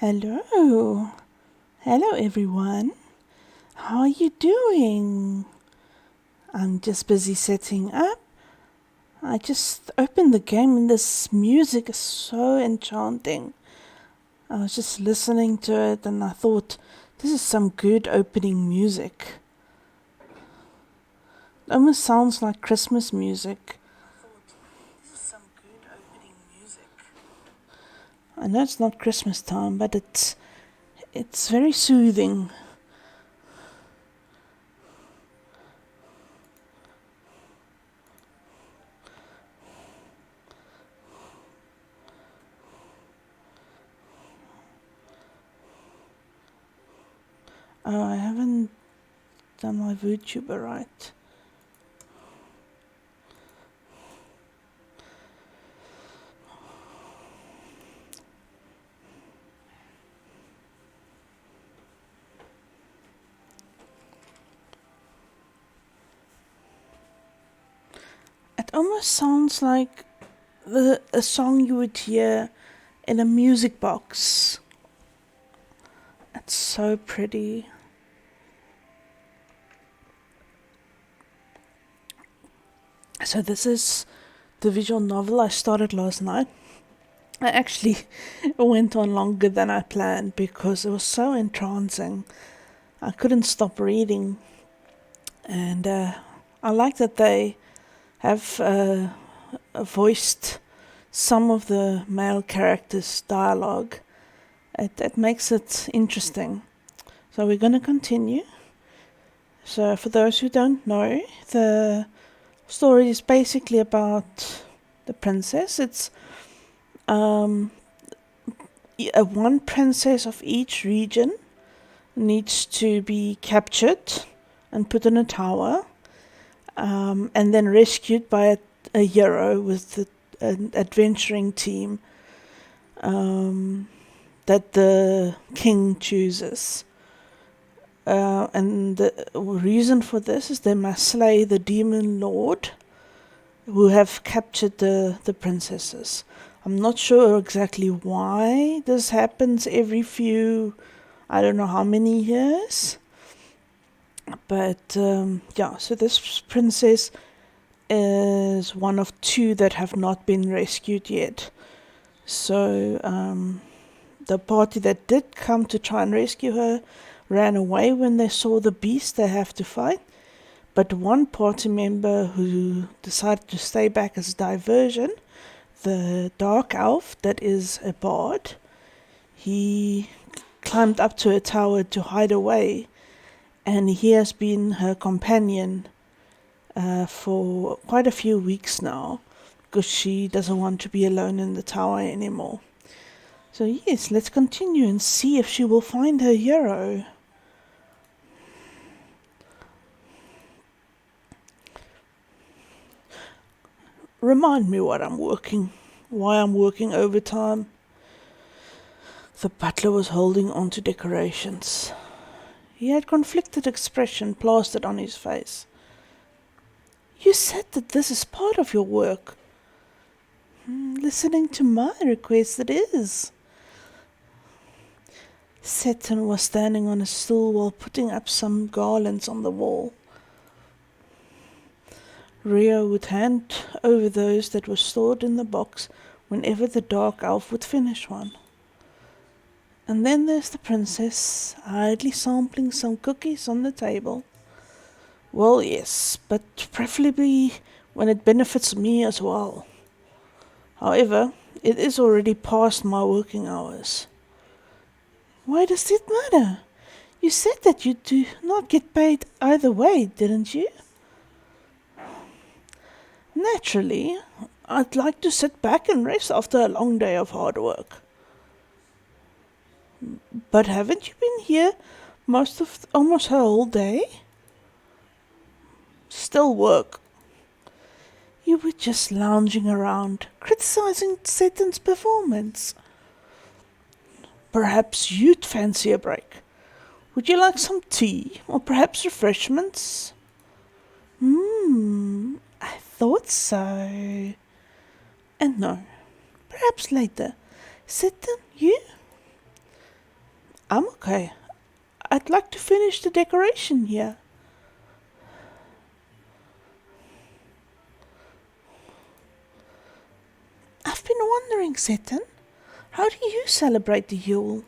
Hello. Hello, everyone. How are you doing? I'm just busy setting up. I just opened the game and this music is so enchanting. I was just listening to it and I thought, this is some good opening music. It almost sounds like Christmas music. I know it's not Christmas time, but it's very soothing. Oh, I haven't done my VTuber right. It almost sounds like a song you would hear in a music box. It's so pretty. So this is the visual novel I started last night. I actually went on longer than I planned because it was so entrancing. I couldn't stop reading. And I like that they have voiced some of the male characters' dialogue. It makes it interesting. So we're going to continue. So for those who don't know, the story is basically about the princess. It's one princess of each region needs to be captured and put in a tower, and then rescued by a hero with an adventuring team that the king chooses. And the reason for this is they must slay the demon lord who have captured the princesses. I'm not sure exactly why this happens every few, I don't know how many years. But yeah, so this princess is one of two that have not been rescued yet. So the party that did come to try and rescue her ran away when they saw the beast they have to fight. But one party member who decided to stay back as a diversion, the dark elf that is a bard, he climbed up to a tower to hide away, and he has been her companion for quite a few weeks now because she doesn't want to be alone in the tower anymore. So yes, let's continue and see if she will find her hero. Remind me why I'm working overtime. The butler was holding on to decorations. He had conflicted expression plastered on his face. You said that this is part of your work. Listening to my request it is. Seton was standing on a stool while putting up some garlands on the wall. Rio would hand over those that were stored in the box whenever the dark elf would finish one. And then there's the princess, idly sampling some cookies on the table. Well, yes, but preferably when it benefits me as well. However, it is already past my working hours. Why does it matter? You said that you do not get paid either way, didn't you? Naturally, I'd like to sit back and rest after a long day of hard work. But haven't you been here almost a whole day? Still work. You were just lounging around, criticizing Satan's performance. Perhaps you'd fancy a break. Would you like some tea, or perhaps refreshments? I thought so. And no, perhaps later. Satan, you? I'm okay. I'd like to finish the decoration here. I've been wondering, Seton, how do you celebrate the Yule?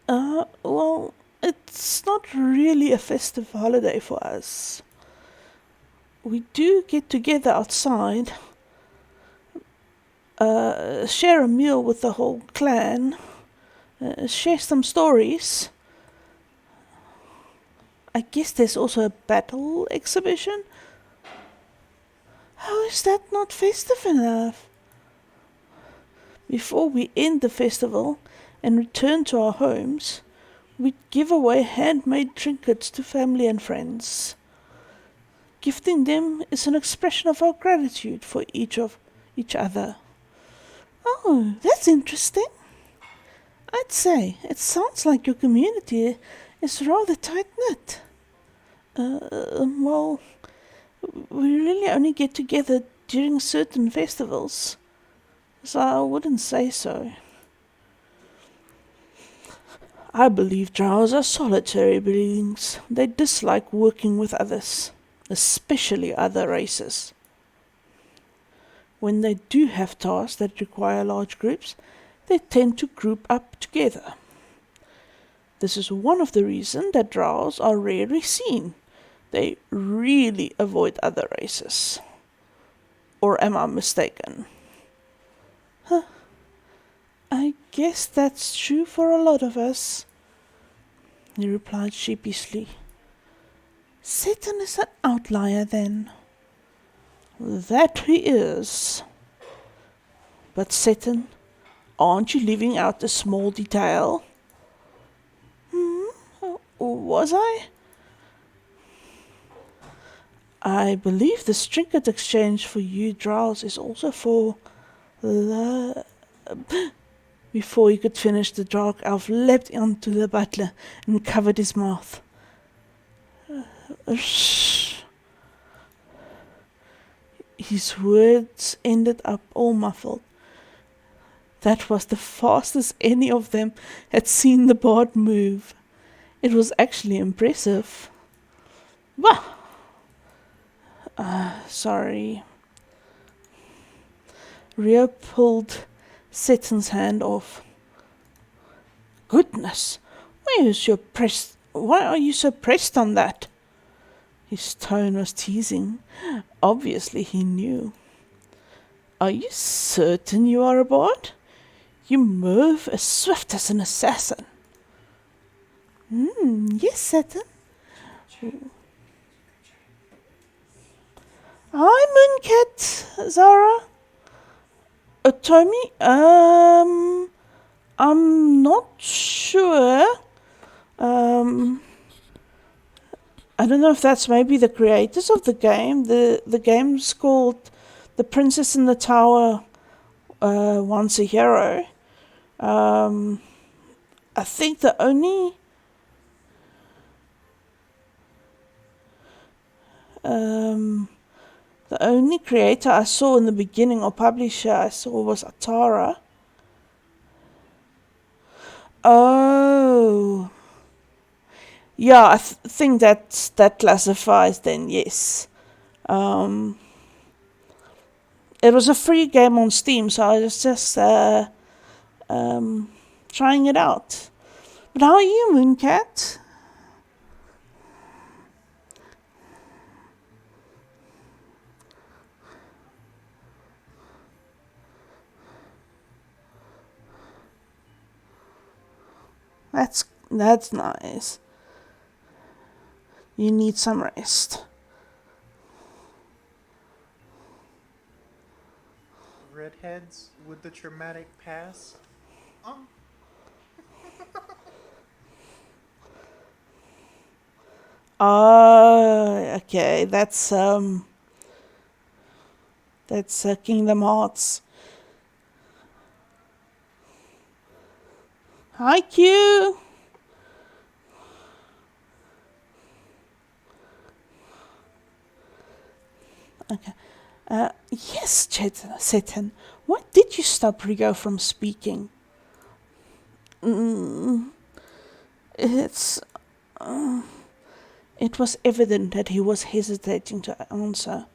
Well, it's not really a festive holiday for us. We do get together outside, share a meal with the whole clan, share some stories. I guess there's also a battle exhibition. How is that not festive enough? Before we end the festival and return to our homes, we give away handmade trinkets to family and friends. Gifting them is an expression of our gratitude for each other. Oh, that's interesting. I'd say it sounds like your community is rather tight knit. Well, we really only get together during certain festivals, so I wouldn't say so. I believe drows are solitary beings. They dislike working with others, especially other races. When they do have tasks that require large groups, they tend to group up together. This is one of the reasons that drows are rarely seen. They really avoid other races. Or am I mistaken? Huh. I guess that's true for a lot of us, he replied sheepishly. Satan is an outlier then. That he is. But Satan, aren't you leaving out a small detail? Was I? I believe the trinket exchange for you drows is also for the... Before he could finish, the dark elf leapt onto the butler and covered his mouth. His words ended up all muffled. That was the fastest any of them had seen the bard move. It was actually impressive. Wah! Sorry. Rio pulled Seton's hand off. Goodness, why are you so pressed on that? His tone was teasing. Obviously he knew. Are you certain you are a bard? You move as swift as an assassin. Yes, Seton. Hi, Mooncat, Zara. Tommy, I'm not sure. I don't know if that's maybe the creators of the game. The game's called The Princess in the Tower Once a Hero. I think the only creator I saw in the beginning, or publisher I saw, was Atara. Oh. Yeah, I think that classifies then, yes. It was a free game on Steam, so I was just trying it out. But how are you, Mooncat? That's nice. You need some rest. Redheads with the traumatic past. Okay, that's Kingdom Hearts. Hi, Q. Okay. Yes, Seton. Why did you stop Rigo from speaking? Mm, it's. It was evident that he was hesitating to answer.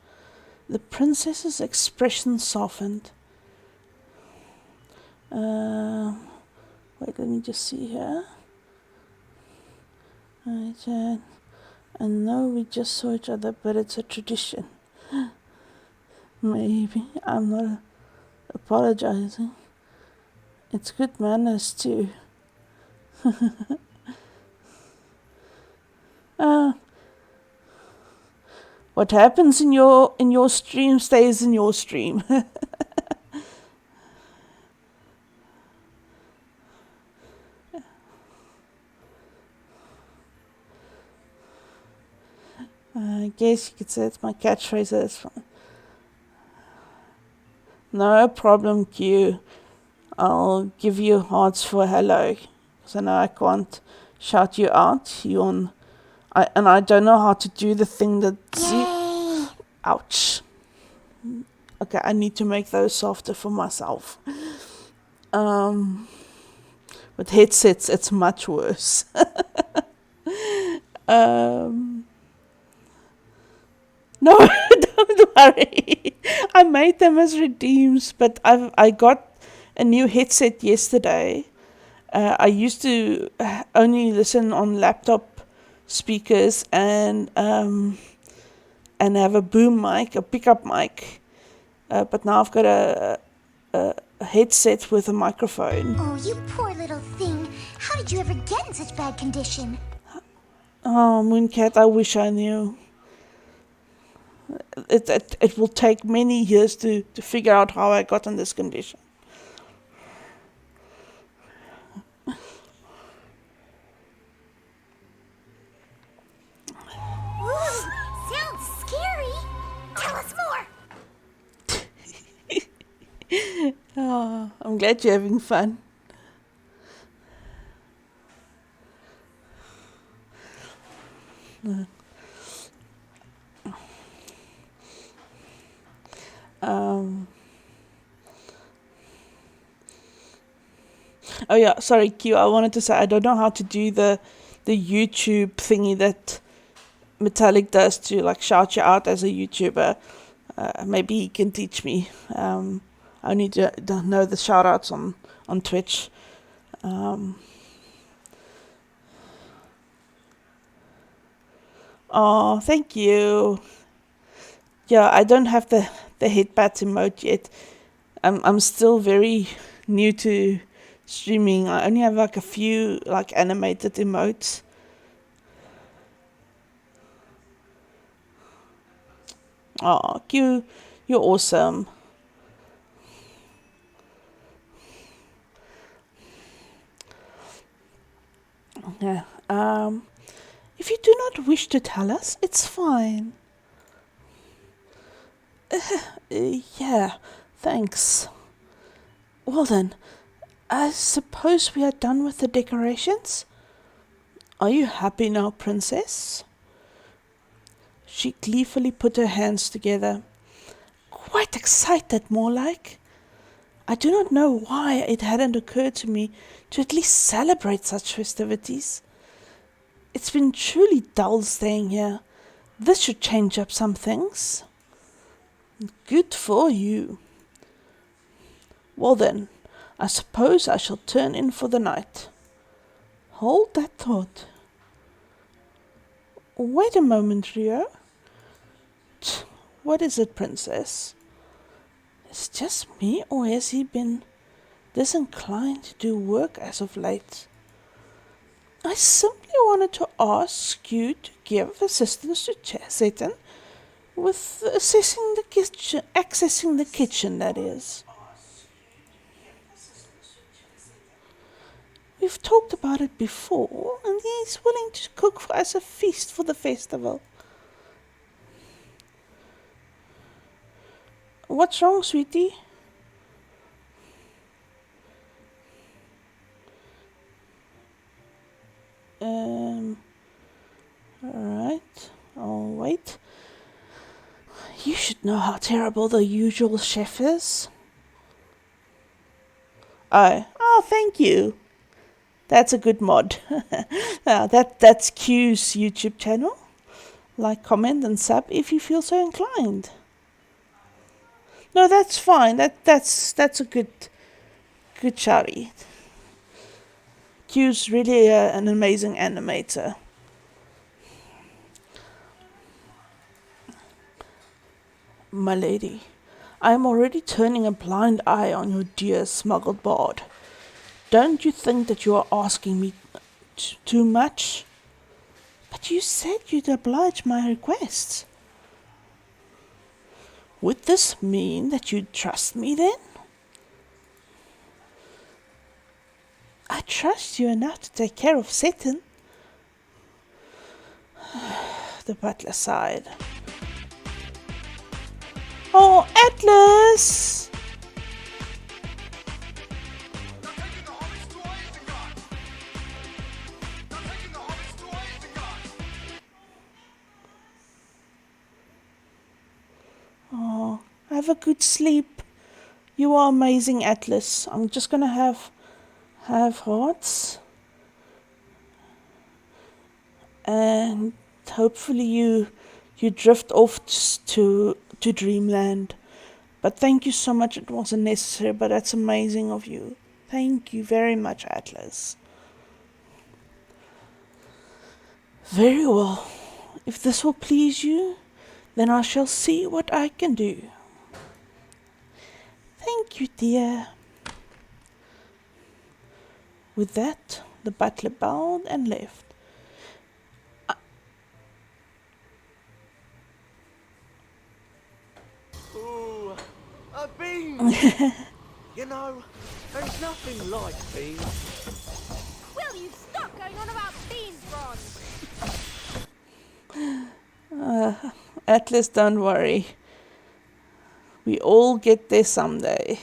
The princess's expression softened. Wait, let me just see here. Right, I know we just saw each other, but it's a tradition. Maybe I'm not apologizing. It's good manners too. uh, what happens in your stream stays in your stream. I guess you could say it's my catchphrase. That's fine. No problem, Q. I'll give you hearts for hello. Because I know I can't shout you out. And I don't know how to do the thing that's... Ouch. Okay, I need to make those softer for myself. With headsets, it's much worse. No, don't worry. I made them as redeems, but I got a new headset yesterday. I used to only listen on laptop speakers and have a boom mic, a pickup mic. But now I've got a headset with a microphone. Oh, you poor little thing. How did you ever get in such bad condition? Oh, Mooncat, I wish I knew. It will take many years to figure out how I got in this condition. Ooh, sounds scary. Tell us more. Oh, I'm glad you're having fun. Oh yeah, sorry Q, I wanted to say I don't know how to do the YouTube thingy that Metallic does to like shout you out as a YouTuber. Maybe he can teach me. I only don't know the shout outs on Twitch. Oh, thank you. Yeah, I don't have the headbutt emote yet. I'm still very new to streaming. I only have like a few like animated emotes. Oh, Q, you're awesome. Yeah. If you do not wish to tell us, it's fine. Yeah, thanks. Well then, I suppose we are done with the decorations? Are you happy now, princess? She gleefully put her hands together. Quite excited, more like. I do not know why it hadn't occurred to me to at least celebrate such festivities. It's been truly dull staying here. This should change up some things. Good for you. Well then, I suppose I shall turn in for the night. Hold that thought. Wait a moment, Rio. What is it, princess? Is it just me, or has he been disinclined to do work as of late? I simply wanted to ask you to give assistance to Satan with accessing the kitchen, that is. We've talked about it before, and he's willing to cook for us a feast for the festival. What's wrong, sweetie? Alright, I'll wait. You should know how terrible the usual chef is. Oh, thank you. That's a good mod. That's Q's YouTube channel. Like, comment, and sub if you feel so inclined. No, that's fine. That's a good shouty. Q's really an amazing animator. My lady, I am already turning a blind eye on your dear smuggled bard. Don't you think that you are asking me too much? But you said you'd oblige my requests. Would this mean that you'd trust me then? I trust you enough to take care of Seton. The butler sighed. Oh, Atlas! Oh, have a good sleep. You are amazing, Atlas. I'm just gonna have hearts, and hopefully you drift off to dreamland. But thank you so much. It wasn't necessary, but that's amazing of you. Thank you very much, Atlas. Very well. If this will please you, then I shall see what I can do. Thank you, dear. With that, the butler bowed and left. Ooh, a bean! You know, there's nothing like beans. Will you stop going on about beans, Ron? Atlas, don't worry. We all get there someday.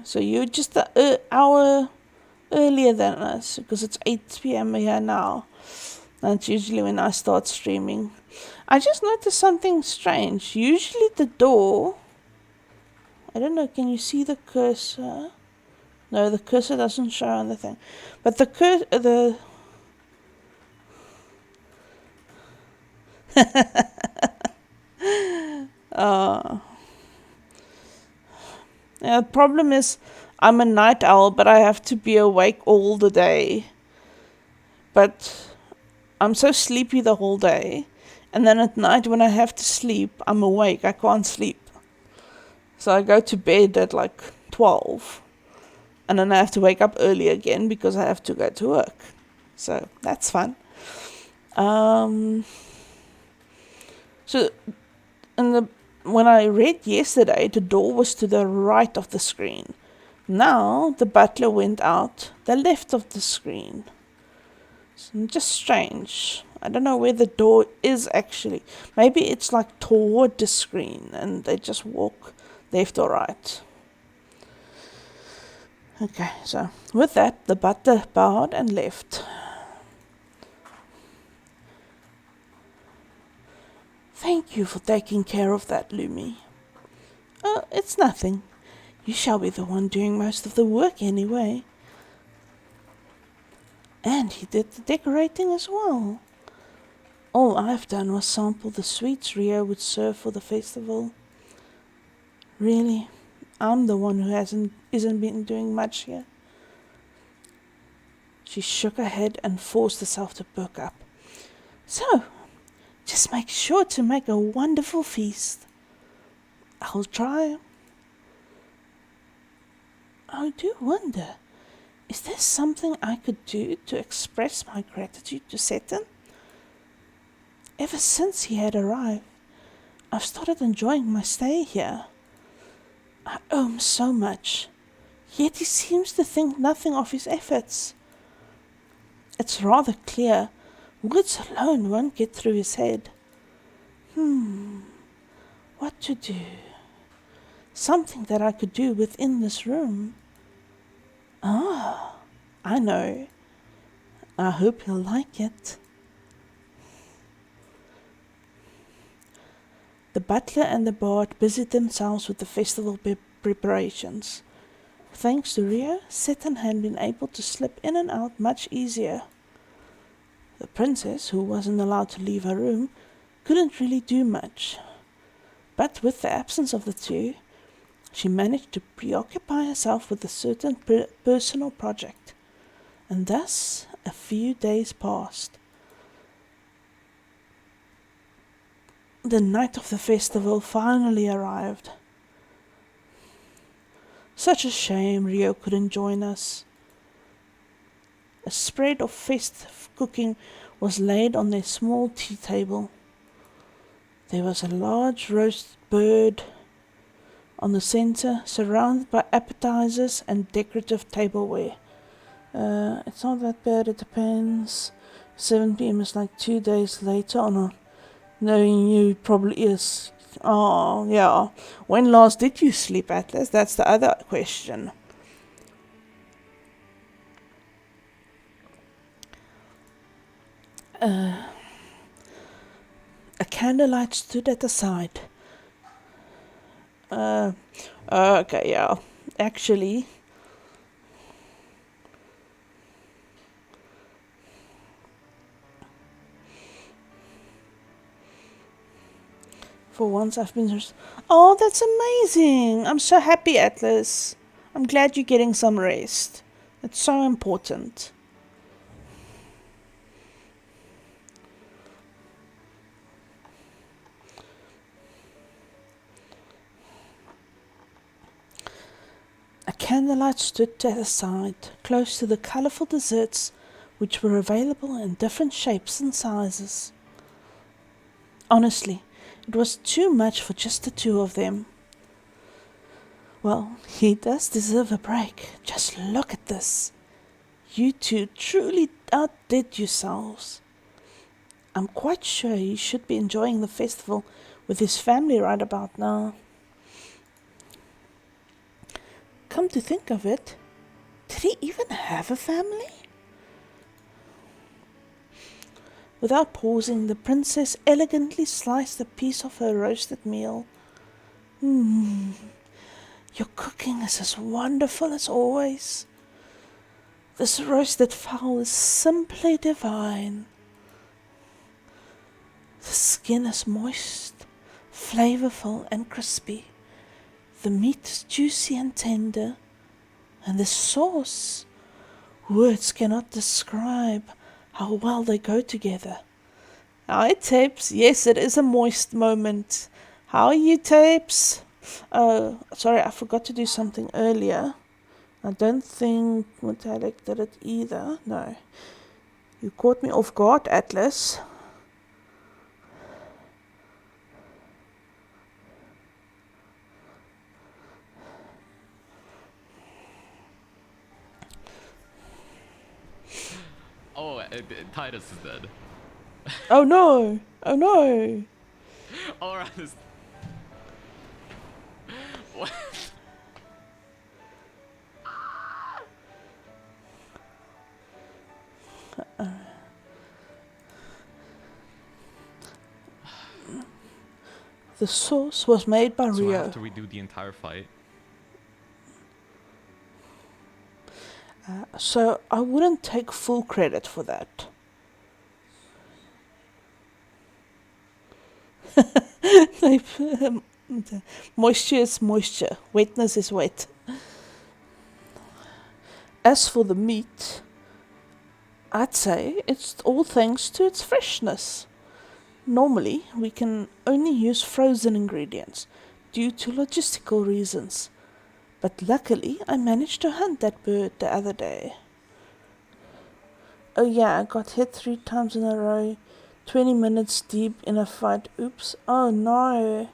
So you're just an hour earlier than us, because it's 8 p.m. here now. That's usually when I start streaming. I just noticed something strange. Usually the door... I don't know, can you see the cursor? No, the cursor doesn't show on the thing. But the cursor... Yeah, the problem is I'm a night owl, but I have to be awake all the day. But I'm so sleepy the whole day. And then at night when I have to sleep, I'm awake. I can't sleep. So I go to bed at like 12. And then I have to wake up early again because I have to go to work. So that's fun. So when I read yesterday, the door was to the right of the screen. Now the butler went out the left of the screen. It's just strange. I don't know where the door is actually. Maybe it's like toward the screen and they just walk left or right. Okay, so with that, the butler bowed and left. Thank you for taking care of that, Lumi. Oh, it's nothing. You shall be the one doing most of the work anyway. And he did the decorating as well. All I've done was sample the sweets Rio would serve for the festival. Really, I'm the one who isn't been doing much here. She shook her head and forced herself to perk up. So, just make sure to make a wonderful feast. I'll try. I do wonder, is there something I could do to express my gratitude to Seton? Ever since he had arrived, I've started enjoying my stay here. I owe him so much, yet he seems to think nothing of his efforts. It's rather clear words alone won't get through his head. What to do? Something that I could do within this room. I know. I hope he'll like it. The butler and the bard busied themselves with the festival preparations. Thanks to Rio, Seton had been able to slip in and out much easier. The princess, who wasn't allowed to leave her room, couldn't really do much. But with the absence of the two, she managed to preoccupy herself with a certain personal project. And thus, a few days passed. The night of the festival finally arrived. Such a shame Rio couldn't join us. A spread of festive cooking was laid on their small tea table. There was a large roast bird on the center, surrounded by appetizers and decorative tableware. It's not that bad, it depends. 7 p.m. is like 2 days later or not. Knowing you probably is. Oh, yeah. When last did you sleep, Atlas? That's the other question. A candlelight stood at the side. Okay, yeah. Actually, for once I've been... Oh, that's amazing. I'm so happy, Atlas. I'm glad you're getting some rest. It's so important. A candlelight stood at the side, close to the colourful desserts which were available in different shapes and sizes. Honestly, it was too much for just the two of them. Well, he does deserve a break. Just look at this. You two truly outdid yourselves. I'm quite sure he should be enjoying the festival with his family right about now. Come to think of it, did he even have a family? Without pausing, the princess elegantly sliced a piece of her roasted meal. Your cooking is as wonderful as always. This roasted fowl is simply divine. The skin is moist, flavorful and crispy. The meat is juicy and tender. And the sauce, words cannot describe how well they go together. Hi, Tapes. Yes, it is a moist moment. How are you, Tapes? Oh, sorry, I forgot to do something earlier. I don't think Metallic did it either. No. You caught me off guard, Atlas. Oh, Titus is dead. Oh no! Oh no! Alright. What? The sauce was made by So I Rio. have to redo the entire fight. So I wouldn't take full credit for that. Moisture is moisture, wetness is wet. As for the meat, I'd say it's all thanks to its freshness. Normally, we can only use frozen ingredients due to logistical reasons. But luckily, I managed to hunt that bird the other day. Oh yeah, I got hit 3 times in a row, 20 minutes deep in a fight. Oops, oh no.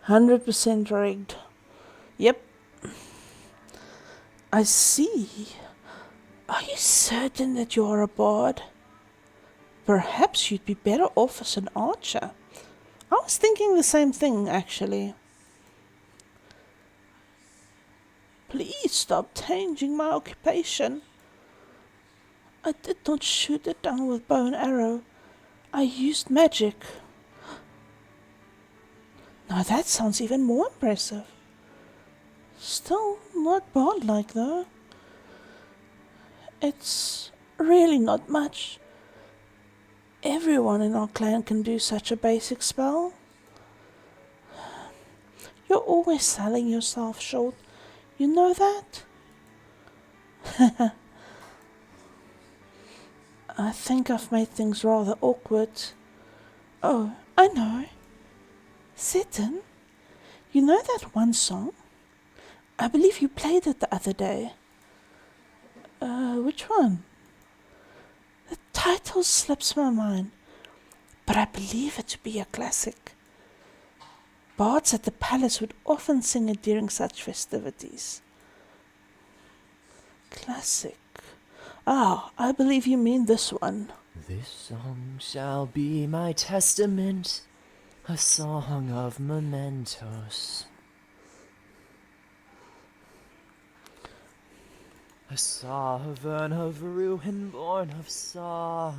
100% rigged. Yep. I see. Are you certain that you are a bard? Perhaps you'd be better off as an archer. I was thinking the same thing, actually. Please stop changing my occupation. I did not shoot it down with bow and arrow. I used magic. Now that sounds even more impressive. Still not bard-like though. It's really not much. Everyone in our clan can do such a basic spell. You're always selling yourself short. You know that? I think I've made things rather awkward. Oh, I know. Sitten, you know that one song? I believe you played it the other day. Which one? The title slips my mind, but I believe it to be a classic. Bards at the palace would often sing it during such festivities. Classic. Ah, I believe you mean this one. This song shall be my testament, a song of mementos. A sovereign of ruin born of sorrow.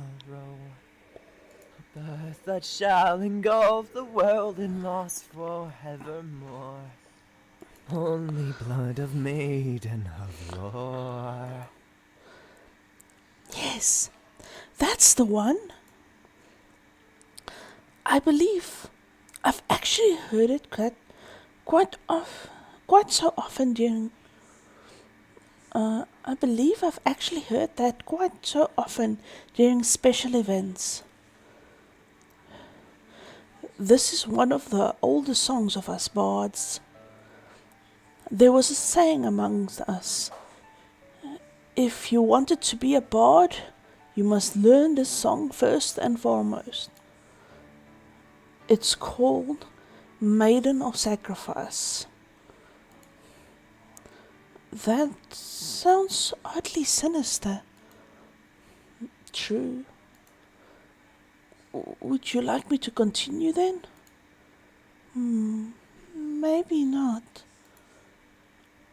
A birth that shall engulf the world in loss forevermore. Only blood of maiden of lore. Yes, that's the one. I believe I've actually heard it quite so often during. I believe I've actually heard that quite so often during special events. This is one of the older songs of us bards. There was a saying amongst us: if you wanted to be a bard, you must learn this song first and foremost. It's called Maiden of Sacrifice. That sounds oddly sinister. True. Would you like me to continue then? Maybe not.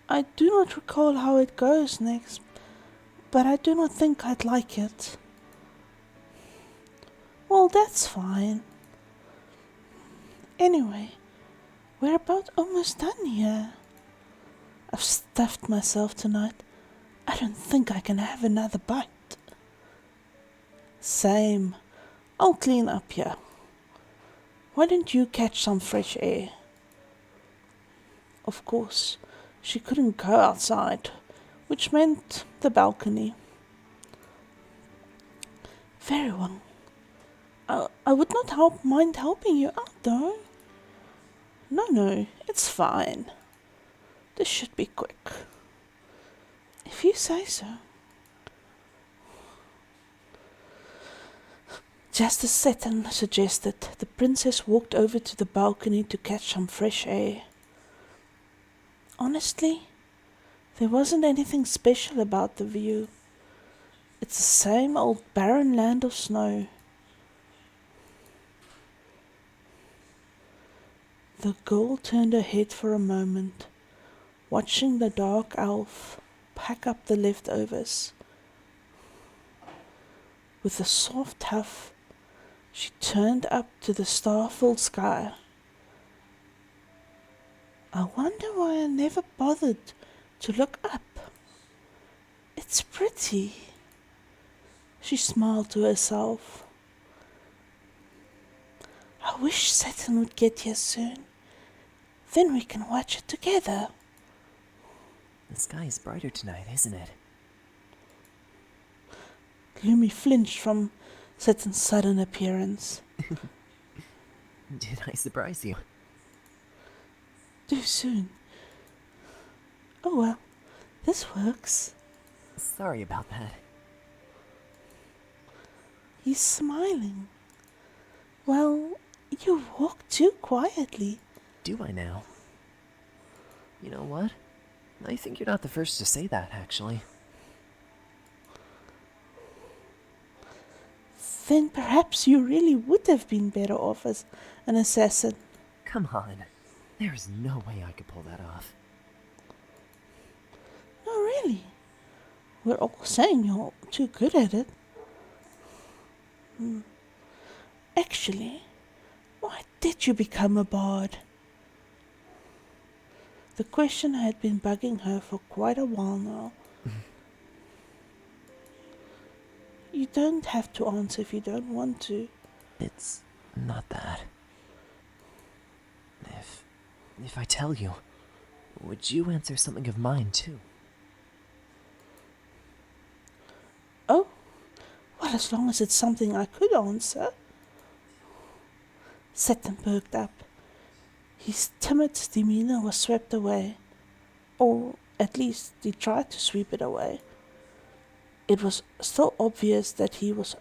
I do not recall how it goes next, but I do not think I'd like it. Well, that's fine. Anyway, we're about almost done here. I've stuffed myself tonight. I don't think I can have another bite. Same. I'll clean up here. Why don't you catch some fresh air? Of course, she couldn't go outside, which meant the balcony. Very well. I would not mind helping you out, though. No, it's fine. This should be quick. If you say so. Just as Saturn suggested, the princess walked over to the balcony to catch some fresh air. Honestly, there wasn't anything special about the view. It's the same old barren land of snow. The girl turned her head for a moment, watching the dark elf pack up the leftovers. With a soft huff, she turned up to the star-filled sky. I wonder why I never bothered to look up. It's pretty. She smiled to herself. I wish Saturn would get here soon. Then we can watch it together. The sky is brighter tonight, isn't it? Lumi flinched from Saturn's sudden appearance. Did I surprise you? Too soon. Oh well, this works. Sorry about that. He's smiling. Well, you walk too quietly. Do I now? You know what? I think you're not the first to say that, actually. Then perhaps you really would have been better off as an assassin. Come on. There is no way I could pull that off. No, really. We're all saying you're too good at it. Actually, why did you become a bard? The question had been bugging her for quite a while now. You don't have to answer if you don't want to. It's not that. If I tell you, would you answer something of mine too? Oh, well, as long as it's something I could answer. Saturn perked up. His timid demeanor was swept away, or at least he tried to sweep it away. It was still obvious that he was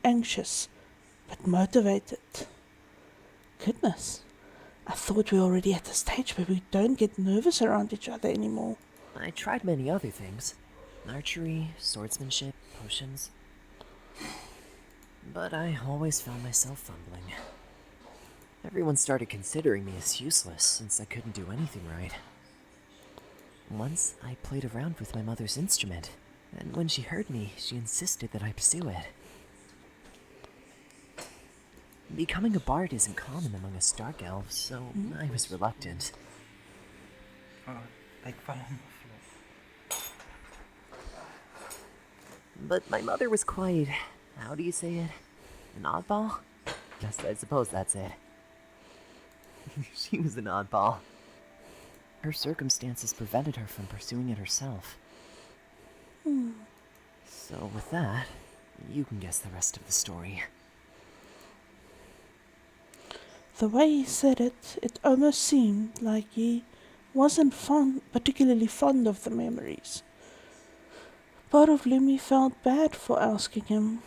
anxious, but motivated. Goodness, I thought we were already at the stage where we don't get nervous around each other anymore. I tried many other things. Archery, swordsmanship, potions. But I always found myself fumbling. Everyone started considering me as useless since I couldn't do anything right. Once I played around with my mother's instrument, and when she heard me, she insisted that I pursue it. Becoming a bard isn't common among us dark elves, so I was reluctant. Like fell on the floor. But my mother was quite, how do you say it? An oddball? Yes, I suppose that's it. She was an oddball. Her circumstances prevented her from pursuing it herself. So with that, you can guess the rest of the story. The way he said it, it almost seemed like he wasn't particularly fond of the memories. Part of Lumi felt bad for asking him,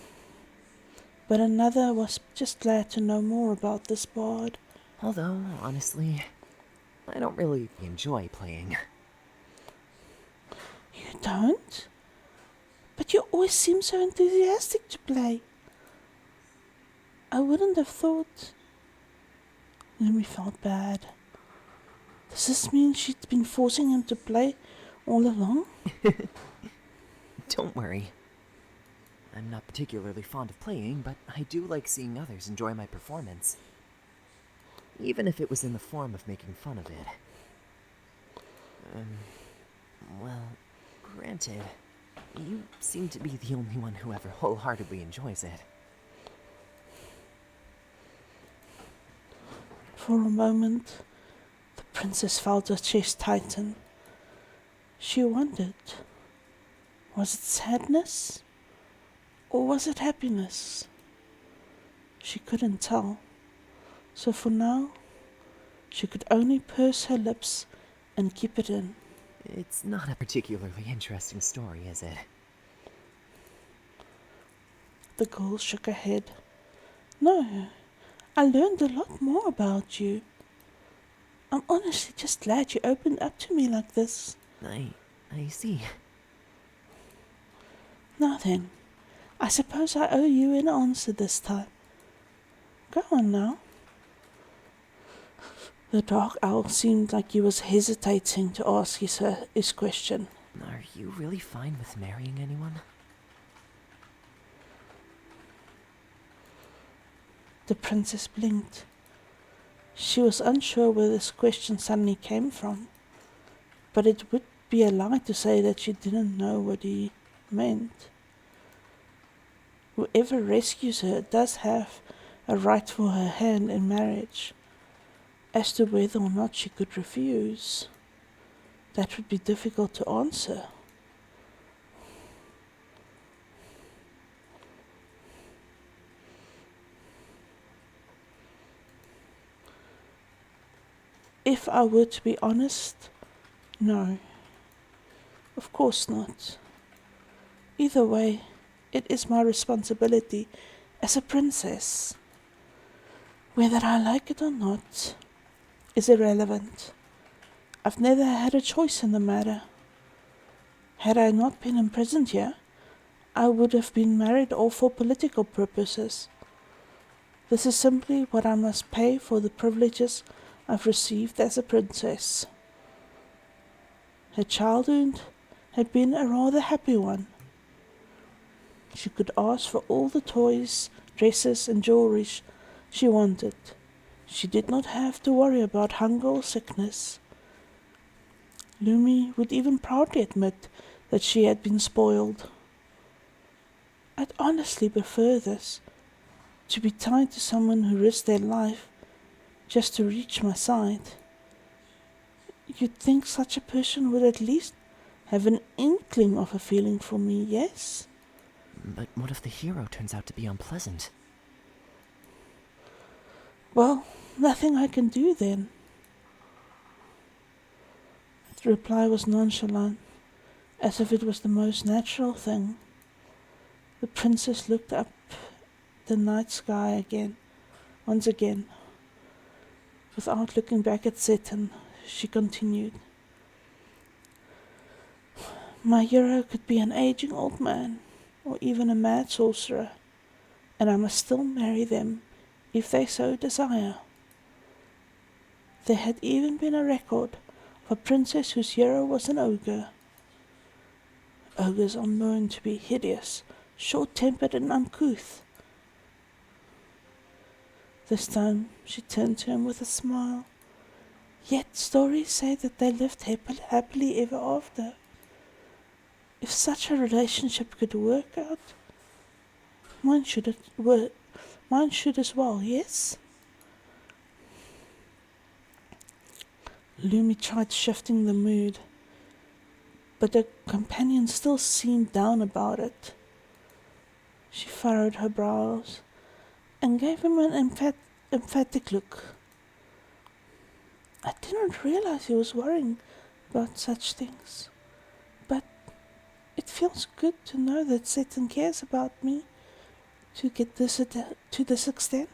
but another was just glad to know more about this bard. Although, honestly, I don't really enjoy playing. You don't? But you always seem so enthusiastic to play. I wouldn't have thought. Lumi felt bad. Does this mean she'd been forcing him to play all along? Don't worry. I'm not particularly fond of playing, but I do like seeing others enjoy my performance. Even if it was in the form of making fun of it. Well, granted, you seem to be the only one who ever wholeheartedly enjoys it. For a moment, the princess felt her chest tighten. She wondered, was it sadness? Or was it happiness? She couldn't tell. So for now, she could only purse her lips and keep it in. It's not a particularly interesting story, is it? The girl shook her head. No, I learned a lot more about you. I'm honestly just glad you opened up to me like this. I see. Now then, I suppose I owe you an answer this time. Go on now. The dark owl seemed like he was hesitating to ask his question. Are you really fine with marrying anyone? The princess blinked. She was unsure where this question suddenly came from, but it would be a lie to say that she didn't know what he meant. Whoever rescues her does have a right for her hand in marriage. As to whether or not she could refuse, that would be difficult to answer. If I were to be honest, no. Of course not. Either way, it is my responsibility as a princess. Whether I like it or not is irrelevant. I've never had a choice in the matter. Had I not been imprisoned here, I would have been married all for political purposes. This is simply what I must pay for the privileges I've received as a princess. Her childhood had been a rather happy one. She could ask for all the toys, dresses and jewelry she wanted. She did not have to worry about hunger or sickness. Lumi would even proudly admit that she had been spoiled. I'd honestly prefer this, to be tied to someone who risked their life just to reach my side. You'd think such a person would at least have an inkling of a feeling for me, yes? But what if the hero turns out to be unpleasant? Well, nothing I can do then. The reply was nonchalant, as if it was the most natural thing. The princess looked up the night sky once again. Without looking back at Seton, she continued. My hero could be an aging old man, or even a mad sorcerer, and I must still marry them if they so desire. There had even been a record of a princess whose hero was an ogre. Ogres are known to be hideous, short-tempered and uncouth. This time she turned to him with a smile. Yet stories say that they lived happily ever after. If such a relationship could work out, mine should as well, yes? Lumi tried shifting the mood, but her companion still seemed down about it. She furrowed her brows and gave him an emphatic look. I didn't realize he was worrying about such things, but it feels good to know that Satan cares about me to this extent.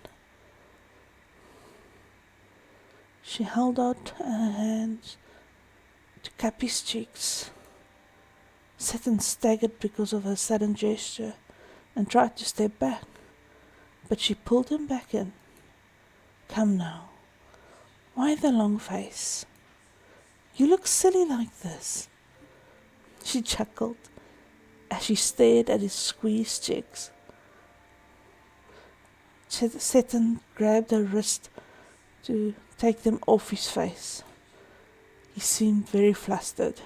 She held out her hands to cup his cheeks. Satan staggered because of her sudden gesture and tried to step back, but she pulled him back in. Come now, why the long face? You look silly like this. She chuckled as she stared at his squeezed cheeks. Satan grabbed her wrist to take them off his face. He seemed very flustered.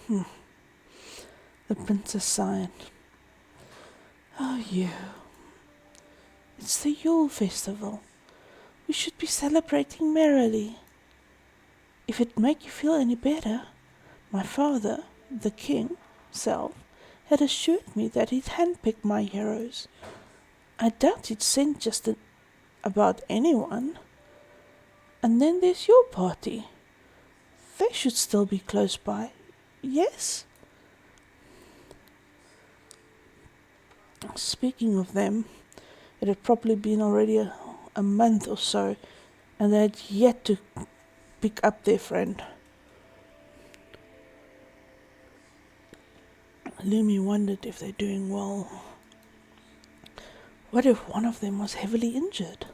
The princess sighed. Oh, you. It's the Yule festival. We should be celebrating merrily. If it make you feel any better, my father, the king himself, had assured me that he'd handpicked my heroes. I doubt he'd send just about anyone. And then there's your party. They should still be close by, yes? Speaking of them, it had probably been already a month or so, and they had yet to pick up their friend. Lumi wondered if they're doing well. What if one of them was heavily injured?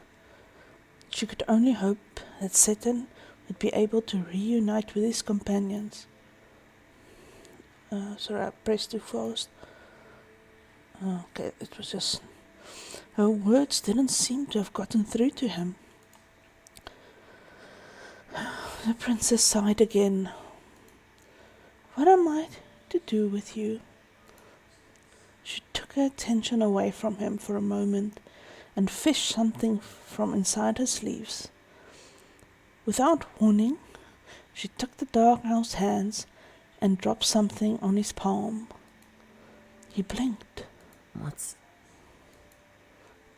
She could only hope that Satan would be able to reunite with his companions. Sorry, I pressed too fast. Okay, it was just... Her words didn't seem to have gotten through to him. The princess sighed again. What am I to do with you? She took her attention away from him for a moment and fished something from inside her sleeves. Without warning, she took the dark elf's hands and dropped something on his palm. He blinked. What's...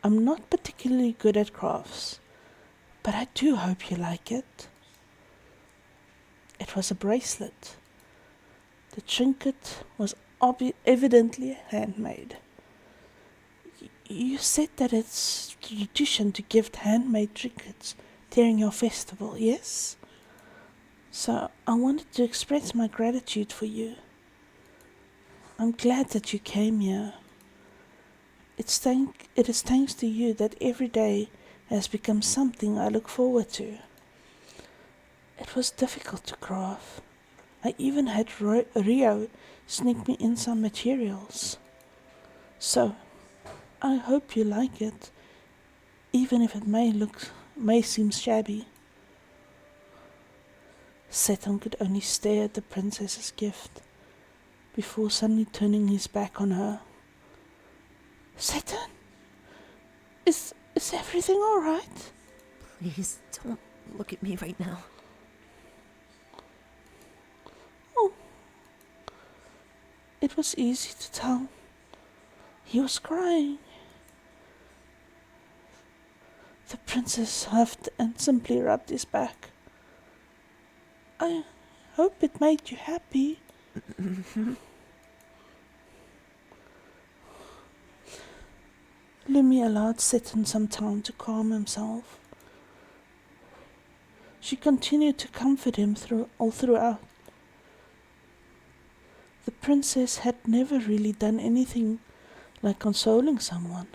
I'm not particularly good at crafts, but I do hope you like it. It was a bracelet. The trinket was evidently handmade. You said that it's tradition to gift handmade trinkets during your festival, yes? So I wanted to express my gratitude for you. I'm glad that you came here. It is thanks to you that every day has become something I look forward to. It was difficult to craft. I even had Rio sneak me in some materials. So, I hope you like it, even if it may seem shabby. Seton could only stare at the princess's gift before suddenly turning his back on her. Seton? Is everything alright? Please, don't look at me right now. Oh, it was easy to tell. He was crying. The princess huffed and simply rubbed his back. I hope it made you happy. Lumi allowed Seton some time to calm himself. She continued to comfort him all throughout. The princess had never really done anything like consoling someone.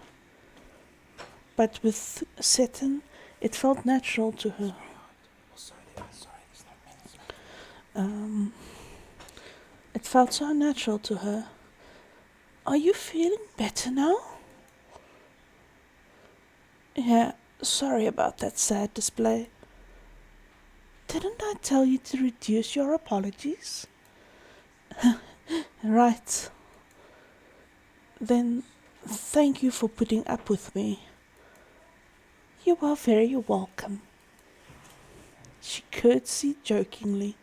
But with Seton, it felt natural to her. It felt so natural to her. Are you feeling better now? Yeah, sorry about that sad display. Didn't I tell you to reduce your apologies? Right. Then thank you for putting up with me. You are very welcome. She curtsied jokingly.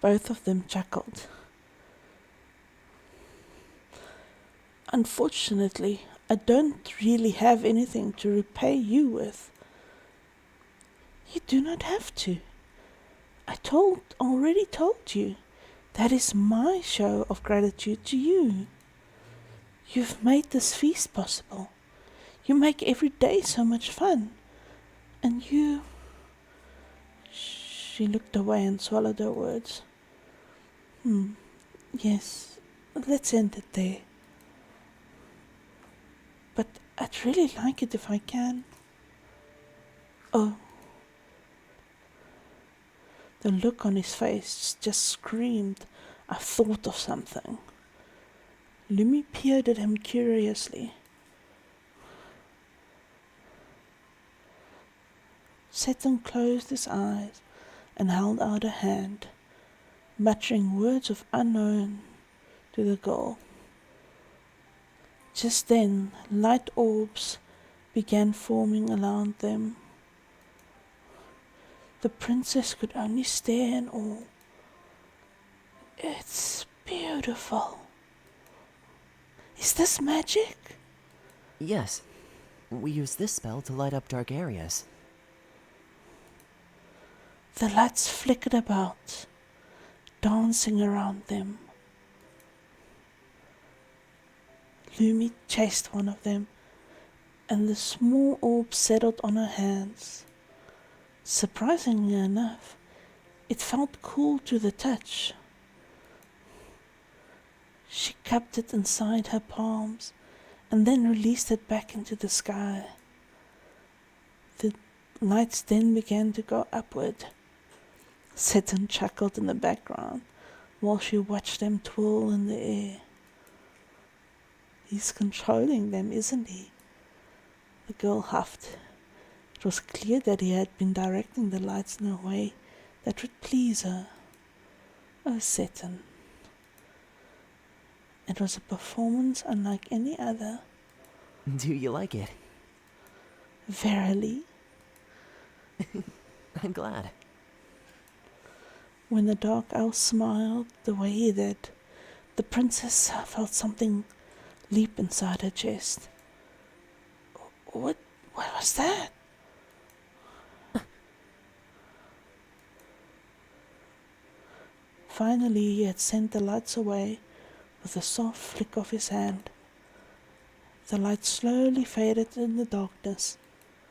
Both of them chuckled. Unfortunately, I don't really have anything to repay you with. You do not have to. I already told you. That is my show of gratitude to you. You've made this feast possible. You make every day so much fun. And you... She looked away and swallowed her words. Yes, let's end it there. But I'd really like it if I can. Oh. The look on his face just screamed, I've thought of something. Lumi peered at him curiously. Seton closed his eyes and held out a hand, muttering words of unknown to the girl. Just then, light orbs began forming around them. The princess could only stare in awe. It's beautiful. Is this magic? Yes, we use this spell to light up dark areas. The lights flickered about, dancing around them. Lumi chased one of them, and the small orb settled on her hands. Surprisingly enough, it felt cool to the touch. She cupped it inside her palms and then released it back into the sky. The lights then began to go upward. Seton chuckled in the background while she watched them twirl in the air. He's controlling them, isn't he? The girl huffed. It was clear that he had been directing the lights in a way that would please her. Oh, Seton. It was a performance unlike any other. Do you like it? Verily. I'm glad. When the dark elf smiled the way he did, the princess felt something leap inside her chest. What was that? Finally, he had sent the lights away with a soft flick of his hand. The light slowly faded in the darkness.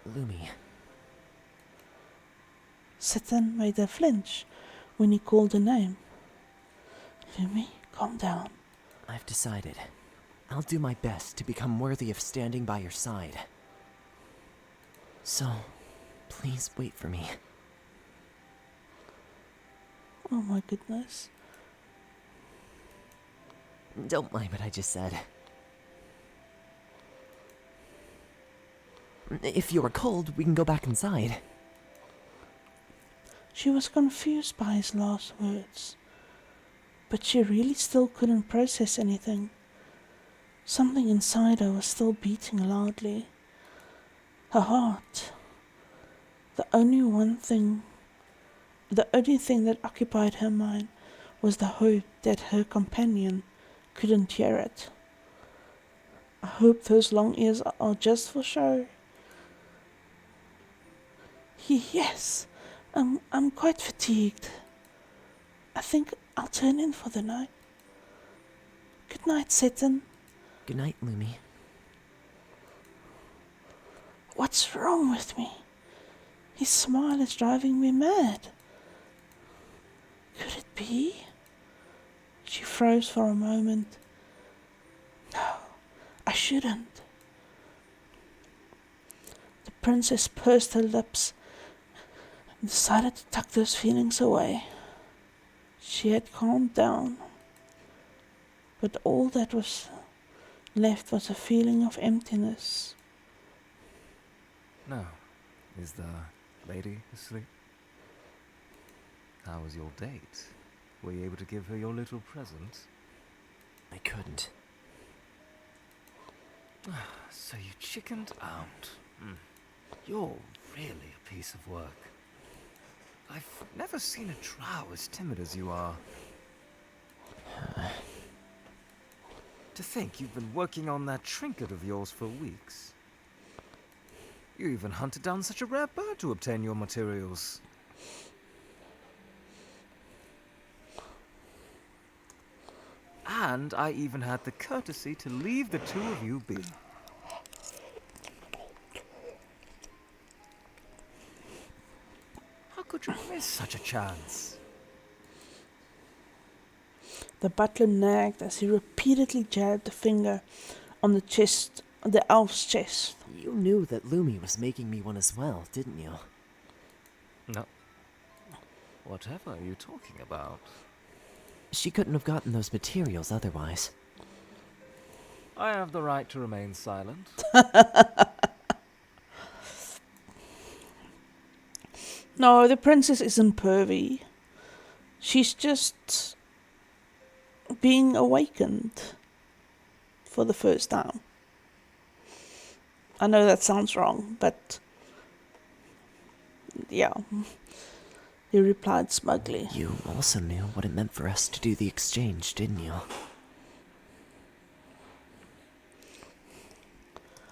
Lumi. Seton made her flinch when he called her name. Lumi, calm down. I've decided. I'll do my best to become worthy of standing by your side. So, please wait for me. Oh my goodness. Don't mind what I just said. If you're cold, we can go back inside. She was confused by his last words, but she really still couldn't process anything. Something inside her was still beating loudly. Her heart. The only thing that occupied her mind was the hope that her companion couldn't hear it. I hope those long ears are just for show. Yes, I'm quite fatigued. I think I'll turn in for the night. Good night, Seton. Good night, Lumi. What's wrong with me? His smile is driving me mad. Could it be? She froze for a moment. No, I shouldn't. The princess pursed her lips and decided to tuck those feelings away. She had calmed down, but all that was left was a feeling of emptiness. Now, is the lady asleep? How was your date? Were you able to give her your little present? I couldn't. So you chickened out. You're really a piece of work. I've never seen a drow as timid as you are. To think you've been working on that trinket of yours for weeks. You even hunted down such a rare bird to obtain your materials. And I even had the courtesy to leave the two of you be. How could you miss such a chance? The butler nagged as he repeatedly jabbed a finger on the elf's chest. You knew that Lumi was making me one as well, didn't you? No. Whatever are you talking about? She couldn't have gotten those materials otherwise. I have the right to remain silent. No, the princess isn't pervy. She's just being awakened for the first time. I know that sounds wrong, but yeah. He replied smugly. You also knew what it meant for us to do the exchange, didn't you?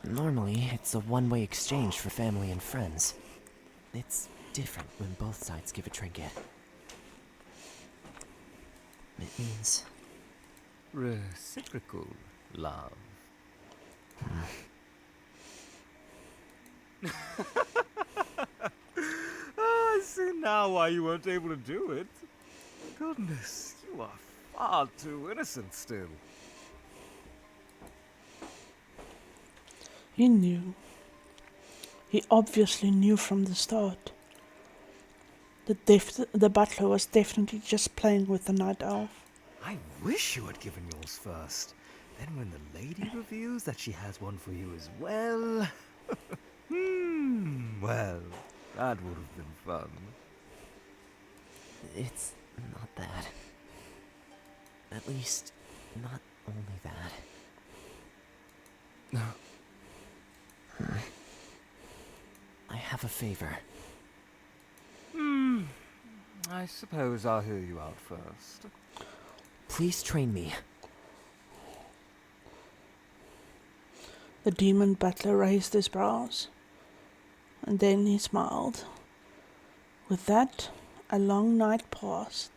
Normally, it's a one-way exchange for family and friends. It's different when both sides give a trinket. It means... reciprocal love. I see now why you weren't able to do it. Goodness, you are far too innocent still. He knew. He obviously knew from the start. The butler was definitely just playing with the night elf. I wish you had given yours first. Then when the lady reveals that she has one for you as well... well, that would have been fun. it's not that. At least, not only that. I have a favor. I suppose I'll hear you out first. Please train me. The demon butler raised his brows, and then he smiled. With that, a long night passed.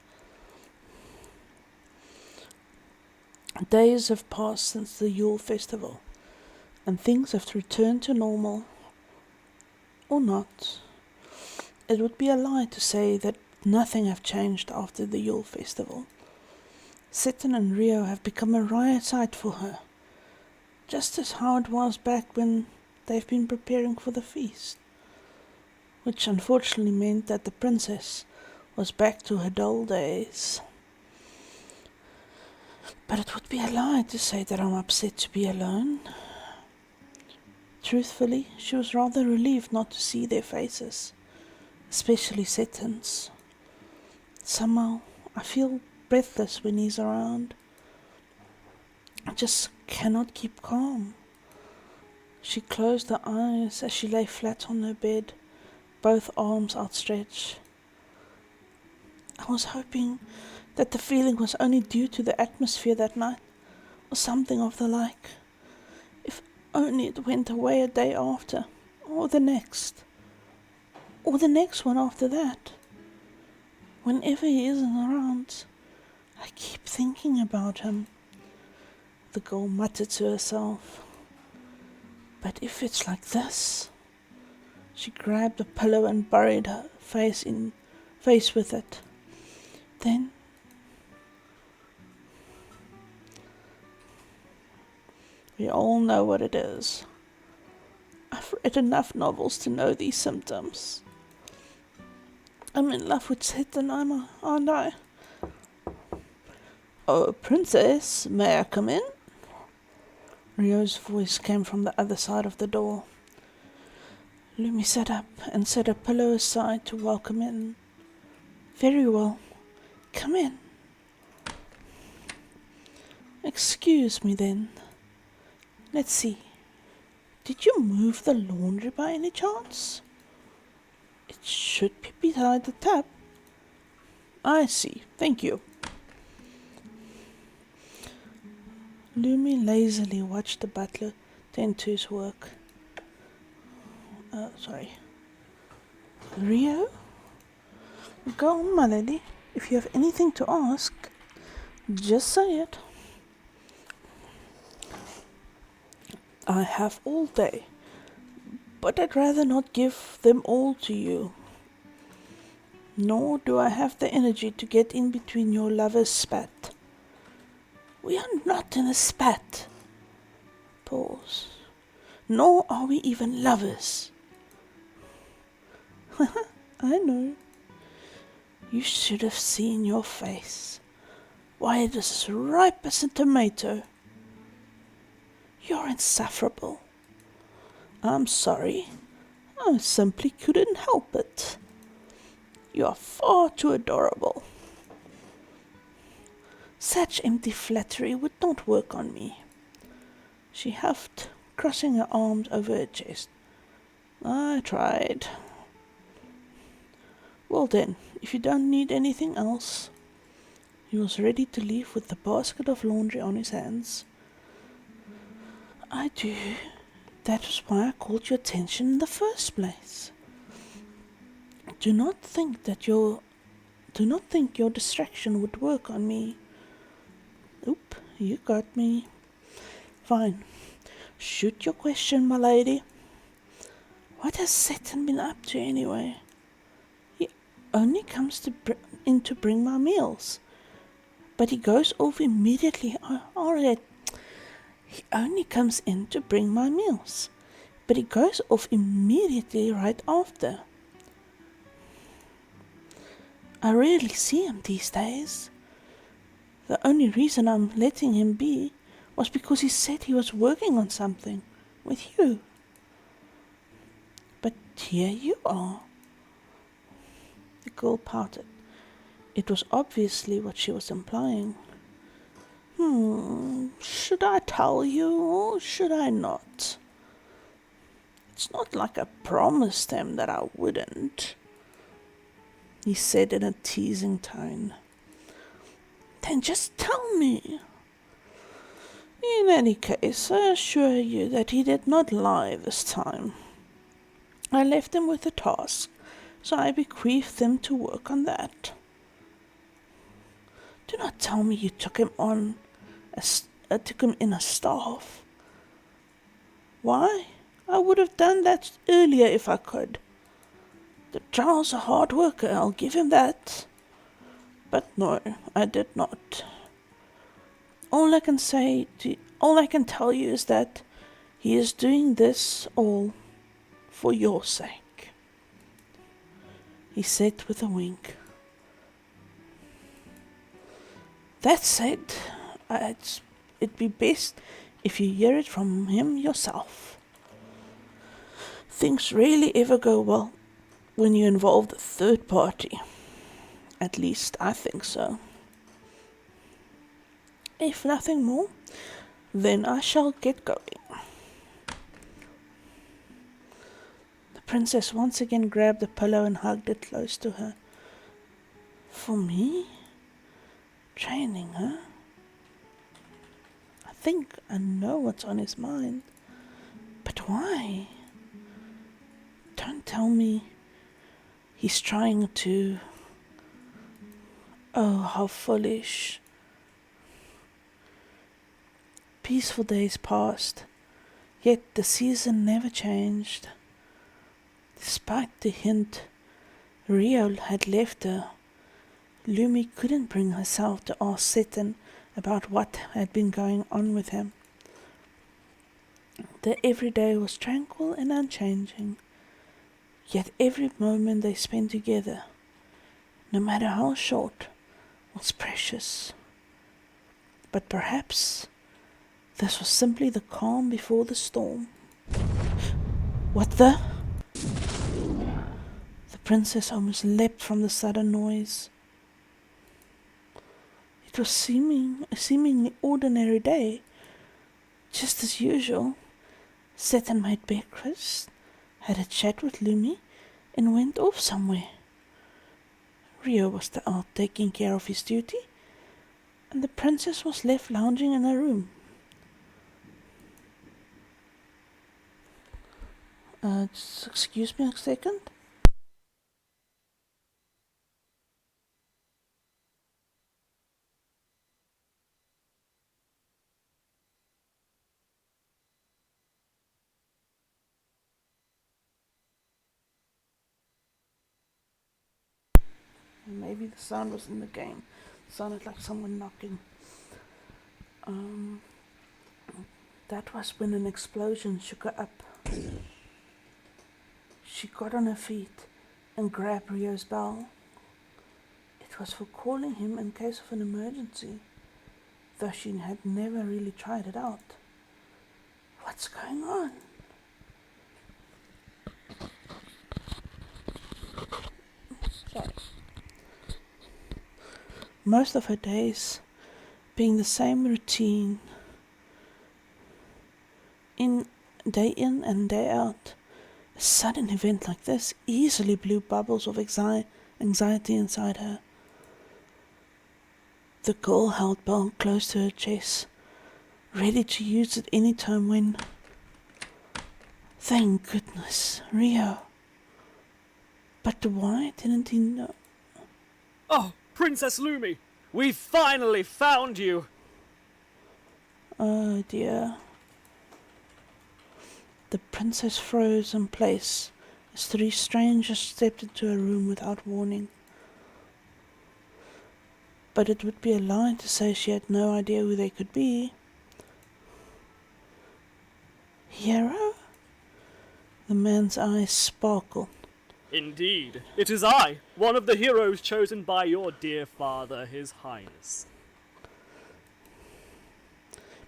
Days have passed since the Yule festival, and things have returned to normal. Or not. It would be a lie to say that nothing have changed after the Yule festival. Seton and Rio have become a riot site for her, just as how it was back when they've been preparing for the feast, which unfortunately meant that the princess was back to her dull days. But it would be a lie to say that I'm upset to be alone. Truthfully, she was rather relieved not to see their faces, especially Seton's. somehow I feel breathless when he's around. I just cannot keep calm. She closed her eyes as she lay flat on her bed, both arms outstretched. I was hoping that the feeling was only due to the atmosphere that night, or something of the like. If only it went away a day after, or the next one after that. Whenever he isn't around, I keep thinking about him, the girl muttered to herself. But if it's like this... She grabbed a pillow and buried her face with it. Then we all know what it is. I've read enough novels to know these symptoms. I'm in love with Satan, aren't I? Oh, princess, may I come in? Rio's voice came from the other side of the door. Lumi sat up and set a pillow aside to welcome in. Very well. Come in. Excuse me then. Let's see. Did you move the laundry by any chance? It should be beside the tap. I see. Thank you. Lumi lazily watched the butler tend to his work. Sorry. Rio? Go on, my lady. If you have anything to ask, just say it. I have all day, but I'd rather not give them all to you. Nor do I have the energy to get in between your lovers' spat. We are not in a spat. Pause. Nor are we even lovers. I know. You should have seen your face. Why, it is as ripe as a tomato. You're insufferable. I'm sorry. I simply couldn't help it. You are far too adorable. Such empty flattery would not work on me. She huffed, crossing her arms over her chest. I tried. Well then, if you don't need anything else. He was ready to leave with the basket of laundry on his hands. I do. That was why I called your attention in the first place. Do not think your distraction would work on me. Oop, you got me. Fine. Shoot your question, my lady. What has Satan been up to anyway? He only comes in to bring my meals. But he goes off immediately. He only comes in to bring my meals. But he goes off immediately right after. I rarely see him these days. The only reason I'm letting him be was because he said he was working on something with you. But here you are. The girl pouted. It was obviously what she was implying. Should I tell you or should I not? It's not like I promised him that I wouldn't, he said in a teasing tone. Then just tell me. In any case, I assure you that he did not lie this time. I left him with a task, so I bequeathed him to work on that. Do not tell me you took him in as staff. Why? I would have done that earlier if I could. The child's a hard worker, I'll give him that. But no, I did not. All I can tell you is that he is doing this all for your sake, he said with a wink. That said, it'd be best if you hear it from him yourself. Things rarely ever go well when you involve the third party. At least I think so. If nothing more, then I shall get going. The princess once again grabbed the pillow and hugged it close to her. For me? Training, huh? I think I know what's on his mind. But why? Don't tell me he's trying to... Oh, how foolish. Peaceful days passed, yet the season never changed. Despite the hint Rio had left her, Lumi couldn't bring herself to ask Seton about what had been going on with him. The everyday was tranquil and unchanging, yet every moment they spent together, no matter how short, was precious. But perhaps this was simply the calm before the storm. What the? The princess almost leapt from the sudden noise. It was a seemingly ordinary day. Just as usual, Seton made breakfast, had a chat with Lumi, and went off somewhere. Rio was out taking care of his duty, and the princess was left lounging in her room. Just excuse me a second. Maybe the sound was in the game. It sounded like someone knocking. That was when an explosion shook her up. She got on her feet and grabbed Rio's bell. It was for calling him in case of an emergency, though she had never really tried it out. What's going on? Sorry. Most of her days being the same routine, day in and day out, a sudden event like this easily blew bubbles of anxiety inside her. The girl held Belle close to her chest, ready to use it any time when... Thank goodness, Rio. But why didn't he know? Oh, Princess Lumi! We finally found you! Oh dear. The princess froze in place as three strangers stepped into her room without warning. But it would be a lie to say she had no idea who they could be. Hero? The man's eyes sparkled. Indeed, it is I, one of the heroes chosen by your dear father, His Highness.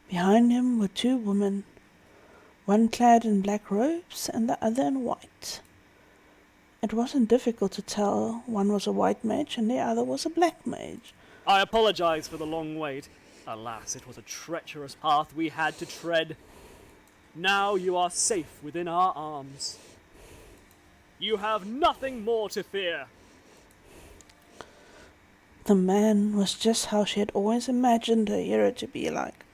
Behind him were two women, one clad in black robes and the other in white. It wasn't difficult to tell one was a white mage and the other was a black mage. I apologize for the long wait. Alas, it was a treacherous path we had to tread. Now you are safe within our arms. You have nothing more to fear. The man was just how she had always imagined a hero to be like.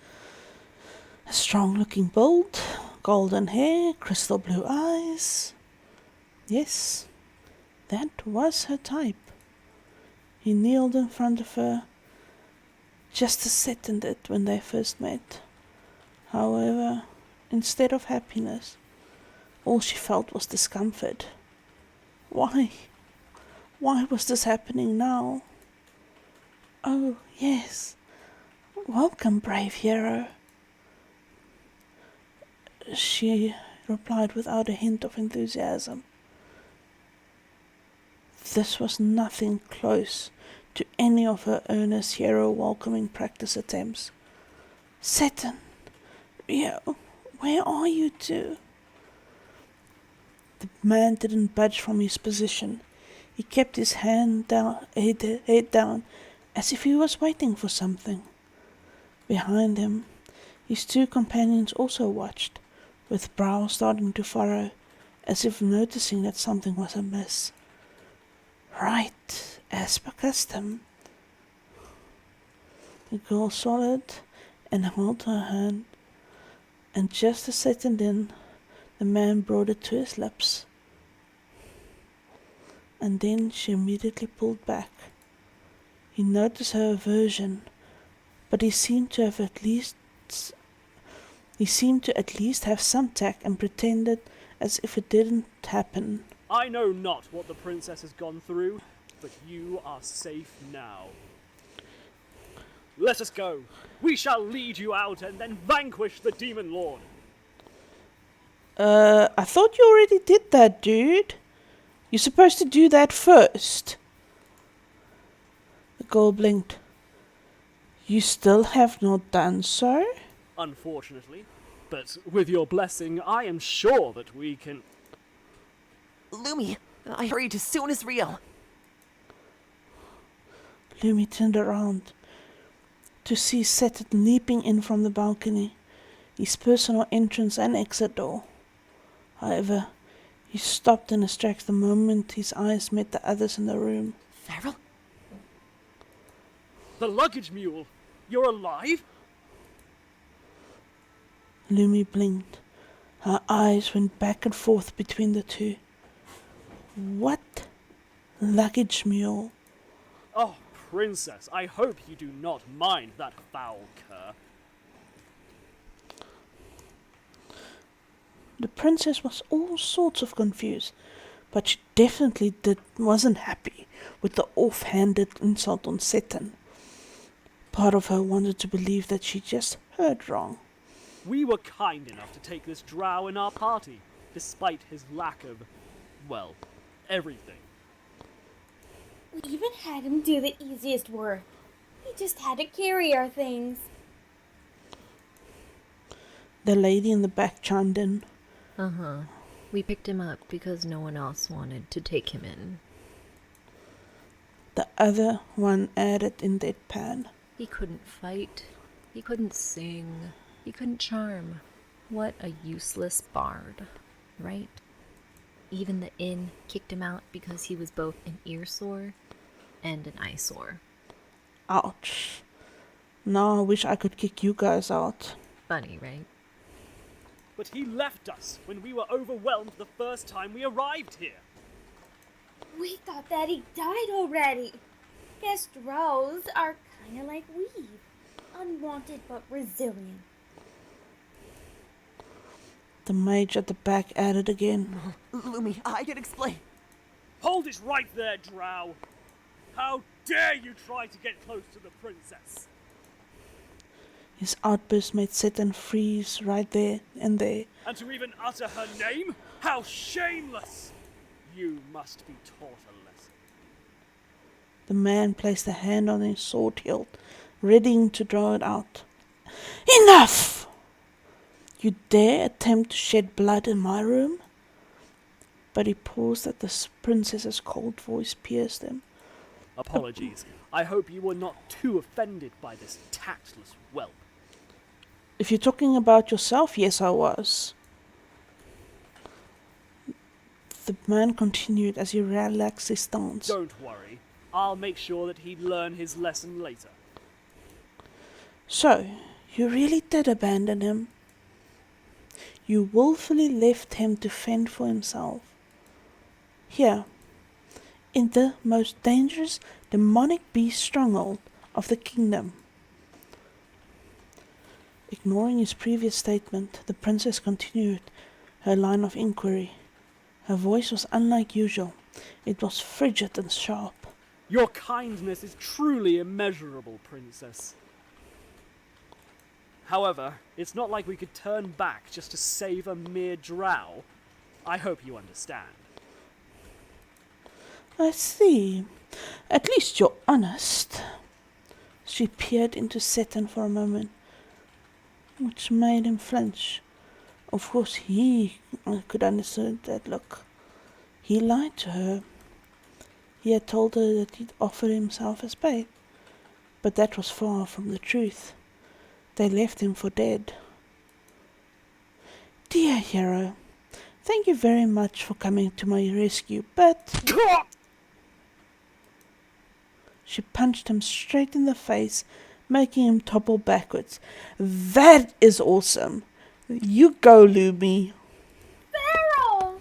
A strong-looking build, golden hair, crystal blue eyes. Yes, that was her type. He kneeled in front of her, just as Seton did when they first met. However, instead of happiness, all she felt was discomfort. Why? Why was this happening now? Oh, yes. Welcome, brave hero. She replied without a hint of enthusiasm. This was nothing close to any of her earnest hero welcoming practice attempts. Seton, Rio, where are you two? The man didn't budge from his position. He kept his head down, as if he was waiting for something. Behind him, his two companions also watched, with brows starting to furrow, as if noticing that something was amiss. Right, as per custom. The girl swallowed and held her hand, and just a second in, the man brought it to his lips. And then she immediately pulled back. He noticed her aversion, but he seemed to at least have some tact and pretended as if it didn't happen. I know not what the princess has gone through, but you are safe now. Let us go. We shall lead you out and then vanquish the demon lord. I thought you already did that, dude. You're supposed to do that first. The girl blinked. You still have not done so? Unfortunately, but with your blessing, I am sure that we can... Lumi, I hurried as soon as real. Lumi turned around to see Setet leaping in from the balcony, his personal entrance and exit door. However, he stopped in his tracks the moment his eyes met the others in the room. Farrell? The luggage mule! You're alive? Lumi blinked. Her eyes went back and forth between the two. What luggage mule? Oh, princess, I hope you do not mind that foul cur. The princess was all sorts of confused, but she definitely wasn't happy with the offhanded insult on Seton. Part of her wanted to believe that she just heard wrong. We were kind enough to take this drow in our party, despite his lack of, well, everything. We even had him do the easiest work. He just had to carry our things. The lady in the back chimed in. Uh-huh. We picked him up because no one else wanted to take him in. The other one added in deadpan. He couldn't fight. He couldn't sing. He couldn't charm. What a useless bard, right? Even the inn kicked him out because he was both an earsore and an eyesore. Ouch. Now I wish I could kick you guys out. Funny, right? But he left us when we were overwhelmed the first time we arrived here. We thought that he died already. Guess drows are kinda like we. Unwanted but resilient. The mage at the back added again. Lumi, I can explain. Hold it right there, drow. How dare you try to get close to the princess? His outburst made Seton freeze right there and there. And to even utter her name? How shameless! You must be taught a lesson. The man placed a hand on his sword hilt, readying to draw it out. Enough! You dare attempt to shed blood in my room? But he paused as the princess's cold voice pierced him. Apologies. I hope you were not too offended by this tactless whelp. If you're talking about yourself, yes, I was. The man continued as he relaxed his stance. Don't worry. I'll make sure that he'd learn his lesson later. So, you really did abandon him? You willfully left him to fend for himself. Here, in the most dangerous demonic beast stronghold of the kingdom. Ignoring his previous statement, the princess continued her line of inquiry. Her voice was unlike usual. It was frigid and sharp. Your kindness is truly immeasurable, princess. However, it's not like we could turn back just to save a mere drow. I hope you understand. I see. At least you're honest. She peered into Seton for a moment, which made him flinch. Of course, he could understand that look. He lied to her. He had told her that he'd offered himself as bait, but that was far from the truth. They left him for dead. Dear hero, thank you very much for coming to my rescue, but... She punched him straight in the face, making him topple backwards. That is awesome. You go, Lumi. Farrell!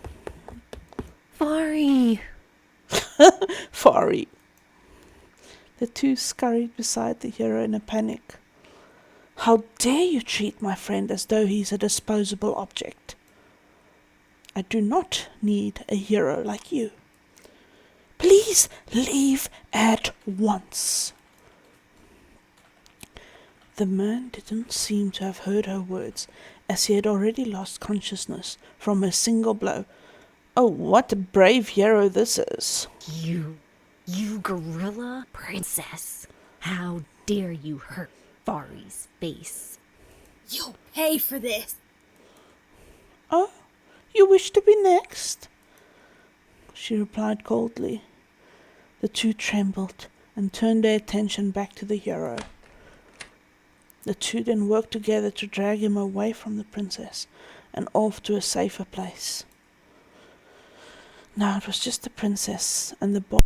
Fari! Fari. The two scurried beside the hero in a panic. How dare you treat my friend as though he's a disposable object? I do not need a hero like you. Please leave at once. The man didn't seem to have heard her words, as he had already lost consciousness from a single blow. Oh, what a brave hero this is. You gorilla princess. How dare you hurt Fari's face? You'll pay for this. Oh, you wish to be next? She replied coldly. The two trembled and turned their attention back to the hero. The two then worked together to drag him away from the princess and off to a safer place. Now it was just the princess and the boy.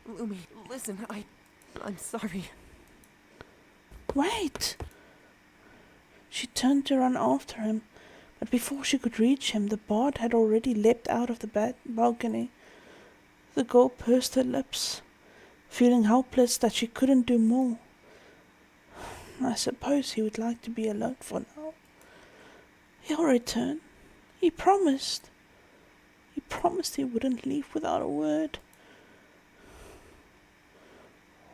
Lumi, listen, I'm sorry. Wait! She turned to run after him, but before she could reach him, the bard had already leapt out of the balcony. The girl pursed her lips, feeling helpless that she couldn't do more. I suppose he would like to be alone for now. He'll return. He promised. He promised he wouldn't leave without a word.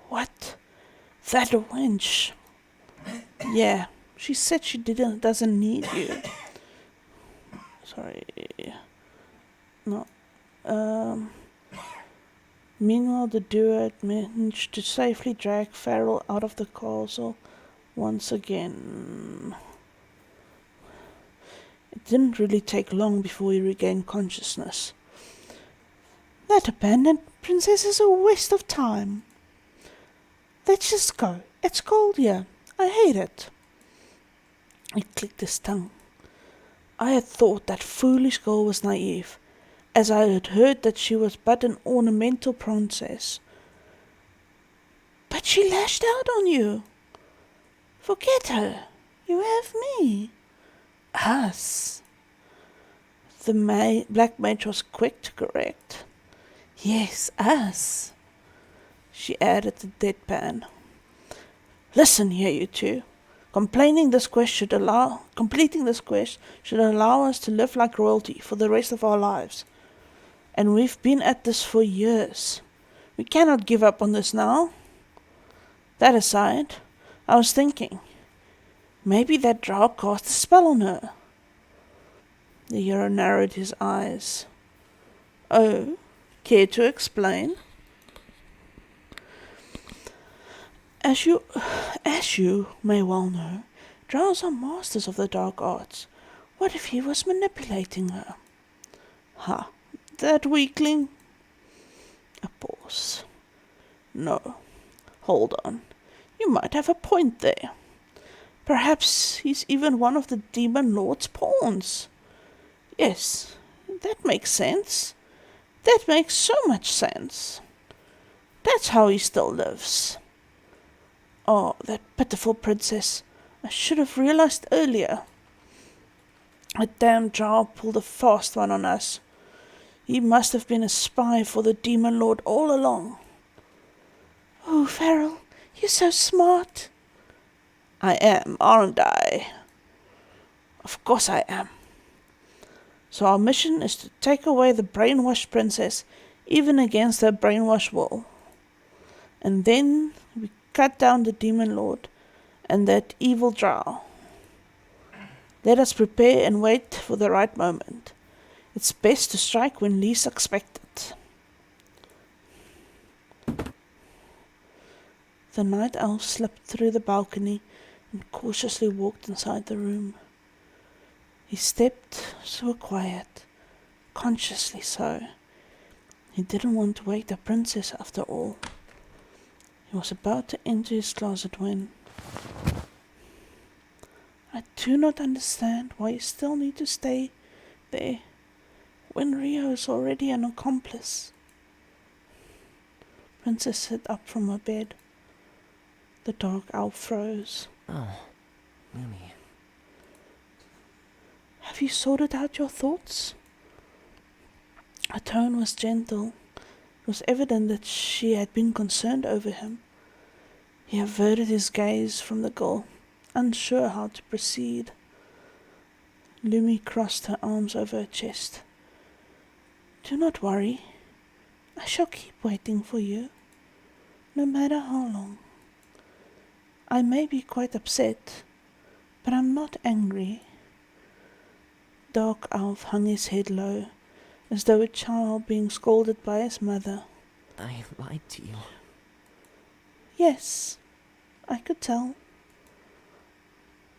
What? That wench? Yeah, she said she doesn't need you. Sorry. No. Meanwhile, the duo had managed to safely drag Farrell out of the castle once again. It didn't really take long before he regained consciousness. That abandoned princess is a waste of time. Let's just go. It's cold here. I hate it. He clicked his tongue. I had thought that foolish girl was naive, as I had heard that she was but an ornamental princess. But she lashed out on you. Forget her. You have me. Us. The black mage was quick to correct. Yes, us. She added the deadpan. Listen here, you two. Completing this quest should allow us to live like royalty for the rest of our lives. And we've been at this for years. We cannot give up on this now. That aside, I was thinking, maybe that drow cast a spell on her. The hero narrowed his eyes. Oh, care to explain? As you may well know, drows are masters of the dark arts. What if he was manipulating her? Ha, that weakling? A pause. No, hold on. You might have a point there. Perhaps he's even one of the demon lord's pawns. Yes, that makes sense. That makes so much sense. That's how he still lives. Oh, that pitiful princess. I should have realized earlier. A damn drow pulled a fast one on us. He must have been a spy for the demon lord all along. Oh, Farrell, you're so smart. I am, aren't I? Of course I am. So our mission is to take away the brainwashed princess, even against her brainwashed will. And then we cut down the demon lord and that evil drow. Let us prepare and wait for the right moment. It's best to strike when least expected. The night elf slipped through the balcony and cautiously walked inside the room. He stepped so quiet, consciously so. He didn't want to wake the princess after all. He was about to enter his closet when... I do not understand why you still need to stay there when Rio is already an accomplice. Princess sat up from her bed. The dark elf froze. Oh, Lumi. Have you sorted out your thoughts? Her tone was gentle. It was evident that she had been concerned over him. He averted his gaze from the girl, unsure how to proceed. Lumi crossed her arms over her chest. Do not worry. I shall keep waiting for you, no matter how long. I may be quite upset, but I'm not angry. Dark Elf hung his head low, as though a child being scolded by his mother. I lied to you. Yes, I could tell.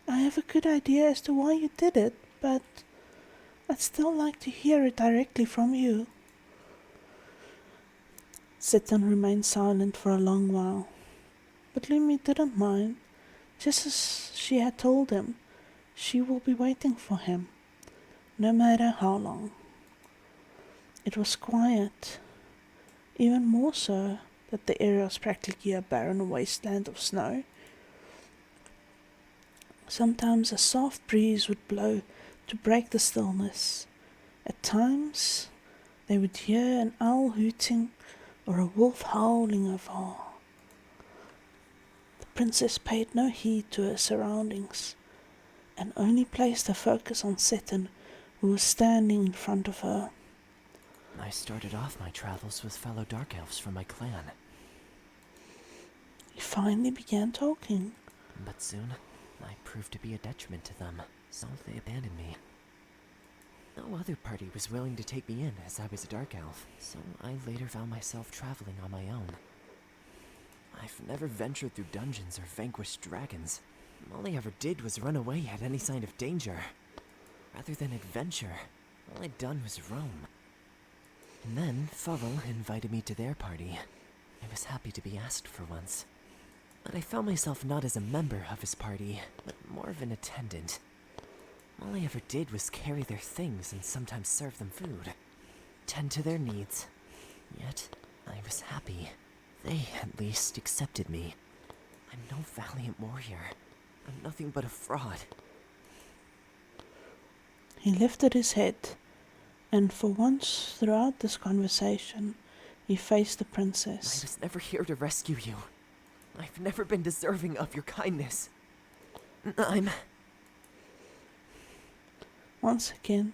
I have a good idea as to why you did it, but I'd still like to hear it directly from you. Satan remained silent for a long while, but Lumi didn't mind. Just as she had told him, she will be waiting for him, no matter how long. It was quiet, even more so that the area was practically a barren wasteland of snow. Sometimes a soft breeze would blow to break the stillness. At times, they would hear an owl hooting or a wolf howling afar. The princess paid no heed to her surroundings and only placed her focus on Seton, who was standing in front of her. I started off my travels with fellow Dark Elves from my clan. He finally began talking. But soon, I proved to be a detriment to them, so they abandoned me. No other party was willing to take me in as I was a Dark Elf, so I later found myself traveling on my own. I've never ventured through dungeons or vanquished dragons. All I ever did was run away at any sign of danger. Rather than adventure, all I'd done was roam. And then Fuggle invited me to their party. I was happy to be asked for once. But I found myself not as a member of his party, but more of an attendant. All I ever did was carry their things and sometimes serve them food. Tend to their needs. Yet, I was happy. They, at least, accepted me. I'm no valiant warrior. I'm nothing but a fraud. He lifted his head, and for once throughout this conversation, he faced the I princess. was never here to rescue you. I've never been deserving of your kindness. Once again,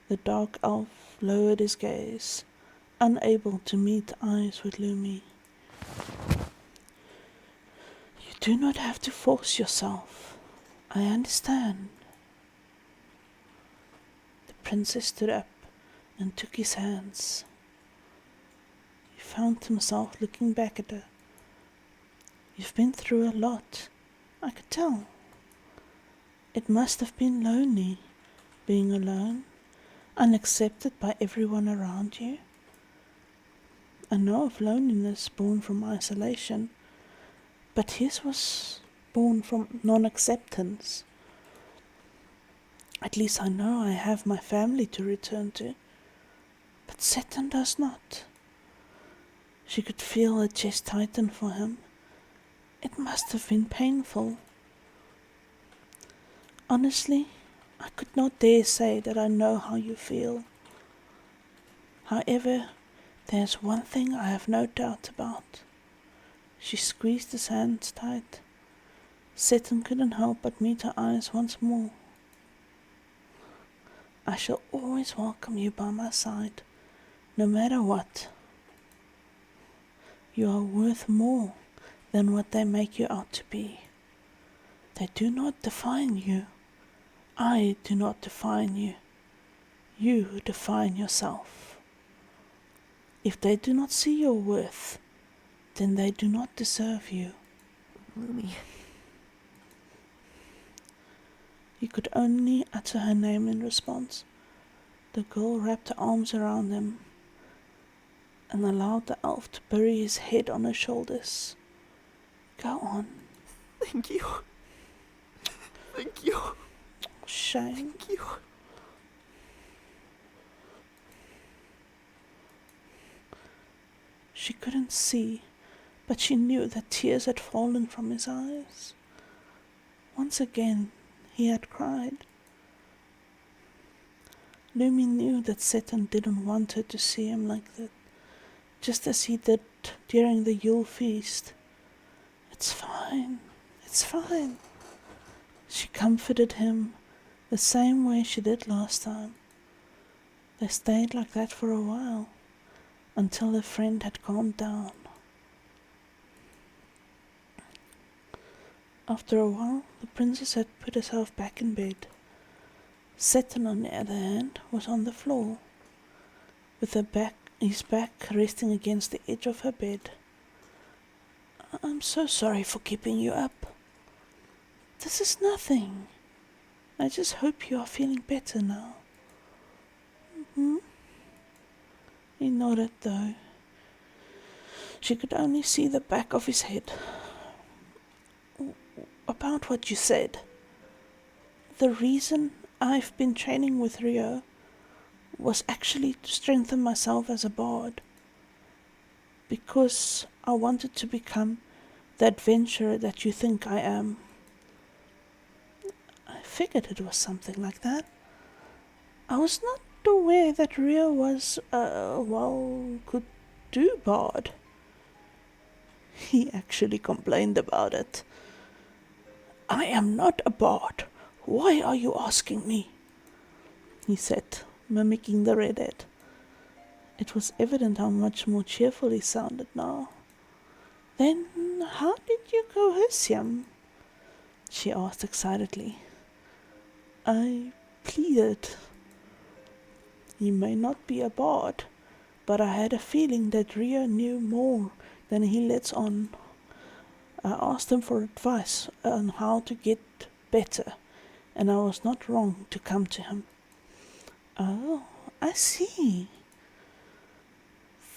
the dark elf lowered his gaze, unable to meet eyes with Lumi. You do not have to force yourself. I understand. The princess stood up and took his hands. He found himself looking back at her. You've been through a lot, I could tell. It must have been lonely, being alone, unaccepted by everyone around you. I know of loneliness born from isolation, but his was born from non-acceptance. At least I know I have my family to return to, but Seton does not. She could feel her chest tighten for him. It must have been painful. Honestly, I could not dare say that I know how you feel. However, there's one thing I have no doubt about. She squeezed his hands tight. Seton couldn't help but meet her eyes once more. I shall always welcome you by my side, no matter what. You are worth more than what they make you out to be. They do not define you. I do not define you. You define yourself. If they do not see your worth, then they do not deserve you. Lumi. He could only utter her name in response. The girl wrapped her arms around him and allowed the elf to bury his head on her shoulders. Go on. Thank you. Thank you. Shame. Thank you. She couldn't see, but she knew that tears had fallen from his eyes. Once again, he had cried. Lumi knew that Satan didn't want her to see him like that, just as he did during the Yule feast. It's fine, it's fine. She comforted him the same way she did last time. They stayed like that for a while, until their friend had calmed down. After a while, the princess had put herself back in bed. Satan, on the other hand, was on the floor, with his back resting against the edge of her bed. I'm so sorry for keeping you up. This is nothing. I just hope you are feeling better now. He nodded, though. She could only see the back of his head. About what you said. The reason I've been training with Rio was actually to strengthen myself as a bard. Because I wanted to become the adventurer that you think I am. I figured it was something like that. I was not aware that Rio was, could do bard. He actually complained about it. I am not a bard. Why are you asking me? He said, mimicking the redhead. It was evident how much more cheerful he sounded now. Then how did you go Hessium? She asked excitedly. I pleaded. He may not be a bard, but I had a feeling that Rio knew more than he lets on. I asked him for advice on how to get better, and I was not wrong to come to him. Oh, I see.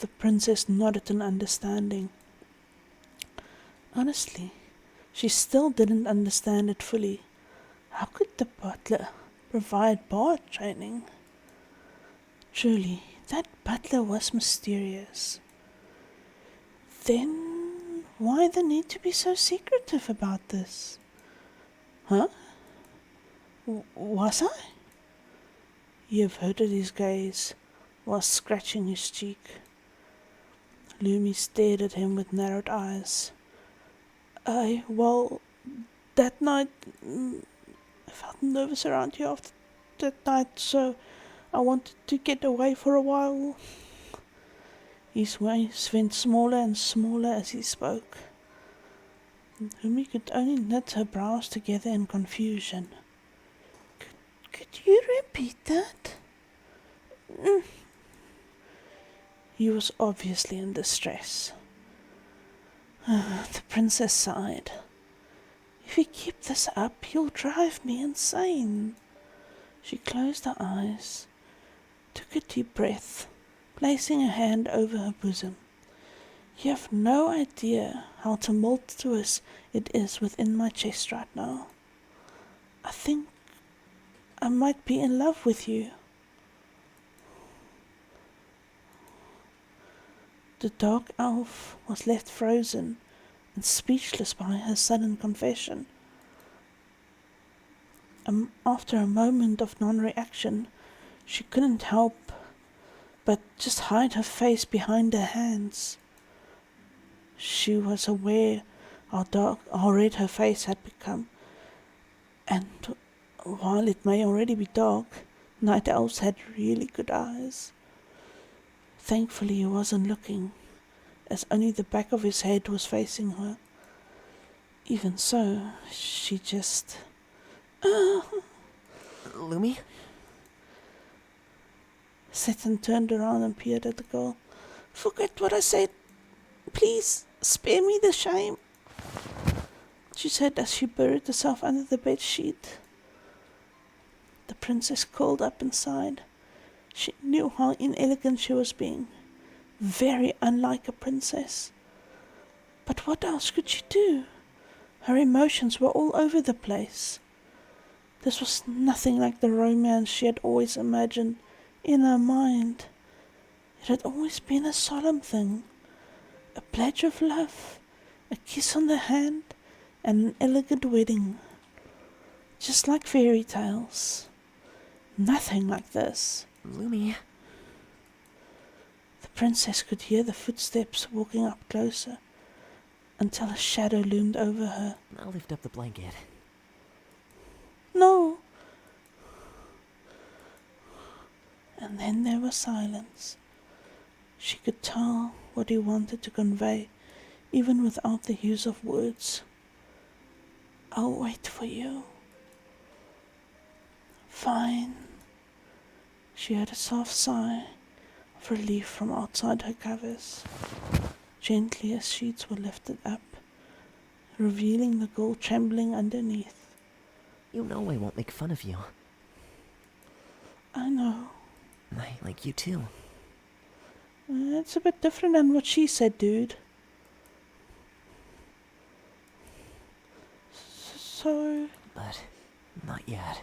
The princess nodded in understanding. Honestly, she still didn't understand it fully. How could the butler provide bard training? Truly, that butler was mysterious. Then why the need to be so secretive about this? Huh? Was I? He averted his gaze while scratching his cheek. Lumi stared at him with narrowed eyes. That night, I felt nervous around you after that night, so I wanted to get away for a while. His waves went smaller and smaller as he spoke. Lumi could only knit her brows together in confusion. Could you repeat that? He was obviously in distress. The princess sighed. If you keep this up, you'll drive me insane. She closed her eyes, took a deep breath, placing her hand over her bosom. You have no idea how tumultuous it is within my chest right now. I think I might be in love with you. The dark elf was left frozen and speechless by her sudden confession. After a moment of non-reaction, she couldn't help but just hide her face behind her hands. She was aware how red her face had become, and while it may already be dark, night elves had really good eyes. Thankfully he wasn't looking, as only the back of his head was facing her. Even so, she just... Lumi? Satan turned around and peered at the girl. Forget what I said. Please, spare me the shame, she said as she buried herself under the bed sheet. The princess curled up and sighed. She knew how inelegant she was being. Very unlike a princess. But what else could she do? Her emotions were all over the place. This was nothing like the romance she had always imagined in her mind. It had always been a solemn thing, a pledge of love, a kiss on the hand, and an elegant wedding. Just like fairy tales. Nothing like this. Lumi, The princess could hear the footsteps walking up closer, until a shadow loomed over her. I'll lift up the blanket. No! And then there was silence. She could tell what he wanted to convey, even without the use of words. I'll wait for you. Fine. She heard a soft sigh of relief from outside her covers. Gently as sheets were lifted up, revealing the girl trembling underneath. You know I won't make fun of you. I know. I like you too. It's a bit different than what she said, dude. So, But not yet.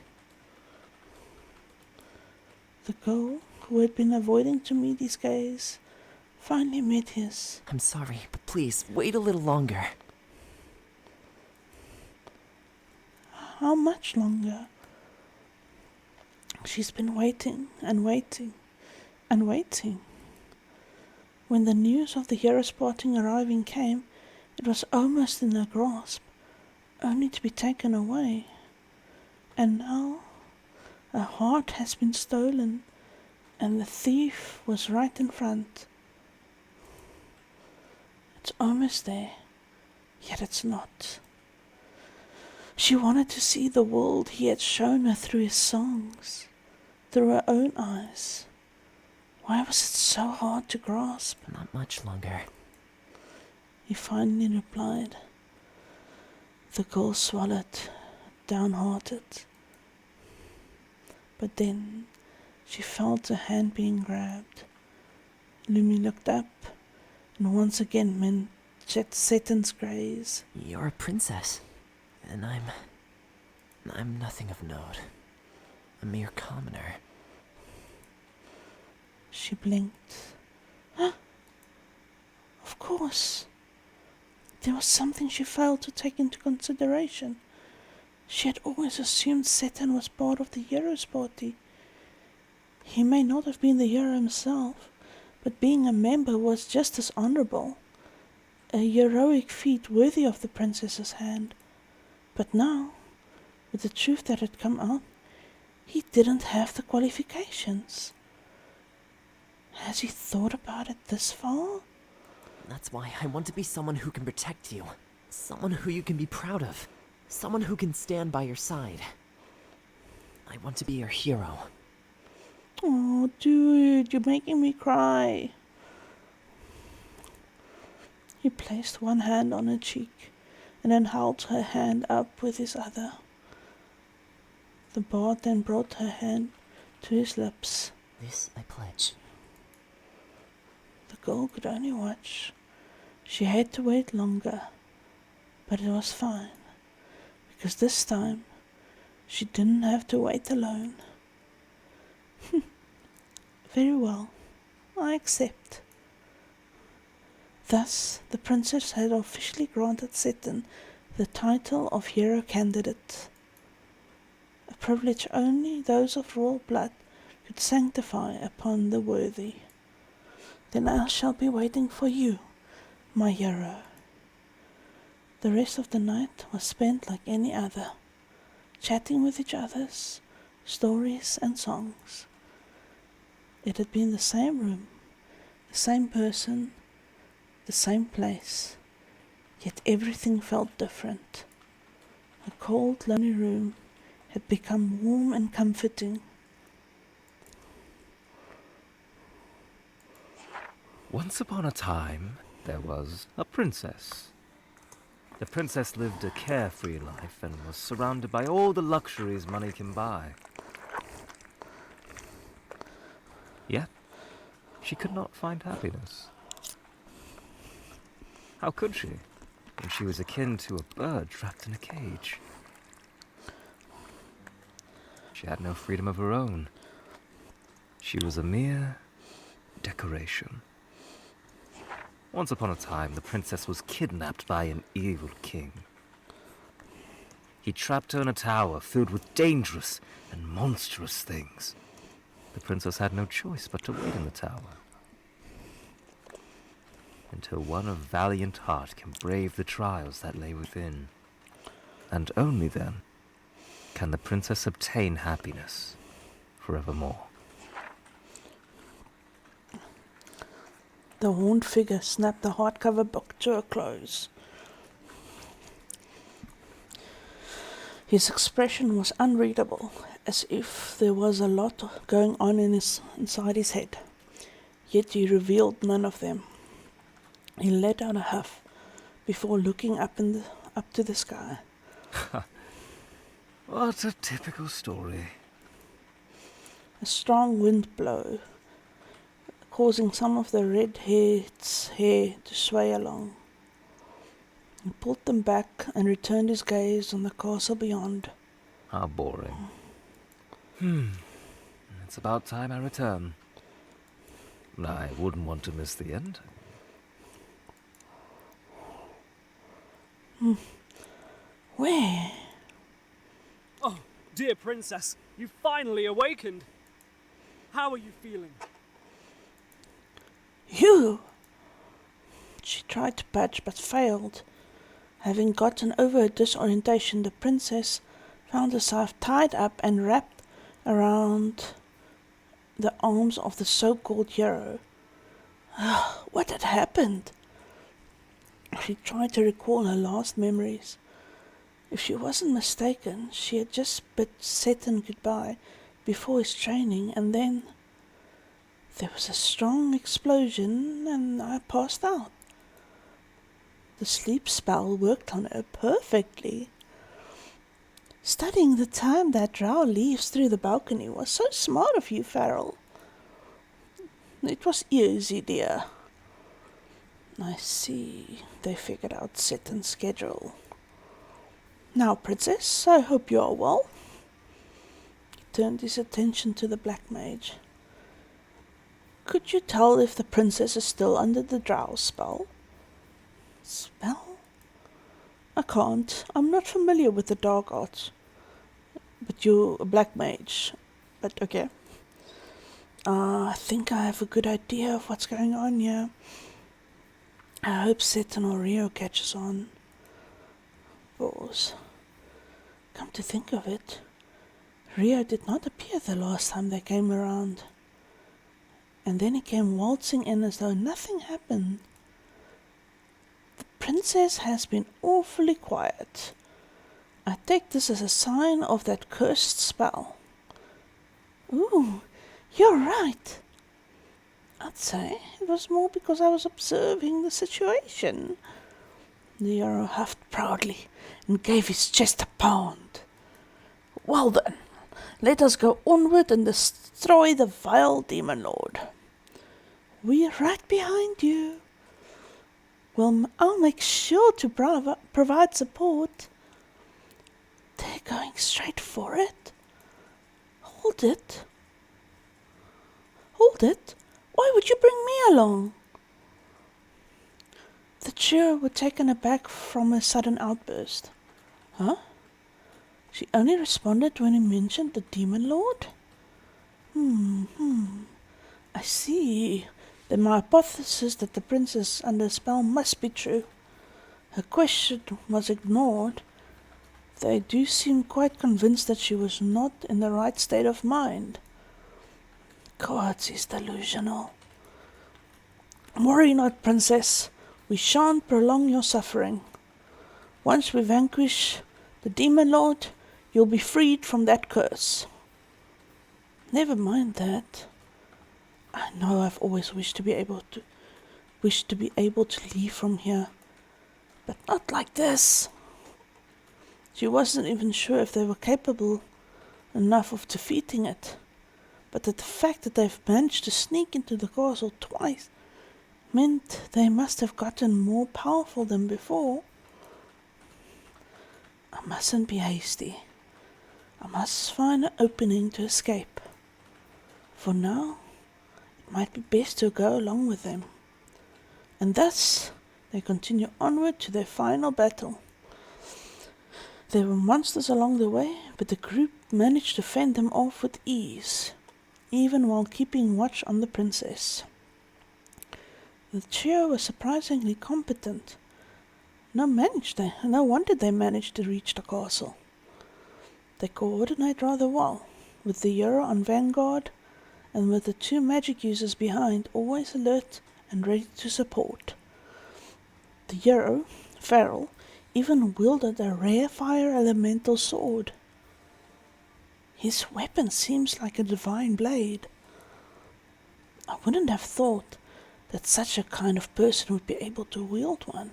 the girl who had been avoiding to meet his gaze finally met his. I'm sorry, but please, wait a little longer. How much longer? She's been waiting and waiting and waiting. When the news of the hero spotting arriving came, it was almost in her grasp, only to be taken away. And now, her heart has been stolen, and the thief was right in front. It's almost there, yet it's not. She wanted to see the world he had shown her through his songs, through her own eyes. Why was it so hard to grasp? Not much longer. He finally replied. The girl swallowed, downhearted. But then she felt a hand being grabbed. Lumi looked up, and once again met Seton's gaze. You're a princess, and I'm nothing of note. A mere commoner. She blinked. Of course. There was something she failed to take into consideration. She had always assumed Seton was part of the hero's party. He may not have been the hero himself, but being a member was just as honorable. A heroic feat worthy of the princess's hand. But now, with the truth that had come out, he didn't have the qualifications. Has he thought about it this far? That's why I want to be someone who can protect you. Someone who you can be proud of. Someone who can stand by your side. I want to be your hero. Oh, dude, you're making me cry. He placed one hand on her cheek and then held her hand up with his other. The bard then brought her hand to his lips. This I pledge. The girl could only watch. She had to wait longer, but it was fine, because this time she didn't have to wait alone. Very well, I accept. Thus, the princess had officially granted Seton the title of hero candidate, a privilege only those of royal blood could sanctify upon the worthy. Then I shall be waiting for you, my hero. The rest of the night was spent like any other, chatting with each other's stories and songs. It had been the same room, the same person, the same place, yet everything felt different. A cold, lonely room had become warm and comforting. Once upon a time, there was a princess. The princess lived a carefree life and was surrounded by all the luxuries money can buy. Yet, she could not find happiness. How could she, when she was akin to a bird trapped in a cage? She had no freedom of her own. She was a mere decoration. Once upon a time, the princess was kidnapped by an evil king. He trapped her in a tower filled with dangerous and monstrous things. The princess had no choice but to wait in the tower until one of valiant heart can brave the trials that lay within. And only then can the princess obtain happiness forevermore. The horned figure snapped the hardcover book to a close. His expression was unreadable, as if there was a lot going on inside his head. Yet he revealed none of them. He let out a huff before looking up to the sky. What a typical story. A strong wind blew, causing some of the redhead's hair to sway along. He pulled them back and returned his gaze on the castle beyond. How boring. It's about time I return. I wouldn't want to miss the end. Where? Oh, dear princess, you finally awakened. How are you feeling? You! She tried to patch but failed. Having gotten over her disorientation, the princess found herself tied up and wrapped around the arms of the so-called hero. What had happened? She tried to recall her last memories. If she wasn't mistaken, she had just bid Seton goodbye before his training, and then there was a strong explosion and I passed out. The sleep spell worked on her perfectly. Studying the time that Drow leaves through the balcony was so smart of you, Farrell. It was easy, dear. I see. They figured out Seton's schedule. Now, princess, I hope you are well. He turned his attention to the black mage. Could you tell if the princess is still under the Drow spell? Spell? I can't. I'm not familiar with the dark arts. But you're a black mage. But okay. I think I have a good idea of what's going on here. I hope Seton or Rio catches on. Pause. Come to think of it, Rio did not appear the last time they came around. And then he came waltzing in as though nothing happened. The princess has been awfully quiet. I take this as a sign of that cursed spell. Ooh, you're right. I'd say it was more because I was observing the situation. The hero huffed proudly and gave his chest a pound. Well then, let us go onward and destroy the vile demon lord. We're right behind you. Well, I'll make sure to provide support. They're going straight for it. Hold it. Hold it? Why would you bring me along? The trio were taken aback from a sudden outburst. Huh? She only responded when he mentioned the demon lord? I see. Then my hypothesis that the princess under spell must be true. Her question was ignored. They do seem quite convinced that she was not in the right state of mind. Gods, he's delusional. Worry not, princess. We shan't prolong your suffering. Once we vanquish the demon lord, you'll be freed from that curse. Never mind that. I know I've always wished to be able to leave from here, but not like this. She wasn't even sure if they were capable enough of defeating it. but that the fact that they've managed to sneak into the castle twice meant they must have gotten more powerful than before. I mustn't be hasty. I must find an opening to escape. For now, it might be best to go along with them. And thus, they continue onward to their final battle. There were monsters along the way, but the group managed to fend them off with ease, even while keeping watch on the princess. The trio was surprisingly competent. No wonder they managed to reach the castle. They coordinate rather well, with the hero on vanguard and with the two magic users behind always alert and ready to support. The hero, Farrell, even wielded a rare fire elemental sword. His weapon seems like a divine blade. I wouldn't have thought that such a kind of person would be able to wield one.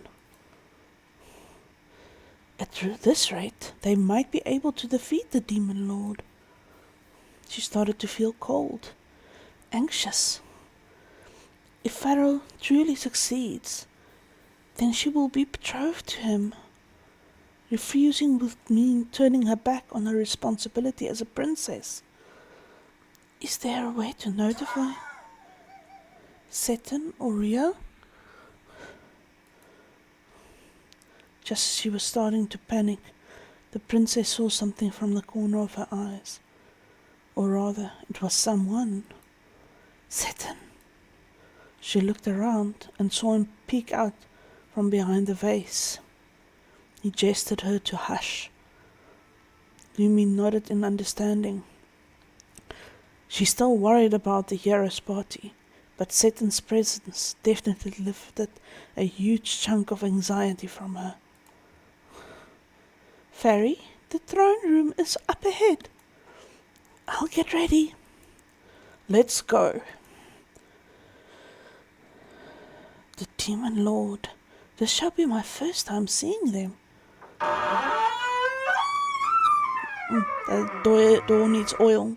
At this rate, they might be able to defeat the Demon Lord. She started to feel cold, anxious. If Pharaoh truly succeeds, then she will be betrothed to him. Refusing would mean turning her back on her responsibility as a princess. Is there a way to notify Seton or Rio? Just as she was starting to panic, the princess saw something from the corner of her eyes. Or rather, it was someone. Seton. She looked around and saw him peek out from behind the vase. He gestured her to hush. Yumi nodded in understanding. She's still worried about the hero's party, but Seton's presence definitely lifted a huge chunk of anxiety from her. Fairy, the throne room is up ahead. I'll get ready. Let's go. The Demon Lord. This shall be my first time seeing them. The door needs oil.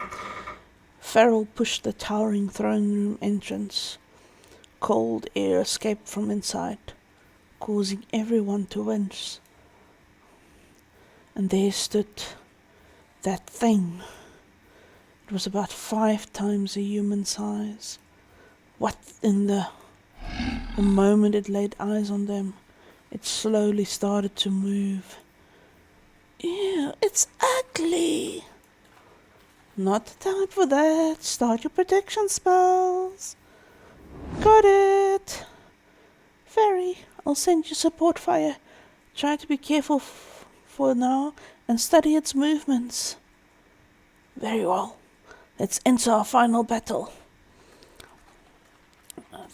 Farrell pushed the towering throne room entrance. Cold air escaped from inside, causing everyone to wince. And there stood that thing. It was about 5 times a human size. What in the moment it laid eyes on them, it slowly started to move. Ew, it's ugly. Not the time for that. Start your protection spells. Got it. Fairy, I'll send you support fire. Try to be careful for now and study its movements. Very well. Let's enter our final battle.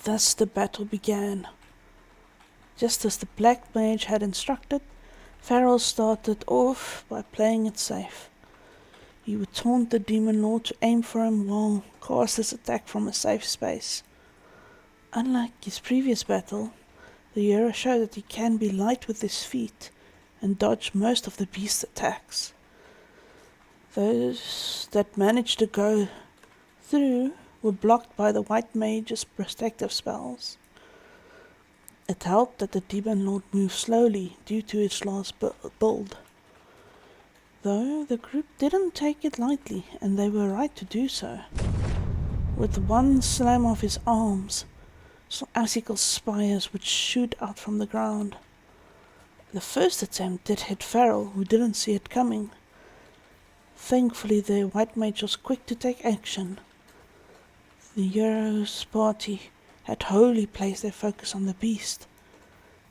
Thus the battle began. Just as the Black Mage had instructed, Farrell started off by playing it safe. He would taunt the Demon Lord to aim for him while cast his attack from a safe space. Unlike his previous battle, the hero showed that he can be light with his feet and dodge most of the beast's attacks. Those that managed to go through were blocked by the White Mage's protective spells. It helped that the Demon Lord moved slowly due to its last build. Though the group didn't take it lightly, and they were right to do so. With one slam of his arms, some icicle spires would shoot out from the ground. The first attempt did hit Farrell, who didn't see it coming. Thankfully, the White Mage was quick to take action. The hero's party had wholly placed their focus on the beast,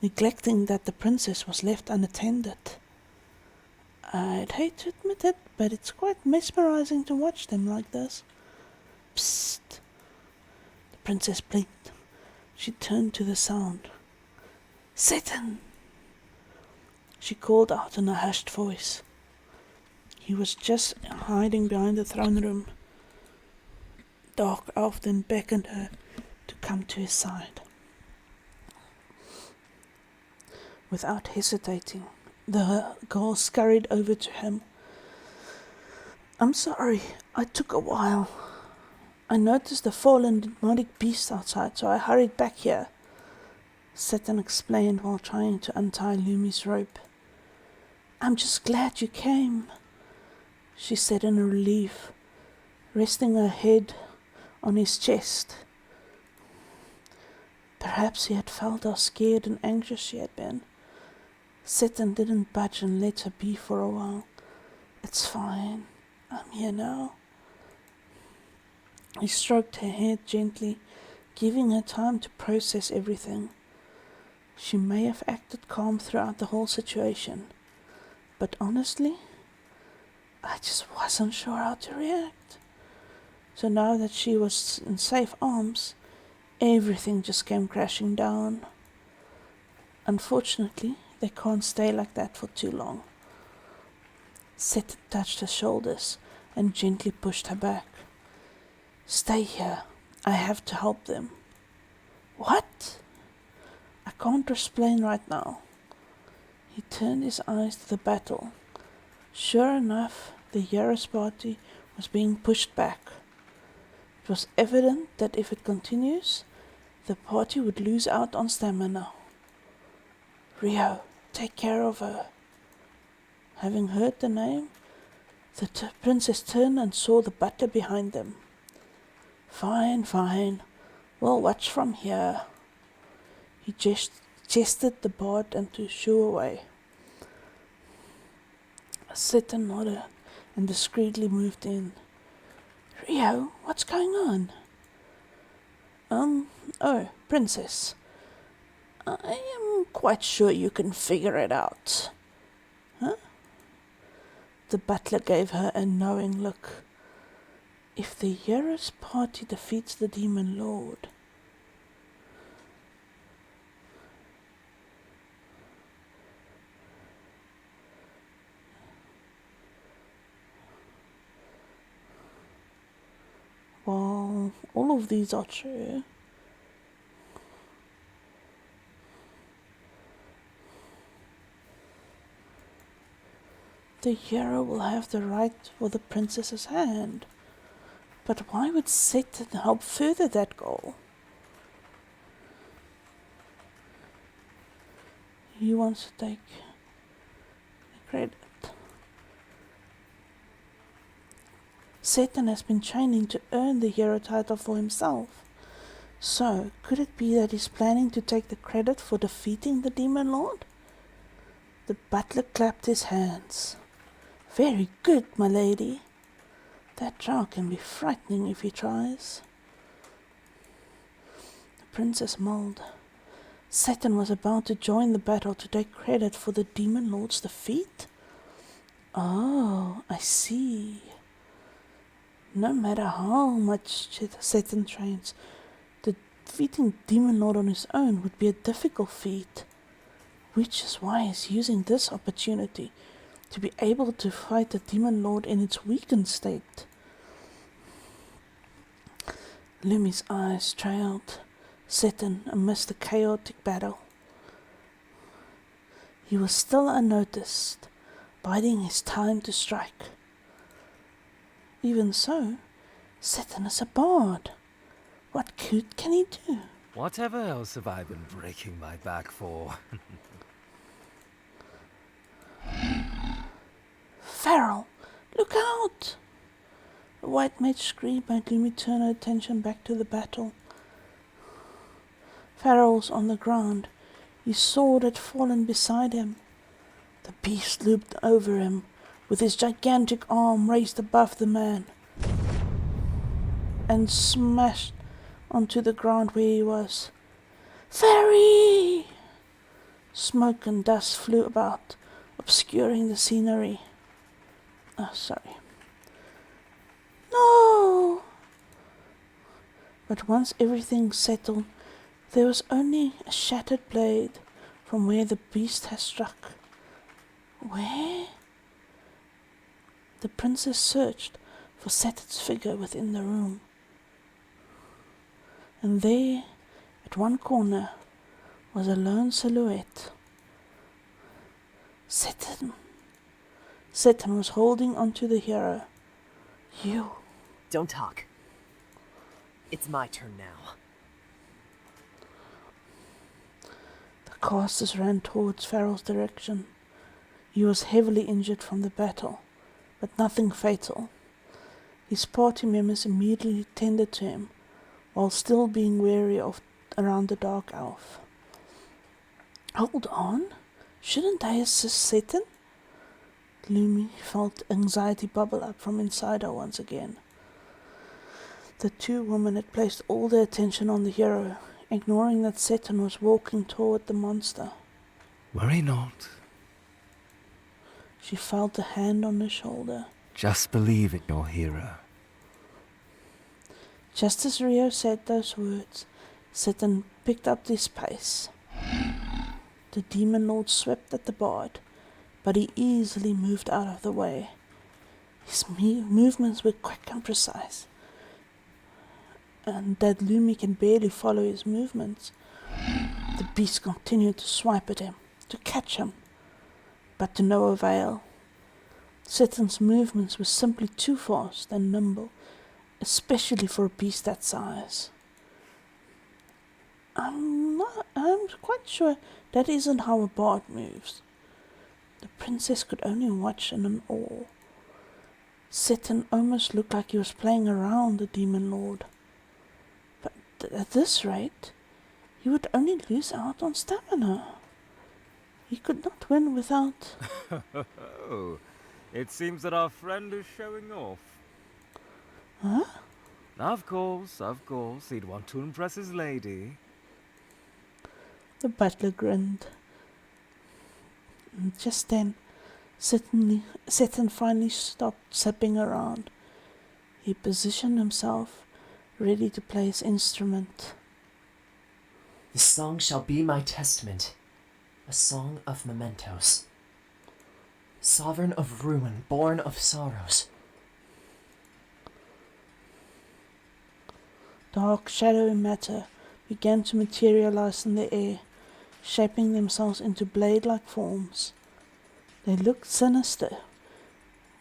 neglecting that the princess was left unattended. I'd hate to admit it, but it's quite mesmerizing to watch them like this. Psst! The princess blinked. She turned to the sound. Seton! She called out in a hushed voice. He was just hiding behind the throne room. Dark Elf then beckoned her to come to his side. Without hesitating, the girl scurried over to him. I'm sorry, I took a while. I noticed the fallen demonic beast outside, so I hurried back here, Satan explained while trying to untie Lumi's rope. I'm just glad you came, she said in relief, resting her head on his chest. Perhaps he had felt how scared and anxious she had been. Satan didn't budge and let her be for a while. It's fine. I'm here now. He stroked her head gently, giving her time to process everything. She may have acted calm throughout the whole situation, but honestly, I just wasn't sure how to react. So now that she was in safe arms, everything just came crashing down. Unfortunately, they can't stay like that for too long. Seth touched her shoulders and gently pushed her back. Stay here. I have to help them. What? I can't explain right now. He turned his eyes to the battle. Sure enough, the Yaris party was being pushed back. It was evident that if it continues, the party would lose out on stamina. Rio, take care of her. Having heard the name, the princess turned and saw the butler behind them. Fine, fine. We'll watch from here. He gestured the bard and to shoo away. Satan nodded and discreetly moved in. Rio, what's going on? Oh, princess. I am quite sure you can figure it out. Huh? The butler gave her a knowing look. If the Yaris party defeats the demon lord, well, all of these are true. The hero will have the right for the princess's hand. But why would Satan help further that goal? He wants to take the credit. Satan has been training to earn the hero title for himself. So, could it be that he's planning to take the credit for defeating the demon lord? The butler clapped his hands. Very good, my lady. That drow can be frightening if he tries. The princess mulled. Satan was about to join the battle to take credit for the demon lord's defeat? Oh, I see. No matter how much Satan trains, defeating demon lord on his own would be a difficult feat, which is why he's using this opportunity to be able to fight the demon lord in its weakened state. Lumi's eyes trailed Satan amidst the chaotic battle. He was still unnoticed, biding his time to strike. Even so, Satan is a bard. What good can he do? Whatever else have I been breaking my back for? Farrell, look out! A white mage screamed made Lumi turn her attention back to the battle. Farrell was on the ground. His sword had fallen beside him. The beast looped over him, with his gigantic arm raised above the man, and smashed onto the ground where he was. Fairy! Smoke and dust flew about, obscuring the scenery. Oh, sorry. No! But once everything settled, there was only a shattered blade from where the beast had struck. Where? The princess searched for Satan's figure within the room. And there, at one corner, was a lone silhouette. Satan. Satan was holding onto the hero. You. Don't talk. It's my turn now. The casters ran towards Farrell's direction. He was heavily injured from the battle, but nothing fatal. His party members immediately tended to him, while still being wary of around the dark elf. Hold on, shouldn't I assist Satan? Lumi felt anxiety bubble up from inside her once again. The two women had placed all their attention on the hero, ignoring that Satan was walking toward the monster. Worry not. She felt a hand on her shoulder. Just believe in your hero. Just as Rio said those words, Satan picked up his pace. The demon lord swept at the bard, but he easily moved out of the way. His movements were quick and precise, and that Lumi can barely follow his movements. The beast continued to swipe at him, to catch him, but to no avail. Satan's movements were simply too fast and nimble, especially for a beast that size. I'm quite sure that isn't how a bard moves. The princess could only watch in awe. Satan almost looked like he was playing around the demon lord. But at this rate, he would only lose out on stamina. He could not win without... Oh, it seems that our friend is showing off. Huh? Of course, he'd want to impress his lady. The butler grinned. And just then, Satan finally stopped zipping around. He positioned himself, ready to play his instrument. The song shall be my testament, a song of mementos. Sovereign of ruin, born of sorrows. Dark, shadowy matter began to materialize in the air, shaping themselves into blade-like forms. They looked sinister,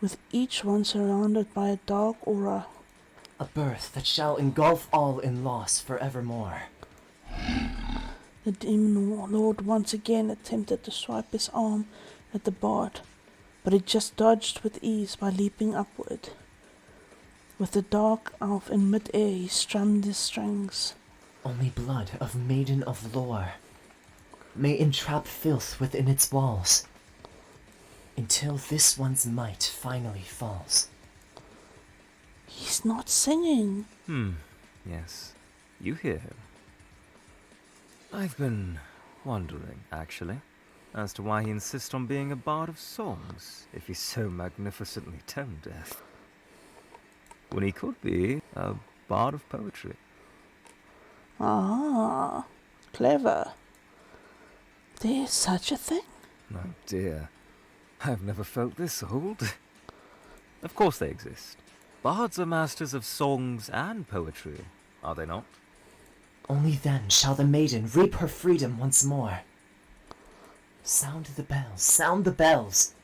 with each one surrounded by a dark aura. A birth that shall engulf all in loss forevermore. The demon lord once again attempted to swipe his arm at the bard, but it just dodged with ease by leaping upward. With the dark elf in mid-air, he strummed his strings. Only blood of maiden of lore may entrap filth within its walls, until this one's might finally falls. He's not singing. Yes, you hear him. I've been wondering, actually, as to why he insists on being a bard of songs, if he's so magnificently tone-deaf, when he could be a bard of poetry. Ah, clever. There's such a thing. Oh dear, I've never felt this old. Of course they exist. Bards are masters of songs and poetry, are they not? Only then shall the maiden reap her freedom once more. Sound the bells, sound the bells.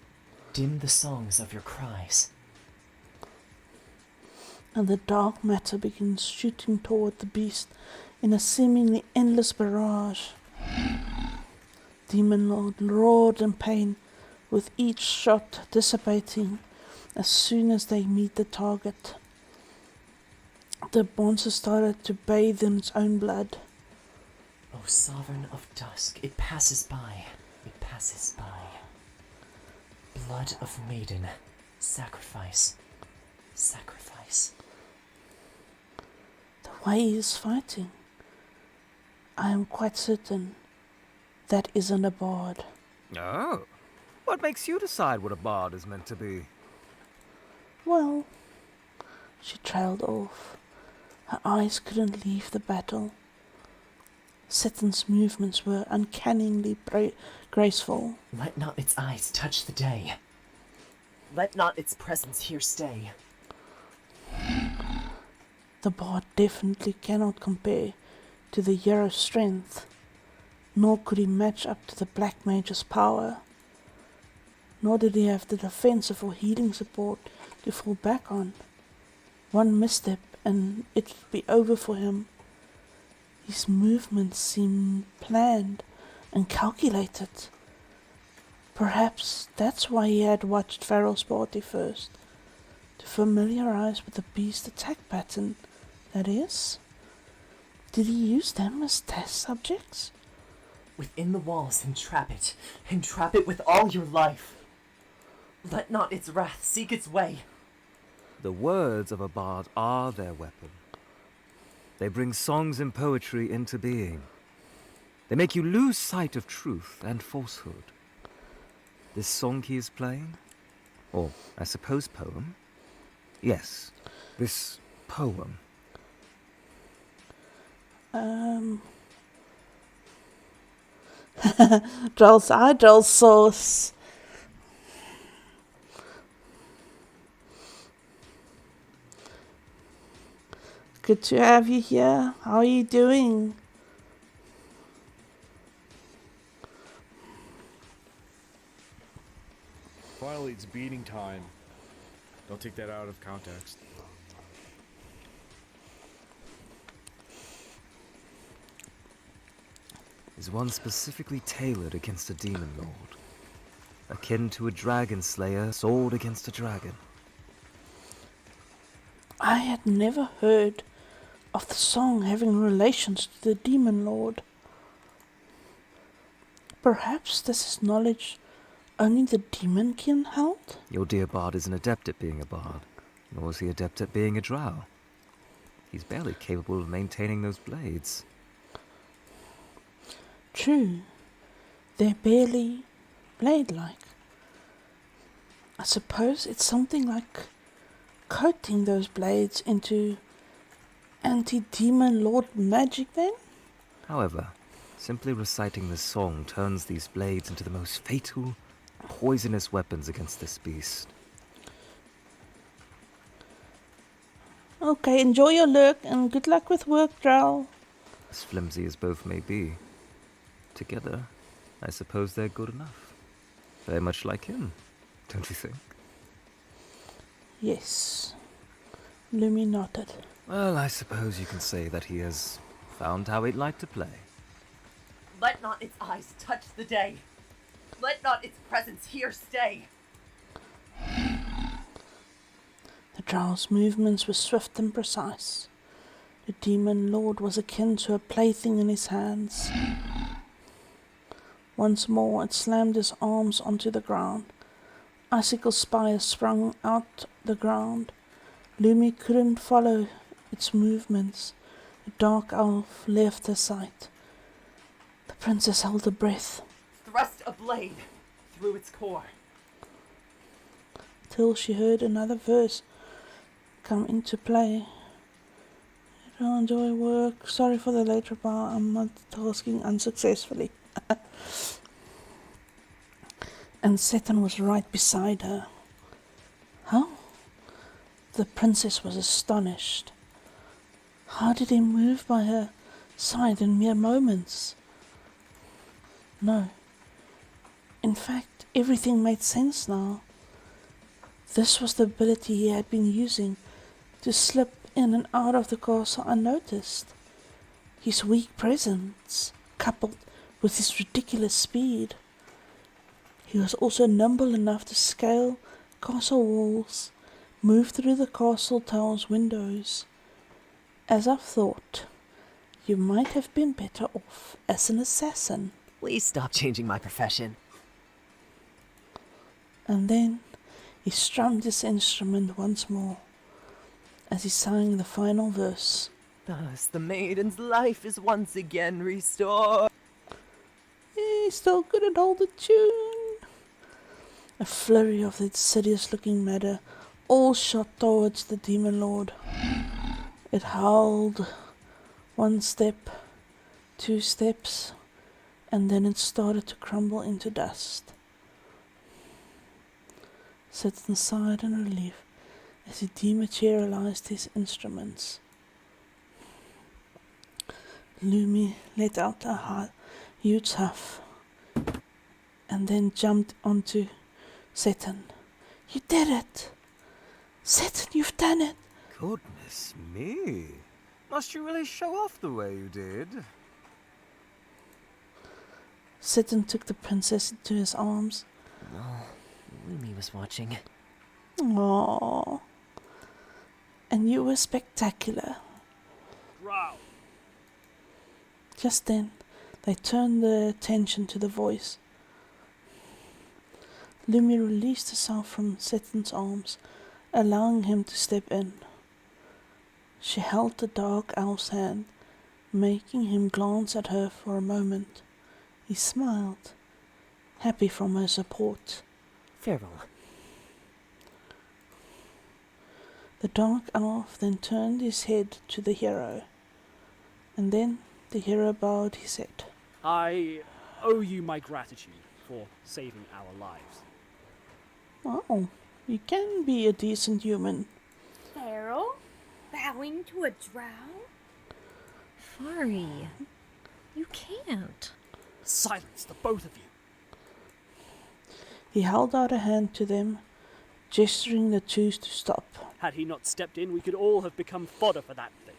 Dim the songs of your cries. And the dark matter begins shooting toward the beast in a seemingly endless barrage. Demon Lord roared in pain, with each shot dissipating as soon as they meet the target. The monster started to bathe in its own blood. O sovereign of dusk, it passes by, it passes by. Blood of maiden, sacrifice, sacrifice. The way he is fighting, I am quite certain that isn't a bard. Oh, what makes you decide what a bard is meant to be? Well, she trailed off. Her eyes couldn't leave the battle. Satan's movements were uncannily graceful. Let not its eyes touch the day. Let not its presence here stay. The bard definitely cannot compare to the hero's strength, nor could he match up to the black mage's power. Nor did he have the defensive or healing support to fall back on. One misstep and it would be over for him. His movements seemed planned and calculated. Perhaps that's why he had watched Farrell's party first, to familiarize with the beast's attack pattern, that is. Did he use them as test subjects? Within the walls, entrap it. Entrap it with all your life. Let not its wrath seek its way. The words of a bard are their weapon. They bring songs and poetry into being. They make you lose sight of truth and falsehood. This song he is playing? Or, I suppose, poem? Yes, this poem. Drell's idol sauce. Good to have you here. How are you doing? Finally, it's beating time. Don't take that out of context. Is one specifically tailored against a demon lord, akin to a dragon slayer, sword against a dragon. I had never heard of the song having relations to the demon lord. Perhaps this is knowledge only the demon can hold? Your dear bard isn't adept at being a bard, nor is he adept at being a drow. He's barely capable of maintaining those blades. True, they're barely blade-like. I suppose it's something like coating those blades into anti-demon lord magic then? However, simply reciting this song turns these blades into the most fatal, poisonous weapons against this beast. Okay, enjoy your lurk and good luck with work, Drow. As flimsy as both may be, together, I suppose they're good enough. Very much like him, don't you think? Yes. Lumi nodded. Well, I suppose you can say that he has found how he'd like to play. Let not its eyes touch the day. Let not its presence here stay. The Drow's movements were swift and precise. The demon lord was akin to a plaything in his hands. Once more it slammed his arms onto the ground. Icicle spires sprung out the ground. Lumi couldn't follow its movements. The dark elf left her sight. The princess held her breath. Thrust a blade through its core. Till she heard another verse come into play. I don't enjoy work. Sorry for the late reply. I'm multitasking unsuccessfully. And Satan was right beside her. How? The princess was astonished. How did he move by her side in mere moments? No. In fact, everything made sense now. This was the ability he had been using to slip in and out of the castle unnoticed. His weak presence, coupled with his ridiculous speed. He was also nimble enough to scale castle walls, move through the castle tower's windows. As I've thought, you might have been better off as an assassin. Please stop changing my profession. And then he strummed his instrument once more as he sang the final verse. Thus the maiden's life is once again restored. He still couldn't hold the tune. A flurry of the insidious-looking matter all shot towards the demon lord. It howled 1 step, 2 steps, and then it started to crumble into dust. Satan sighed in relief as he dematerialized his instruments. Lumi let out a huge huff and then jumped onto Satan. You did it! Satan, you've done it! Goodness Goodness me. Must you really show off the way you did? Sitten took the princess into his arms. Well, Lumi was watching. Aww. And you were spectacular. Drow. Just then, they turned their attention to the voice. Lumi released herself from Sitten's arms, allowing him to step in. She held the dark elf's hand, making him glance at her for a moment. He smiled, happy from her support. Farewell. The dark elf then turned his head to the hero, and then the hero bowed his head. I owe you my gratitude for saving our lives. Oh, you can be a decent human. Feral? Bowing to a drow? Fari, you can't. Silence, the both of you. He held out a hand to them, gesturing the two to stop. Had he not stepped in, we could all have become fodder for that thing.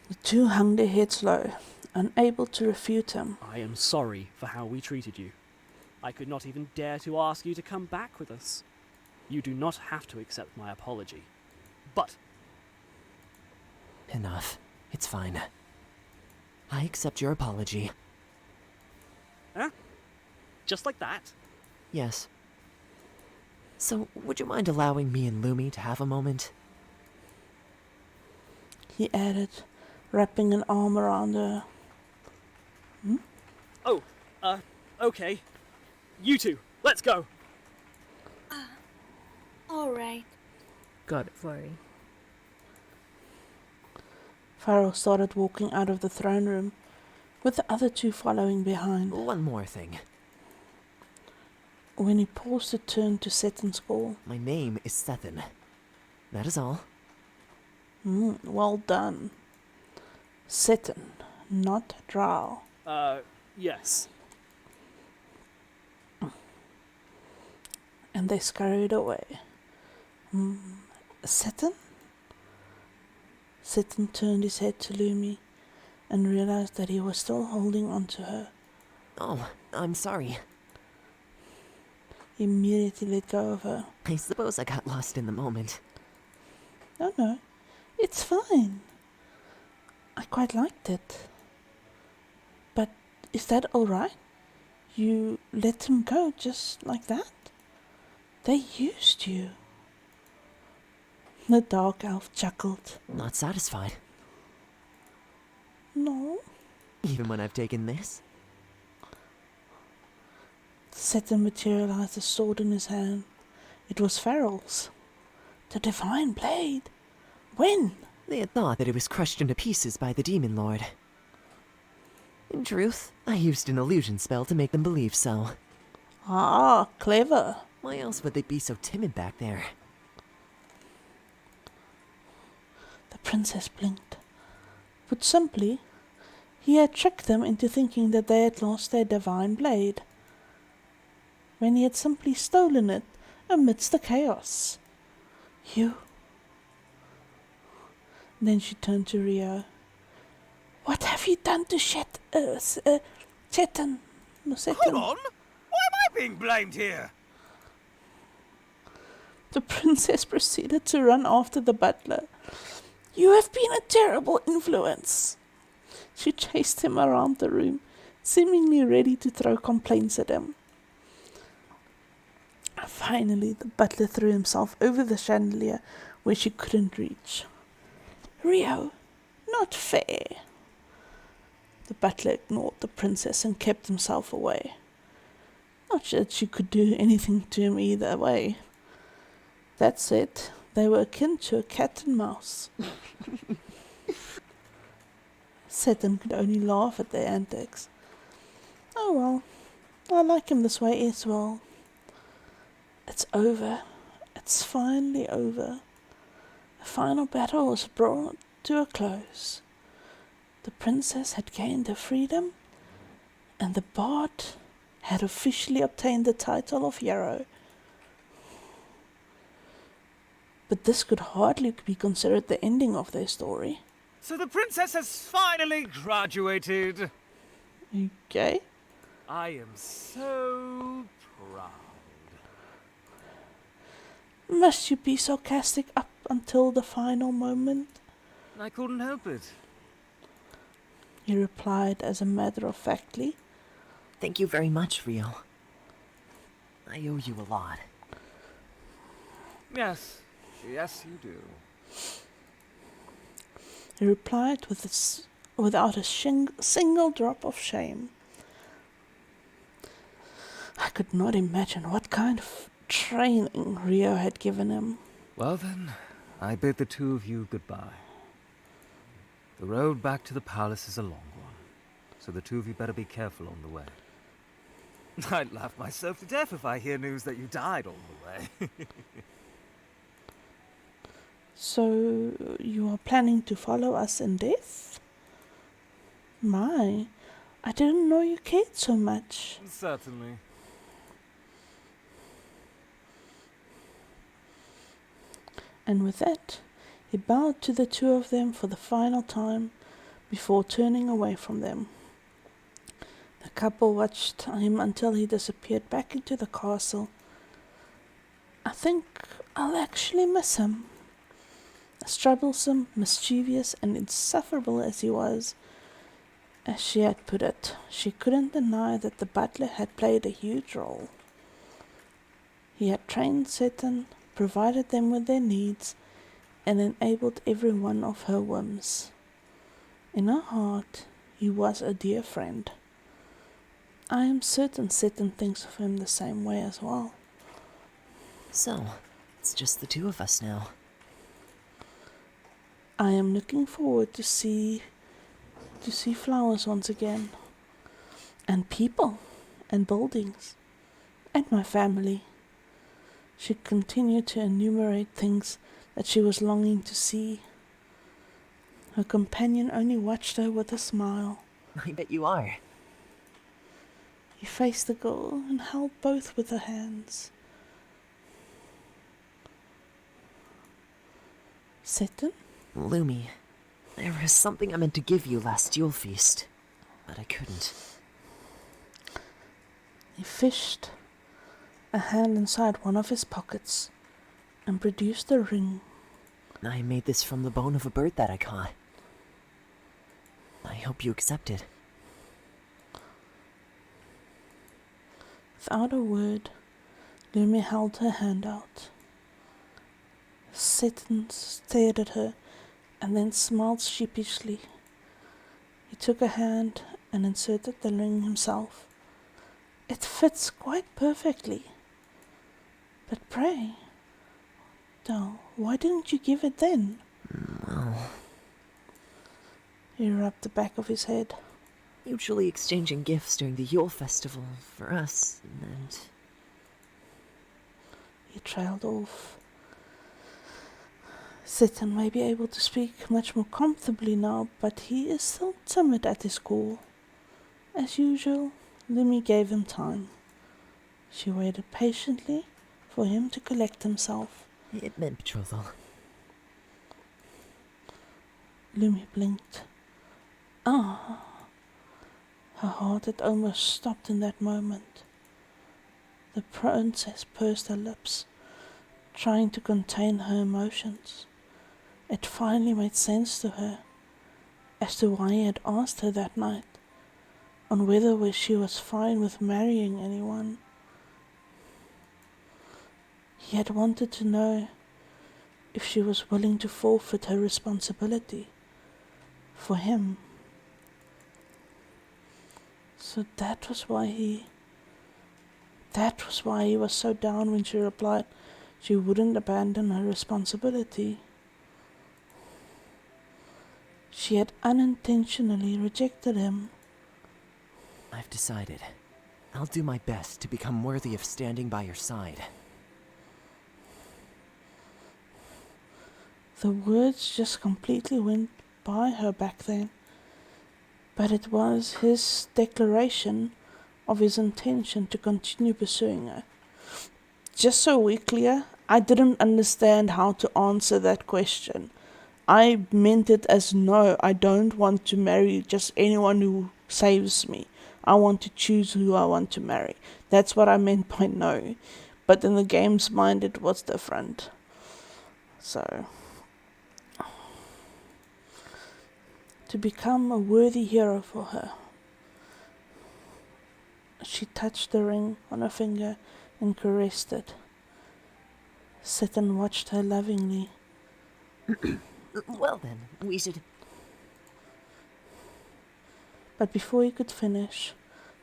The two hung their heads low, unable to refute him. I am sorry for how we treated you. I could not even dare to ask you to come back with us. You do not have to accept my apology. But Enough. It's fine. I accept your apology. huh? Just like that? Yes. So, would you mind allowing me and Lumi to have a moment? He added, wrapping an arm around her. Oh, okay. You two, let's go. All right. Got it, Fari. Farrell started walking out of the throne room, with the other two following behind. One more thing. When he paused to turn to Sitten's call. My name is Sethin. That is all. Well done. Sitten, not Drow. Yes. And they scurried away. Sitten? Sitten turned his head to Lumi and realized that he was still holding on to her. Oh, I'm sorry. He immediately let go of her. I suppose I got lost in the moment. No, it's fine. I quite liked it. But is that alright? You let him go just like that? They used you. The dark elf chuckled. Not satisfied. No. Even when I've taken this? Sitten materialized a sword in his hand. It was Farrell's. The divine blade. When? They had thought that it was crushed into pieces by the demon lord. In truth, I used an illusion spell to make them believe so. Ah, clever. Why else would they be so timid back there? The princess blinked. Put simply, he had tricked them into thinking that they had lost their divine blade, when he had simply stolen it amidst the chaos. You. Then she turned to Rio. What have you done to Chetan? No, Setan. Hold on! Why am I being blamed here? The princess proceeded to run after the butler. You have been a terrible influence. She chased him around the room, seemingly ready to throw complaints at him. Finally, the butler threw himself over the chandelier where she couldn't reach. Rio, not fair. The butler ignored the princess and kept himself away. Not that she could do anything to him either way. That said, they were akin to a cat and mouse. Seton could only laugh at their antics. Oh well, I like him this way as well. It's over. It's finally over. The final battle was brought to a close. The princess had gained her freedom, and the bard had officially obtained the title of hero. but this could hardly be considered the ending of their story. So the princess has finally graduated. Okay. I am so proud. Must you be sarcastic up until the final moment? I couldn't help it. He replied as a matter of factly. Thank you very much, Rio. I owe you a lot. Yes, yes you do. He replied without a single drop of shame. I could not imagine what kind of training Rio had given him. Well then, I bid the two of you goodbye. The road back to the palace is a long one, so the two of you better be careful on the way. I'd laugh myself to death if I hear news that you died on the way. So, you are planning to follow us in death? My, I didn't know you cared so much. Certainly. And with that, he bowed to the two of them for the final time before turning away from them. The couple watched him until he disappeared back into the castle. I think I'll actually miss him. As troublesome, mischievous, and insufferable as he was, as she had put it, she couldn't deny that the butler had played a huge role. He had trained Seton, provided them with their needs, and enabled every one of her whims. In her heart, he was a dear friend. I am certain Seton thinks of him the same way as well. So, it's just the two of us now. I am looking forward to see flowers once again, and people, and buildings, and my family. She continued to enumerate things that she was longing to see. Her companion only watched her with a smile. I bet you are. He faced the girl and held both with her hands. Seton? Lumi, there was something I meant to give you last Yule feast, but I couldn't. He fished a hand inside one of his pockets and produced a ring. I made this from the bone of a bird that I caught. I hope you accept it. Without a word, Lumi held her hand out. Seton stared at her and then smiled sheepishly. He took her hand and inserted the ring himself. It fits quite perfectly. But pray, Dal, why didn't you give it then? Well, He rubbed the back of his head. usually exchanging gifts during the Yule festival for us meant... He trailed off. Seton may be able to speak much more comfortably now, but he is still timid at his core. As usual, Lumi gave him time. She waited patiently for him to collect himself. It meant betrothal. Lumi blinked. Ah! Her heart had almost stopped in that moment. The princess pursed her lips, trying to contain her emotions. It finally made sense to her as to why he had asked her that night, on whether she was fine with marrying anyone. He had wanted to know if she was willing to forfeit her responsibility for him. So that was why he was so down when she replied she wouldn't abandon her responsibility. She had unintentionally rejected him. I've decided. I'll do my best to become worthy of standing by your side. The words just completely went by her back then, but it was his declaration of his intention to continue pursuing her. Just so we're clear, I didn't understand how to answer that question. I meant it as no, I don't want to marry just anyone who saves me. I want to choose who I want to marry. That's what I meant by no. But in the game's mind, it was different. So, to become a worthy hero for her. She touched the ring on her finger and caressed it. Sat and watched her lovingly. Well then, we should... But before he could finish,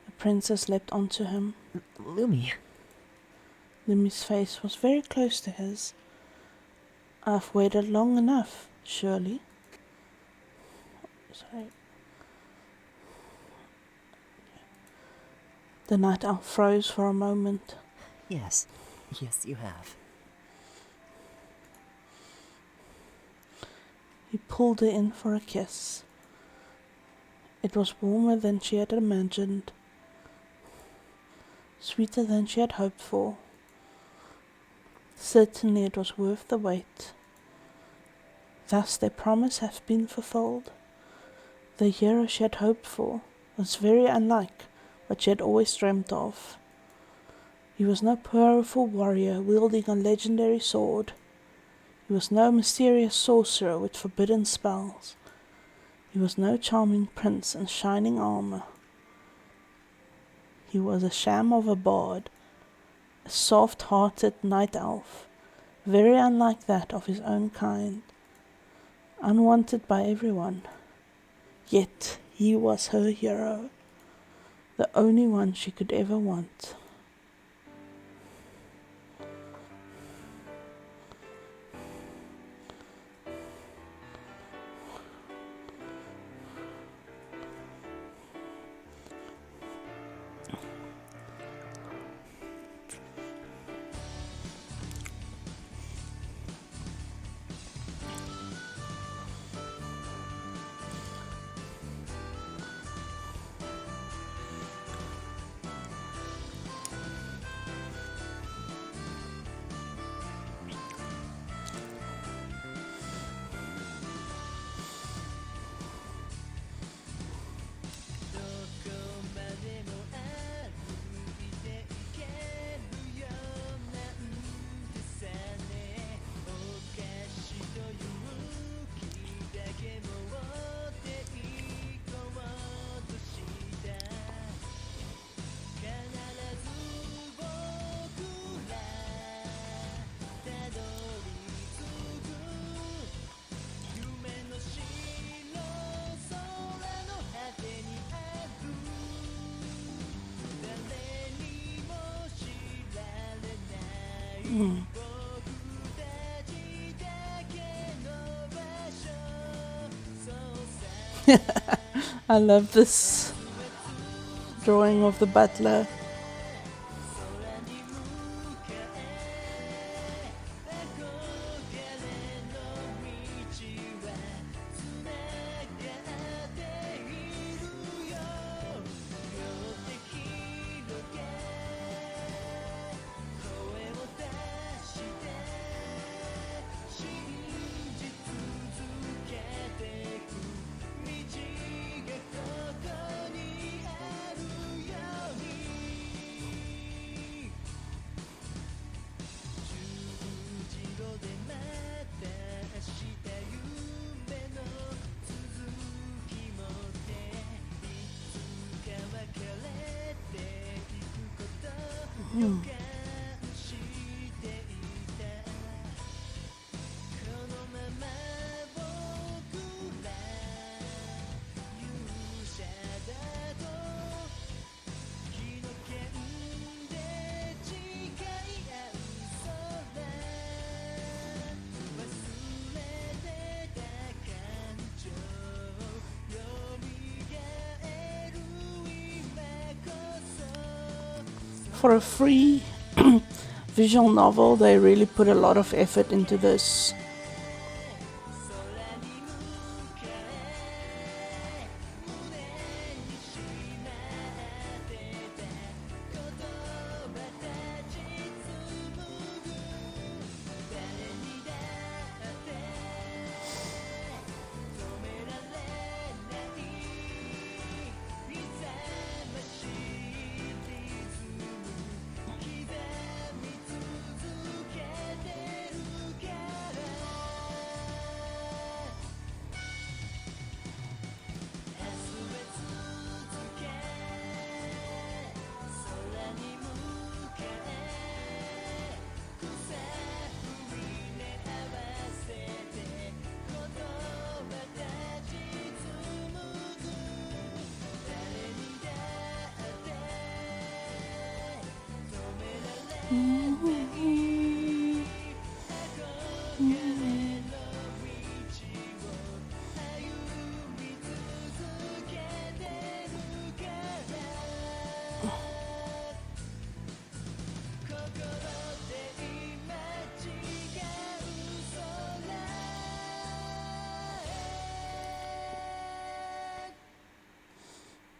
the princess leapt onto him. Lumi. Lumi's face was very close to his. I've waited long enough, surely. Sorry. The night elf froze for a moment. Yes. Yes, you have. He pulled her in for a kiss. It was warmer than she had imagined, sweeter than she had hoped for. Certainly it was worth the wait. Thus their promise had been fulfilled. The hero she had hoped for was very unlike what she had always dreamt of. He was no powerful warrior wielding a legendary sword. He was no mysterious sorcerer with forbidden spells. He was no charming prince in shining armor. He was a sham of a bard, a soft-hearted night elf, very unlike that of his own kind, unwanted by everyone. Yet he was her hero, the only one she could ever want. I love this drawing of the butler. For a free visual novel, they really put a lot of effort into this.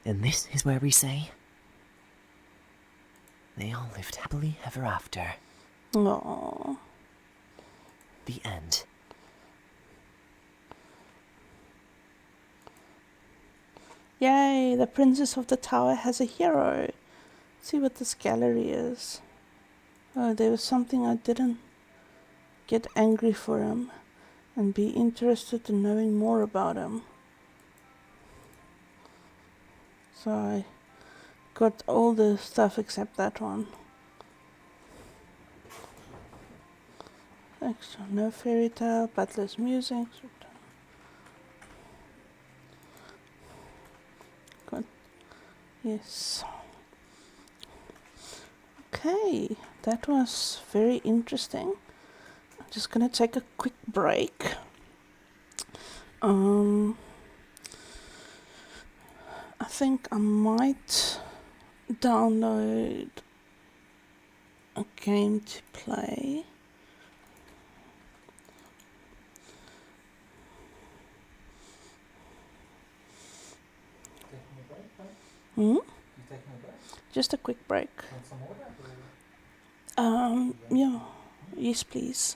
And this is where we say, they all lived happily ever after. Aww. The end. Yay, the Princess of the Tower has a hero. Let's see what this gallery is. Oh, there was something I didn't get angry for him and be interested in knowing more about him. So I got all the stuff except that one. Extra, no fairy tale, Butler's musings. Good. Yes. Okay, that was very interesting. I'm just gonna take a quick break. I think I might download a game to play. Hmm? Just a quick break. Yeah. Yes, please.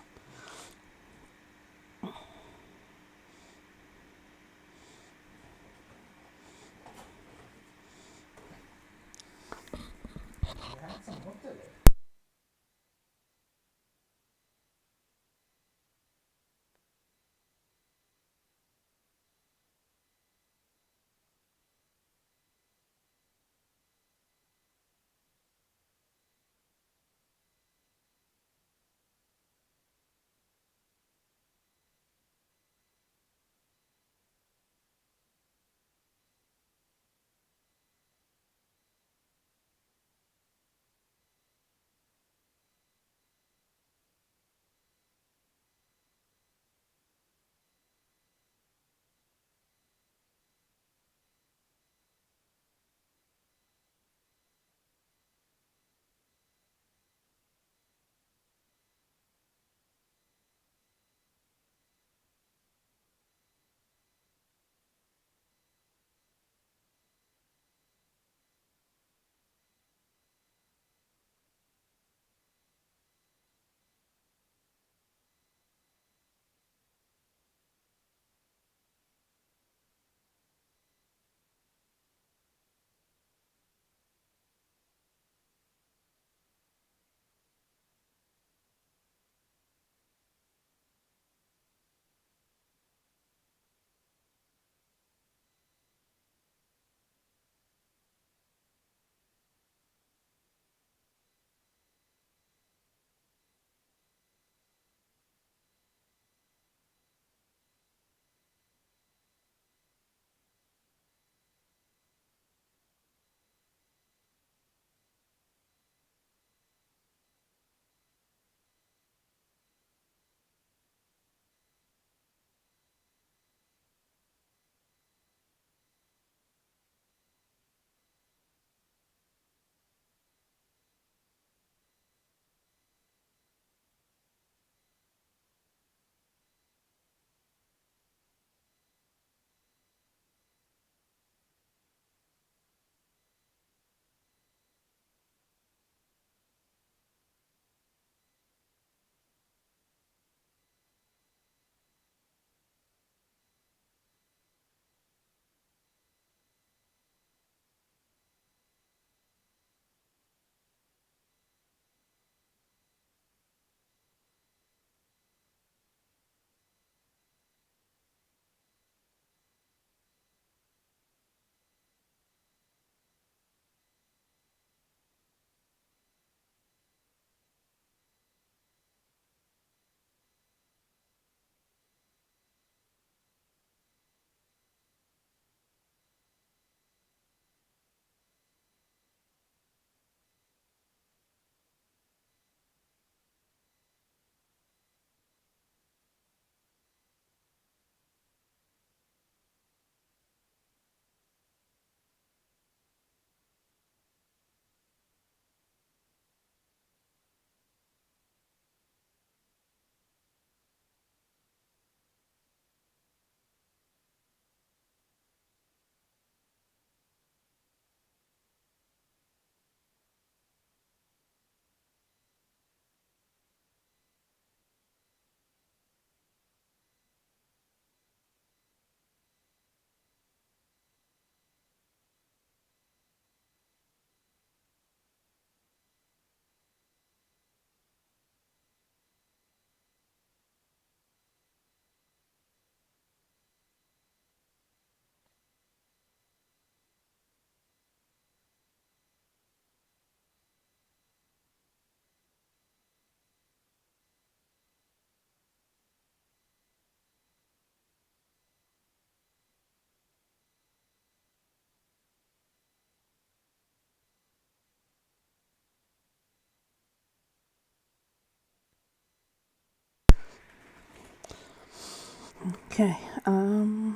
Okay, I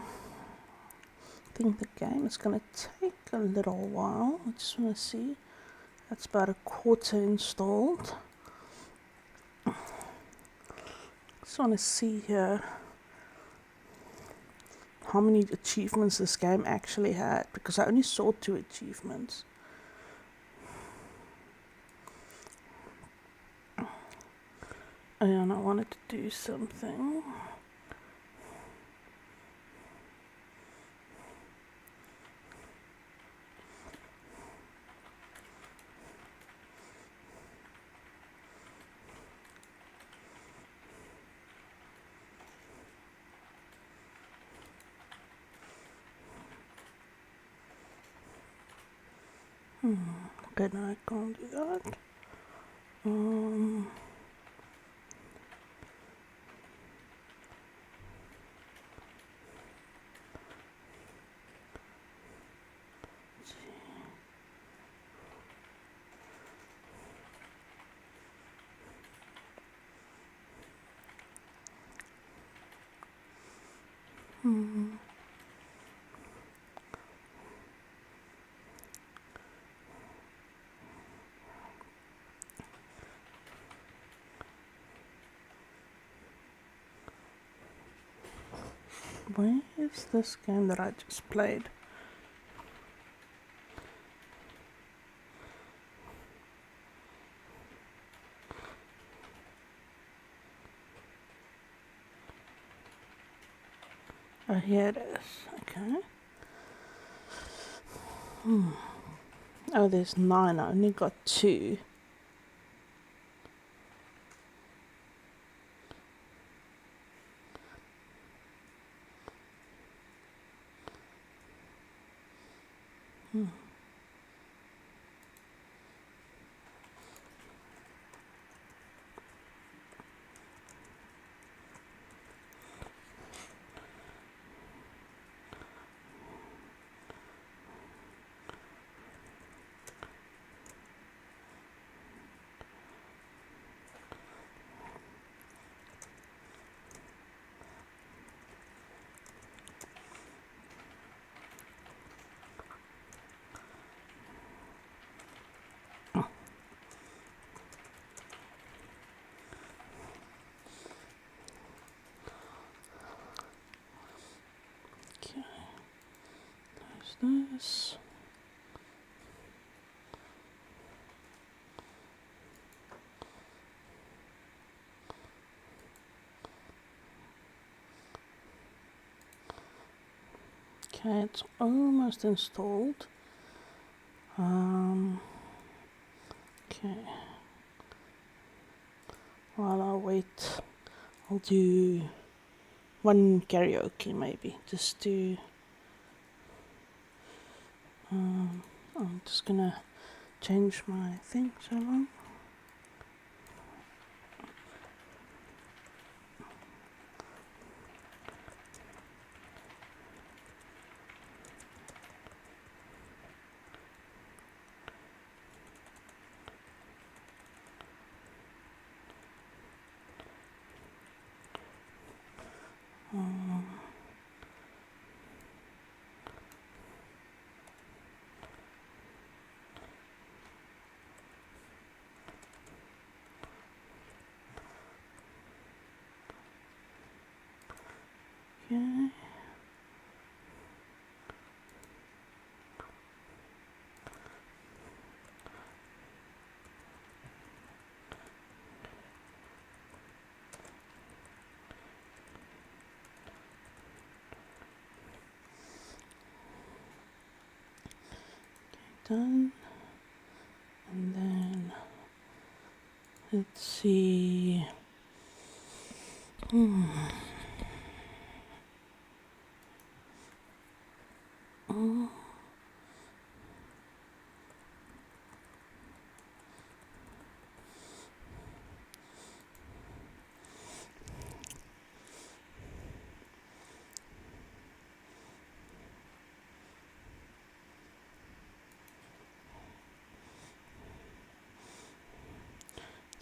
think the game is gonna take a little while. I just wanna see. That's about a quarter installed. Just wanna see here how many achievements this game actually had, because I only saw 2 achievements. And I wanted to do something. Okay, no, I can't do that. Where is this game that I just played? Oh, here it is. Okay. Oh, there's 9. I only got 2. Okay. There's this. Okay, it's almost installed. Okay. While I wait, I'll do one karaoke maybe, just to. I'm just gonna change my thing so long. Okay. Done. And then let's see.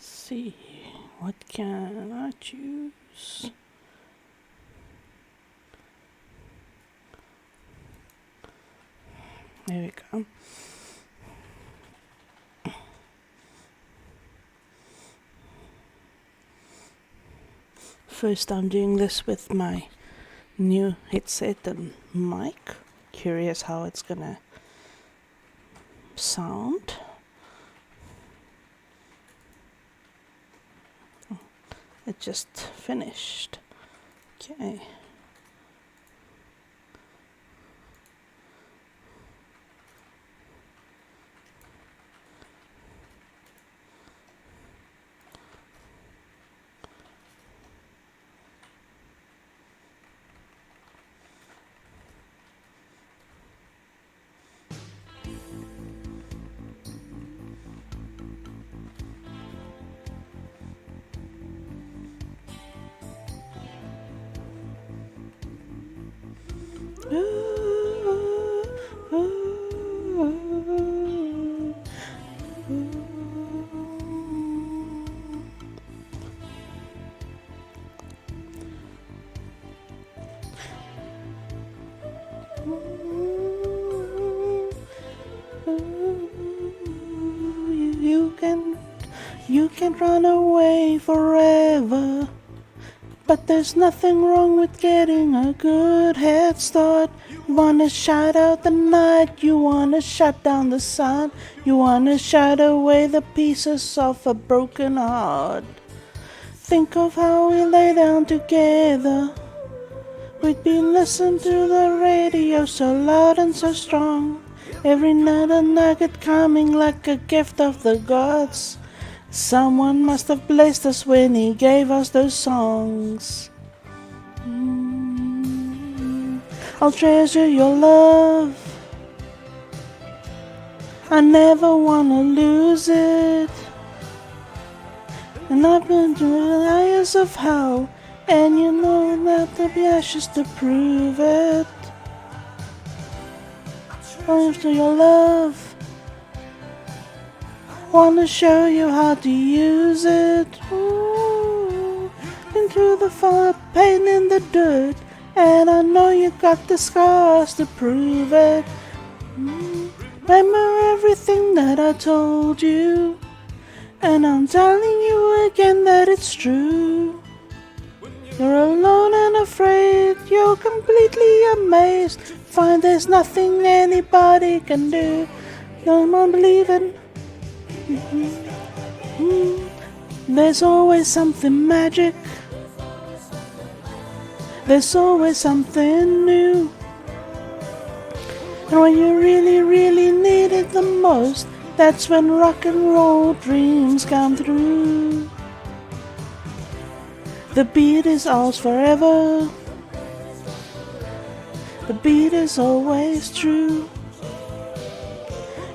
See, what can I choose? There we go. First I'm doing this with my new headset and mic. Curious how it's gonna sound. It just finished. Okay. You can run away forever, but there's nothing wrong with getting a good head start. You wanna shut out the night, you wanna shut down the sun, you wanna shut away the pieces of a broken heart. Think of how we lay down together. We'd be listening to the radio so loud and so strong. Every night a nugget coming like a gift of the gods. Someone must have blessed us when he gave us those songs. I'll treasure your love. I never wanna lose it. And I've been through the layers of hell, and you know that there'll be ashes to prove it. After your love, wanna show you how to use it. Ooh, into the fire, pain in the dirt, and I know you got the scars to prove it. Remember everything that I told you, and I'm telling you again that it's true. You're alone and afraid, you're completely amazed, find there's nothing anybody can do. No more believing. There's always something magic. There's always something new. And when you really, really need it the most, that's when rock and roll dreams come through. The beat is ours forever. The beat is always true.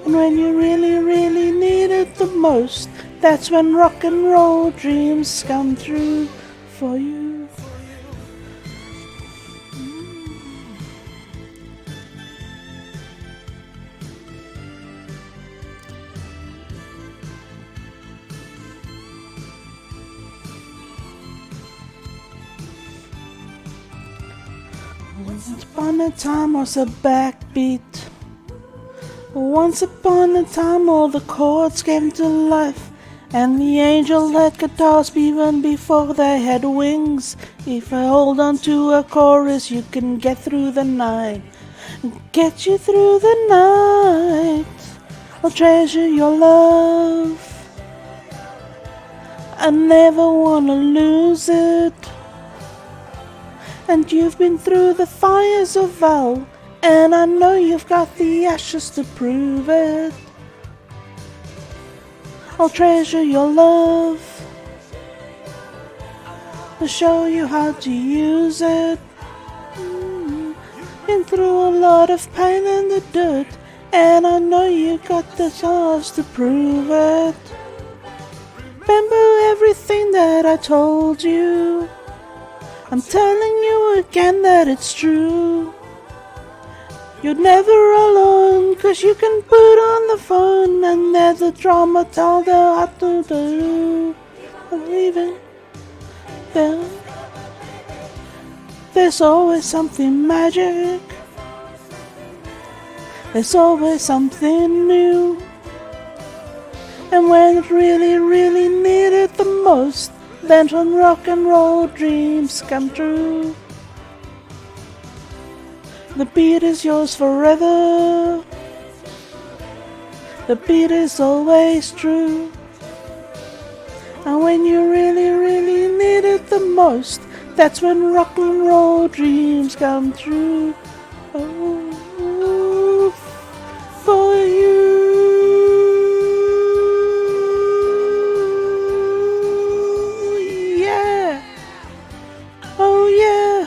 And when you really, really need it the most, that's when rock and roll dreams come true for you. Once upon a time was a backbeat. Once upon a time all the chords came to life, and the angel had guitars even before they had wings. If I hold on to a chorus, you can get through the night. Get you through the night. I'll treasure your love. I never wanna lose it. And you've been through the fires of hell, and I know you've got the ashes to prove it. I'll treasure your love. I'll show you how to use it. Been through a lot of pain in the dirt, and I know you got the scars to prove it. Remember everything that I told you. I'm telling you again that it's true. You're never alone, 'cause you can put on the phone and let the drama tell the heart to do. Believing there's always something magic. There's always something new. And when it really, really needed the most, that's when rock and roll dreams come true. The beat is yours forever. The beat is always true. And when you really, really need it the most, that's when rock and roll dreams come true. Oh, for you. Yeah. Oh, yeah.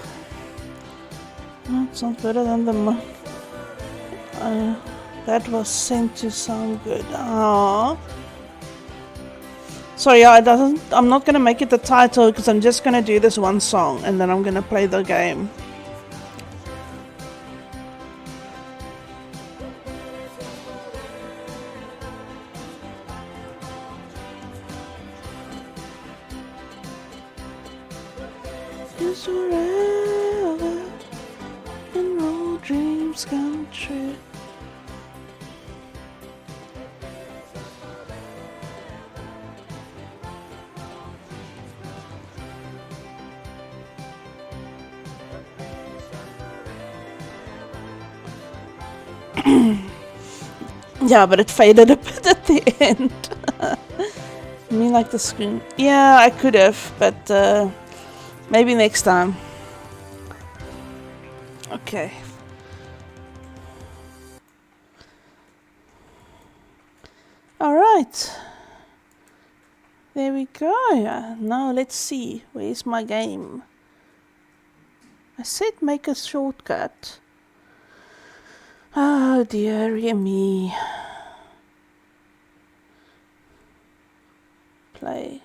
That sounds better than the that was sent to sound good. Aww. So yeah, I'm not gonna make it the title because I'm just gonna do this one song and then I'm gonna play the game. It's forever and all dreams come true. Yeah, but it faded a bit at the end. I mean, like the screen. Yeah, I could have, but maybe next time. Okay. Alright. There we go. Now let's see. Where's my game? I said make a shortcut. Oh dear me. Play.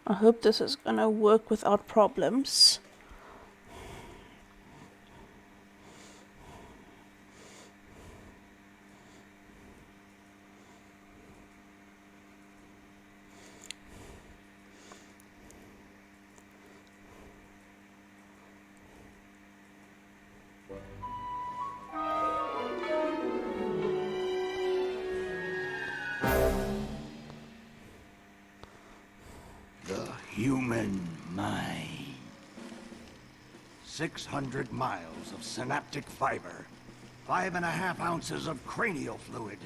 I hope this is gonna work without problems. Human mind. 600 miles of synaptic fiber, 5.5 ounces of cranial fluid,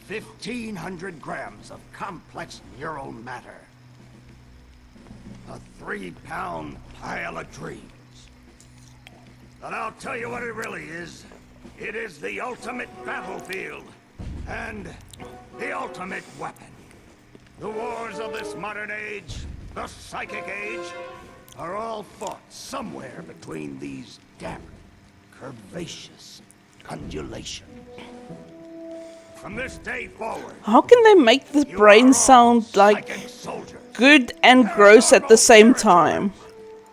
1,500 grams of complex neural matter. A 3-pound pile of dreams. But I'll tell you what it really is. It is the ultimate battlefield and the ultimate weapon. The wars of this modern age, the psychic age, are all fought somewhere between these damp, curvaceous undulations. From this day forward, how can they make the brain sound like good and gross at the same time?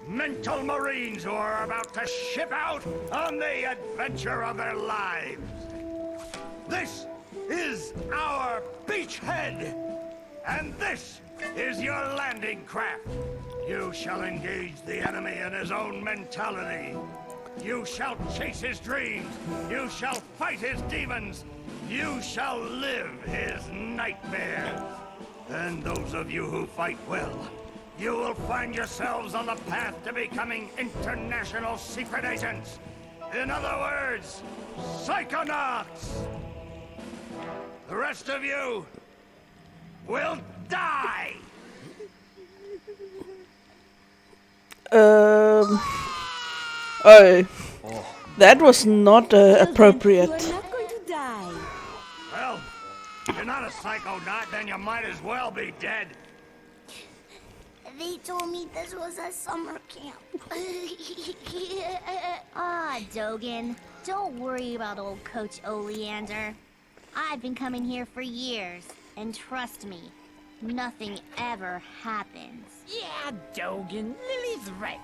Mental Marines who are about to ship out on the adventure of their lives. This is our beachhead, and this is your landing craft. You shall engage the enemy in his own mentality. You shall chase his dreams. You shall fight his demons. You shall live his nightmares. And those of you who fight well, you will find yourselves on the path to becoming international secret agents. In other words, psychonauts. The rest of you will die. Oh, that was not appropriate. You're not going to die. Well, if you're not a psychonaut, then you might as well be dead. They told me this was a summer camp. Ah, Dogen, don't worry about old Coach Oleander. I've been coming here for years, and trust me, nothing ever happens. Yeah, Dogen, Lily's right.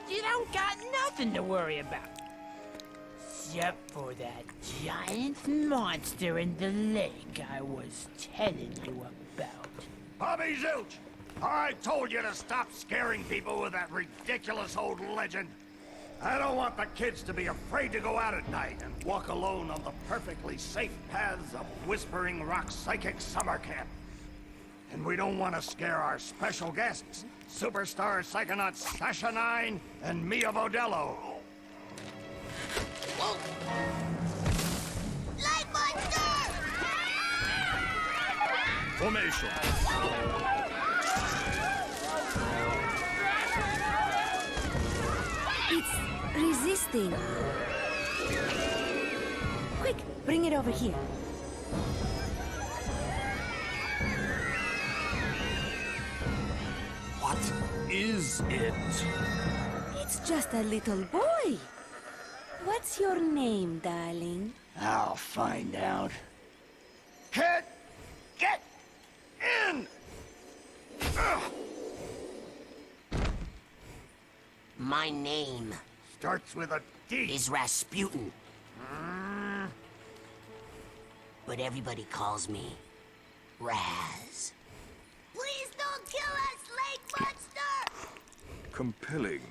You don't got nothing to worry about. Except for that giant monster in the lake I was telling you about. Bobby Zilch, I told you to stop scaring people with that ridiculous old legend. I don't want the kids to be afraid to go out at night and walk alone on the perfectly safe paths of Whispering Rock Psychic Summer Camp. And we don't want to scare our special guests, Superstar Psychonauts Sasha 9 and Mia Vodello. Light monster! Formation. It's resisting. Quick, bring it over here. What is it? It's just a little boy. What's your name, darling? I'll find out. Kid, get in! Ugh. My name Starts with a D. is Rasputin. But everybody calls me Raz. Please don't kill us, Lake Monster! Compelling.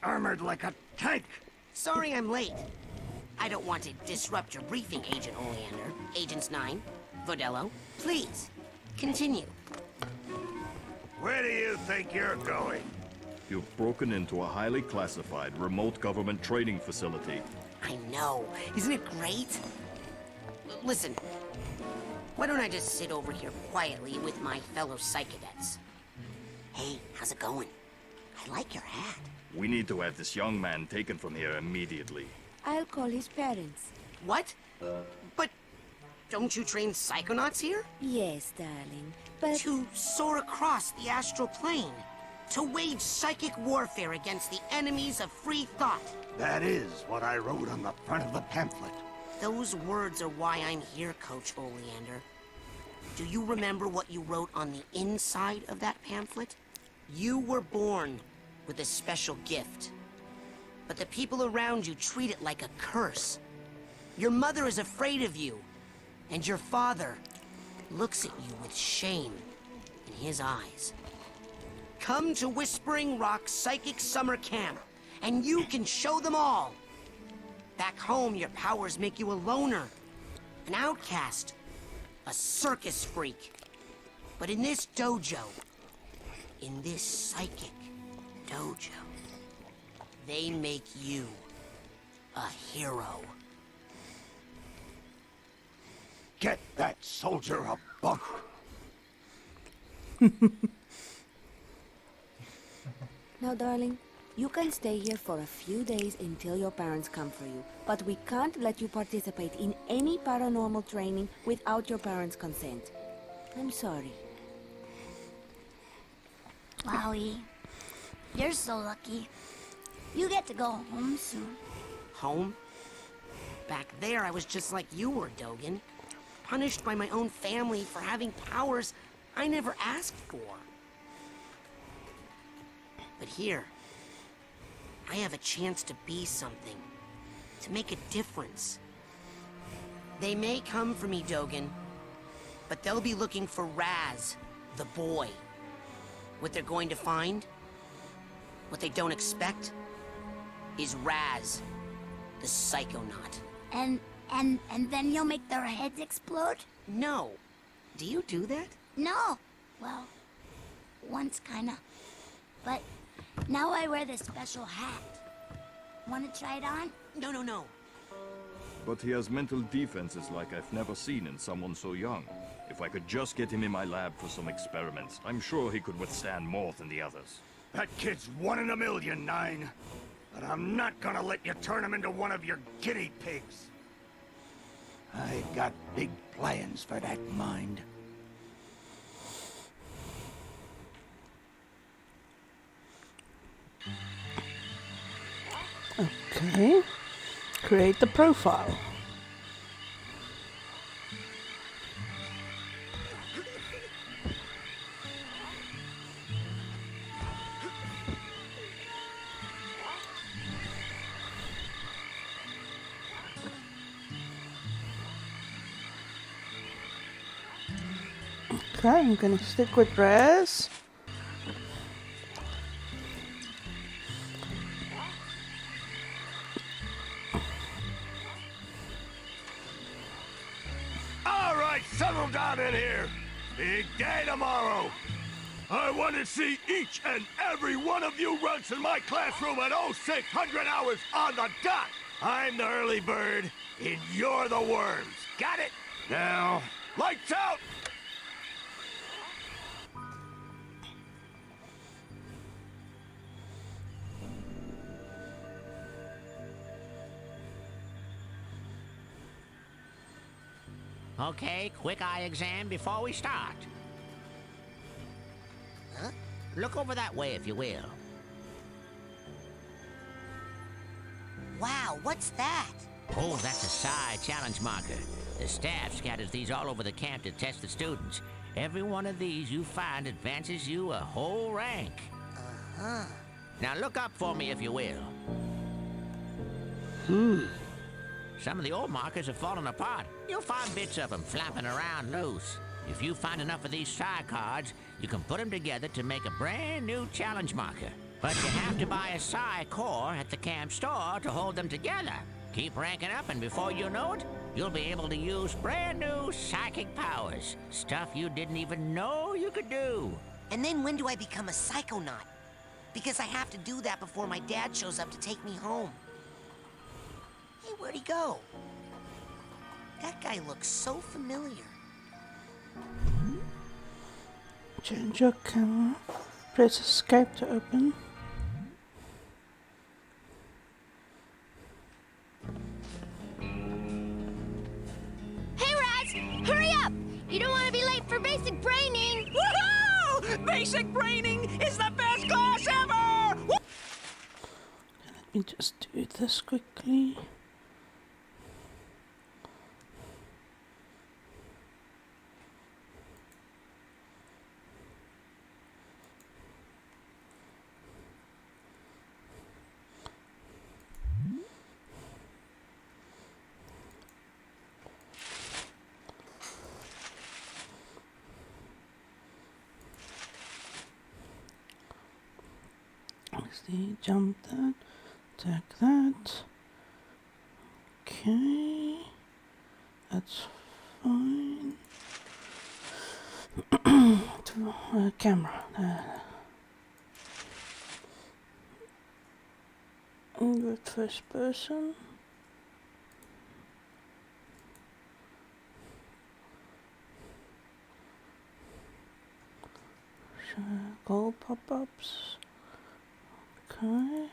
Armored like a tank. Sorry I'm late. I don't want to disrupt your briefing, Agent Oleander. Agents 9, Vodello, please, continue. Where do you think you're going? You've broken into a highly classified remote government training facility. I know. Isn't it great? Listen, why don't I just sit over here quietly with my fellow Psychadets? Hey, how's it going? I like your hat. We need to have this young man taken from here immediately. I'll call his parents. What? But don't you train Psychonauts here? Yes, darling, but... To soar across the astral plane. To wage psychic warfare against the enemies of free thought. That is what I wrote on the front of the pamphlet. Those words are why I'm here, Coach Oleander. Do you remember what you wrote on the inside of that pamphlet? You were born with a special gift. But the people around you treat it like a curse. Your mother is afraid of you. And your father looks at you with shame in his eyes. Come to Whispering Rock Psychic Summer Camp, and you can show them all. Back home, your powers make you a loner, an outcast, a circus freak. But in this dojo, in this psychic dojo, they make you a hero. Get that soldier a bunk. Now, darling, you can stay here for a few days until your parents come for you. But we can't let you participate in any paranormal training without your parents' consent. I'm sorry. Wowie. You're so lucky. You get to go home soon. Home? Back there, I was just like you were, Dogen. Punished by my own family for having powers I never asked for. But here, I have a chance to be something. To make a difference. They may come for me, Dogen. But they'll be looking for Raz, the boy. What they're going to find, what they don't expect, is Raz, the Psychonaut. And then you'll make their heads explode? No. Do you do that? No. Well, once kinda. But now I wear this special hat. Wanna try it on? No. But he has mental defenses like I've never seen in someone so young. If I could just get him in my lab for some experiments, I'm sure he could withstand more than the others. That kid's 1 in a million, 9. But I'm not gonna let you turn him into one of your guinea pigs. I got big plans for that mind. Okay. Create the profile. Okay, I'm gonna stick with Raz. settle down in here. Big day tomorrow. I want to see each and every one of you runts in my classroom at 0600 hours on the dot. I'm the early bird, and you're the worms. Got it? Now, lights out! Okay, quick eye exam before we start. Huh? Look over that way if you will. Wow, what's that? Oh, that's a psi challenge marker. The staff scatters these all over the camp to test the students. Every one of these you find advances you a whole rank. Uh-huh. Now look up for me if you will. Some of the old markers have fallen apart. You'll find bits of them flapping around loose. If you find enough of these psi cards, you can put them together to make a brand new challenge marker. But you have to buy a psi core at the camp store to hold them together. Keep ranking up, and before you know it, you'll be able to use brand new psychic powers. Stuff you didn't even know you could do. And then when do I become a psychonaut? Because I have to do that before my dad shows up to take me home. Hey, where'd he go? That guy looks so familiar. Change your camera. Press escape to open. Hey, Raz! Hurry up! You don't want to be late for basic braining! Woohoo! Basic braining is the best class ever! Let me just do this quickly. See, jump that, attack that. Okay, that's fine. Camera. Good first person. Gold pop-ups. Okay.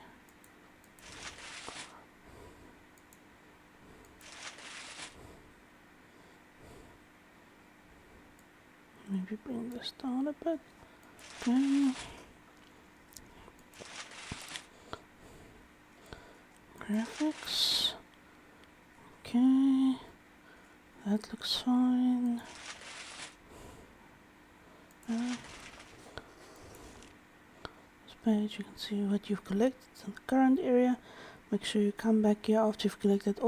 Maybe bring this down a bit. Okay. Graphics. Okay. That looks fine. Page, you can see what you've collected in the current area. Make sure you come back here after you've collected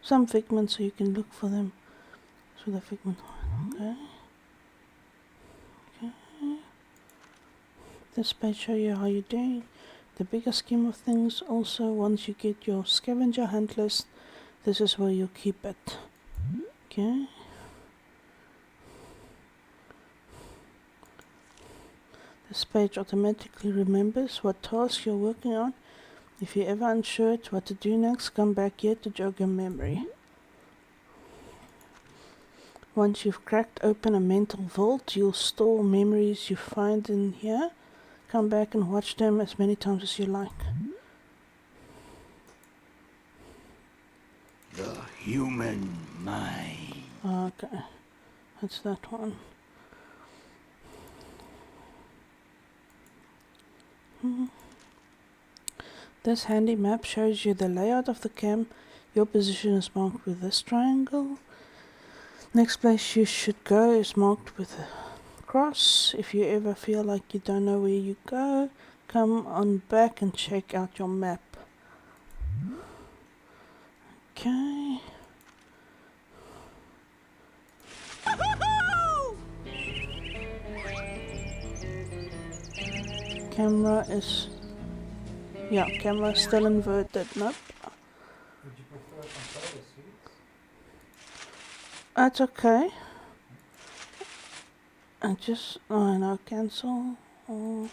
some figments so you can look for them. So the figment one, okay. This page show you how you're doing. The bigger scheme of things. Also, once you get your scavenger hunt list, this is where you keep it. Okay. This page automatically remembers what task you're working on. If you're ever unsure what to do next, come back here to jog your memory. Once you've cracked open a mental vault, you'll store memories you find in here. Come back and watch them as many times as you like. The human mind. Okay, that's that one. This handy map shows you the layout of the camp. Your position is marked with this triangle. Next place you should go is marked with a cross. If you ever feel like you don't know where you go, come on back and check out your map. Okay. Camera is still inverted. Nope. Would you prefer some soda sweets? That's okay. I just no cancel. Oh.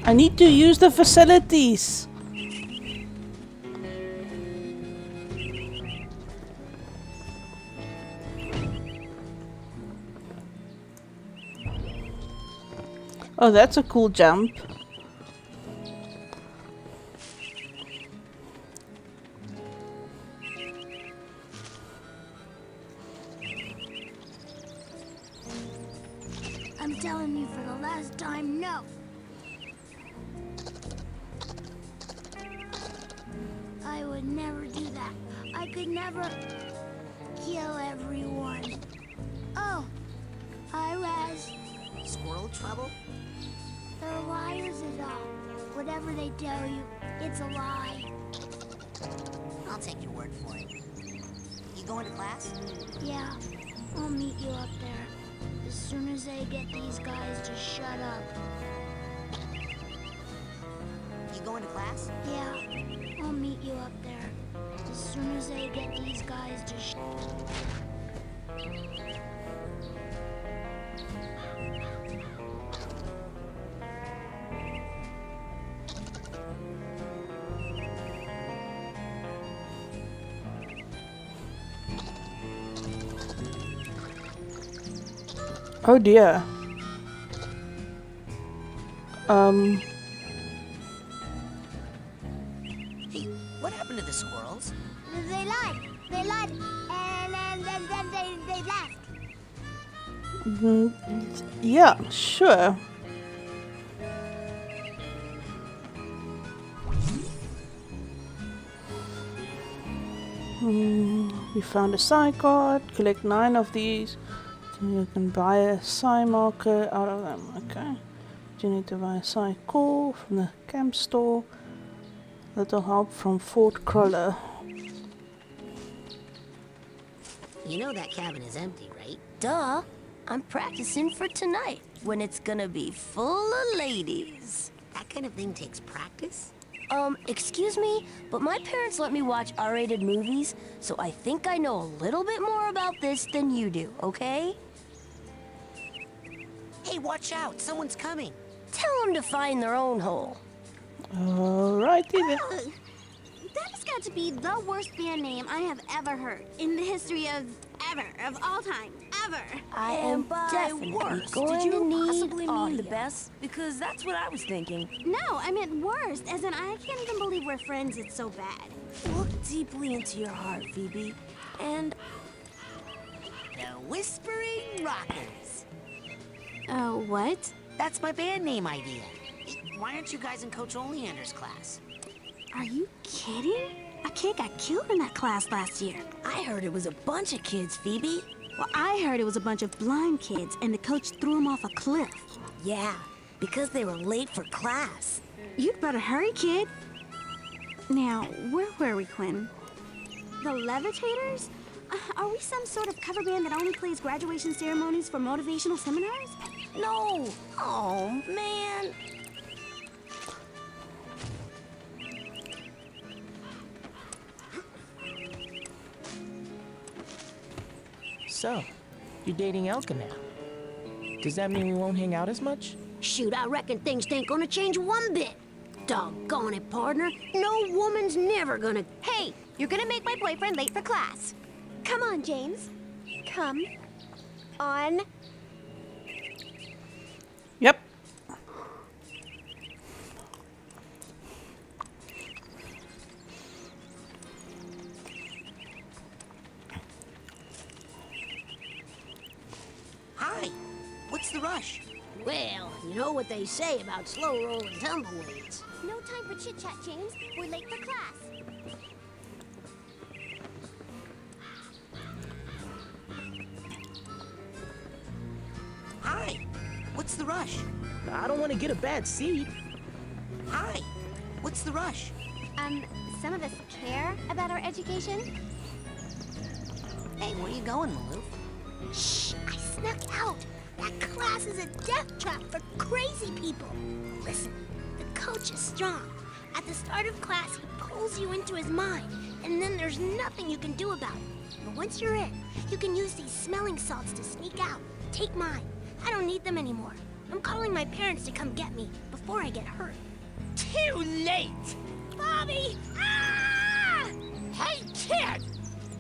I need to use the facilities. Oh, that's a cool jump. I'm telling you for the last time, no. I would never do that. I could never kill everyone. Oh, hi, Raz. Squirrel trouble? They're liars is all. Whatever they tell you, it's a lie. I'll take your word for it. You going to class? Yeah, I'll meet you up there. As soon as I get these guys to shut up. You going to class? Yeah, I'll meet you up there. As soon as I get these guys to Oh dear. Hey, what happened to the squirrels? They lied. They lied. And then they left. Yeah, sure. We found a psi card. Collect 9 of these. You can buy a psi marker out of them. Okay. You need to buy a psi core from the camp store. Little help from Fort Cruller. You know that cabin is empty, right? Duh. I'm practicing for tonight, when it's gonna be full of ladies. That kind of thing takes practice? Excuse me, but my parents let me watch R-rated movies, so I think I know a little bit more about this than you do, okay? Hey, watch out! Someone's coming! Tell them to find their own hole. Alrighty then. That has got to be the worst band name I have ever heard in the history of all time, ever. I am definitely going Did you to need possibly mean audio. the best? Because that's what I was thinking. No, I meant worst, as in I can't even believe we're friends. It's so bad. Look deeply into your heart, Phoebe. And The Whispering Rockers. What? That's my band name idea. Why aren't you guys in Coach Oleander's class? Are you kidding? A kid got killed in that class last year. I heard it was a bunch of kids, Phoebe. Well, I heard it was a bunch of blind kids, and the coach threw them off a cliff. Yeah, because they were late for class. You'd better hurry, kid. Now, where were we, Quinn? The Levitators? Are we some sort of cover band that only plays graduation ceremonies for motivational seminars? No! Oh, man! So, you're dating Elka now. Does that mean we won't hang out as much? Shoot, I reckon things ain't gonna change one bit. Doggone it, partner. No woman's never gonna... Hey, you're gonna make my boyfriend late for class. Come on, James. Come on. Yep. Hi. What's the rush? Well, you know what they say about slow rolling tumbleweeds. No time for chit-chat, James. We're late for class. Hi. rush? I don't want to get a bad seat. Hi. What's the rush? Some of us care about our education. Hey, where you going, Maloof? Shh! I snuck out. That class is a death trap for crazy people. Listen, the coach is strong. At the start of class, he pulls you into his mind, and then there's nothing you can do about it. But once you're in, you can use these smelling salts to sneak out. Take mine. I don't need them anymore. I'm calling my parents to come get me before I get hurt. Too late! Bobby! Ah! Hey, kid!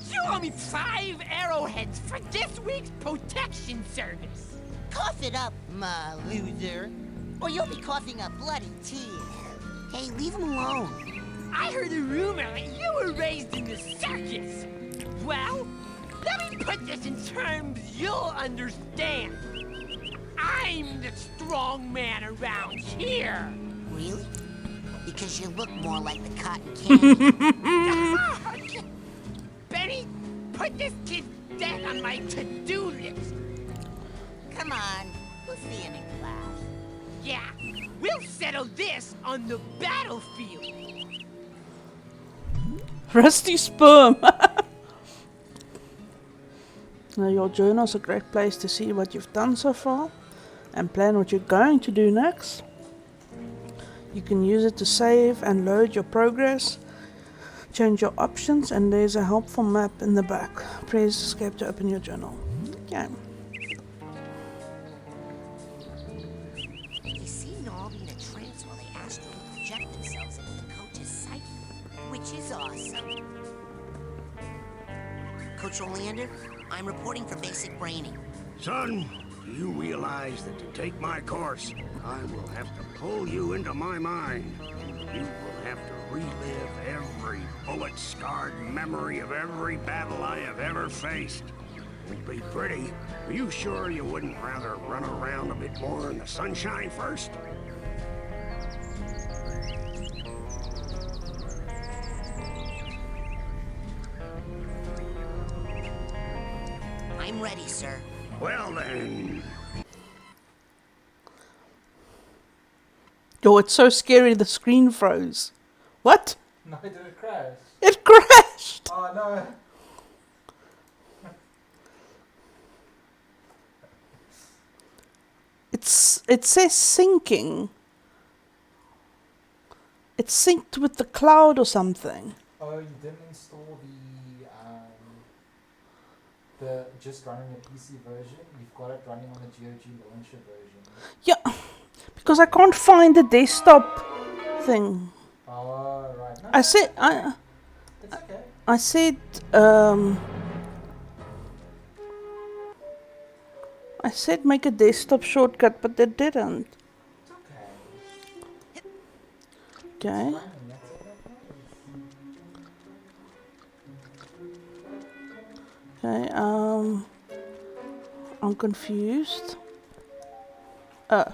You owe me 5 arrowheads for this week's protection service. Cough it up, my loser, or you'll be coughing up bloody tears. Hey, leave him alone. I heard a rumor that you were raised in the circus. Well, let me put this in terms you'll understand. I'm the strong man around here. Really? Because you look more like the cotton candy. Benny, put this kid's death on my to-do list. Come on, we'll see him in class. Yeah, we'll settle this on the battlefield. Rusty sperm. Now your journal's a great place to see what you've done so far and plan what you're going to do next. You can use it to save and load your progress, change your options, and there's a helpful map in the back. Press escape to open your journal. Okay. They seem to all be in a trance while they astrally project themselves into the coach's psyche, which is awesome. Coach Oleander, I'm reporting for basic braining. Son, do you realize that to take my course, I will have to pull you into my mind? You will have to relive every bullet-scarred memory of every battle I have ever faced. Won't be pretty. Are you sure you wouldn't rather run around a bit more in the sunshine first? I'm ready, sir. Well then. Yo, it's so scary the screen froze. What? No, did it crash? It crashed! Oh no. It says syncing. It's synced with the cloud or something. Oh, you didn't install the just running the PC version. You've got it running on the GOG launcher version. Yeah, because I can't find the desktop thing. Oh right. No, I said it's okay. I said I said make a desktop shortcut, but they didn't. It's okay. Okay. Okay, I'm confused. Oh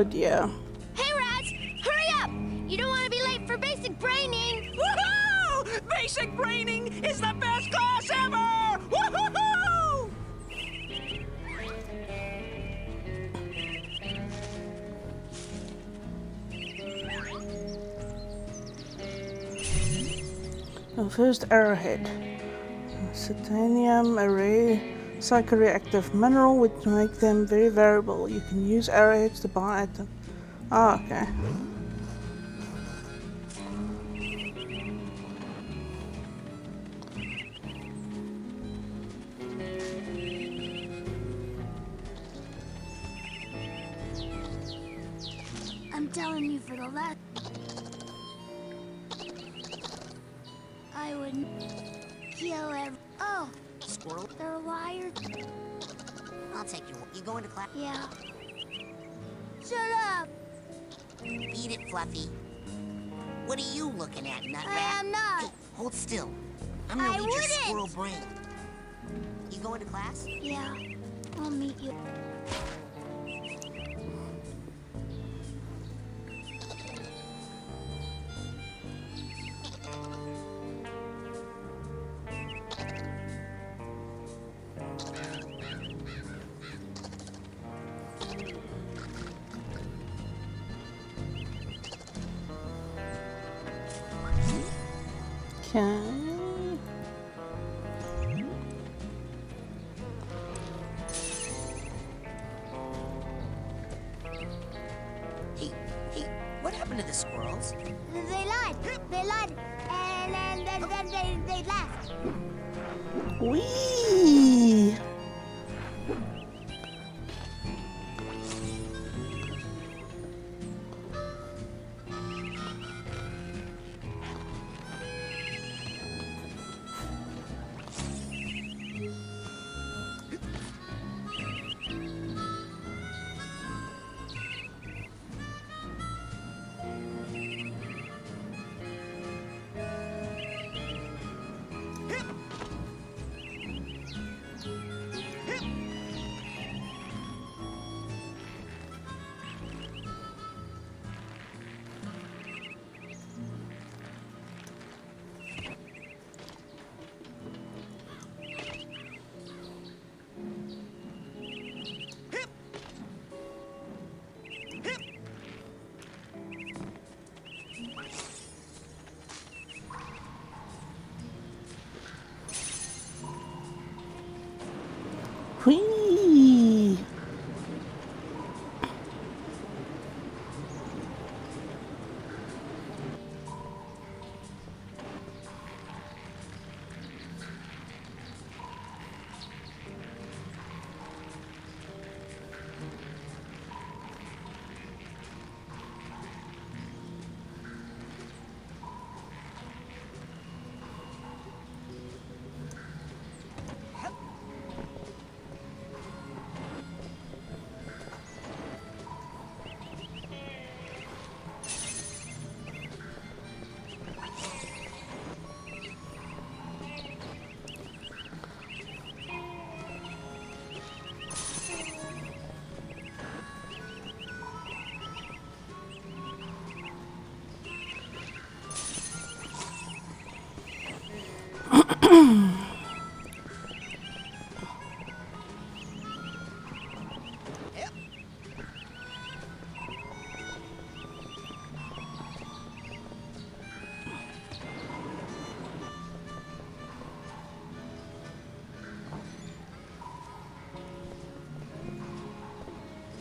dear. Hey, Raz! Hurry up! You don't want to be late for basic braining! Woohoo! Basic braining is the best class ever! Woohoo! The first arrowhead. Titanium, a rare psychoreactive mineral which make them very variable. You can use arrowheads to buy items. Ah, okay. I'm telling you for the last... I would kill every... Oh! Squirrel? They're wired. I'll take you. You going to class? Yeah. Shut up! Beat it, Fluffy. What are you looking at, Nutrat? I am not. Hey, hold still. I'm gonna I read your wouldn't. squirrel brain. You going to class? Yeah. I'll meet you. Okay. Hey, what happened to the squirrels? They lied. They lied. And then they left. Whee! Whee!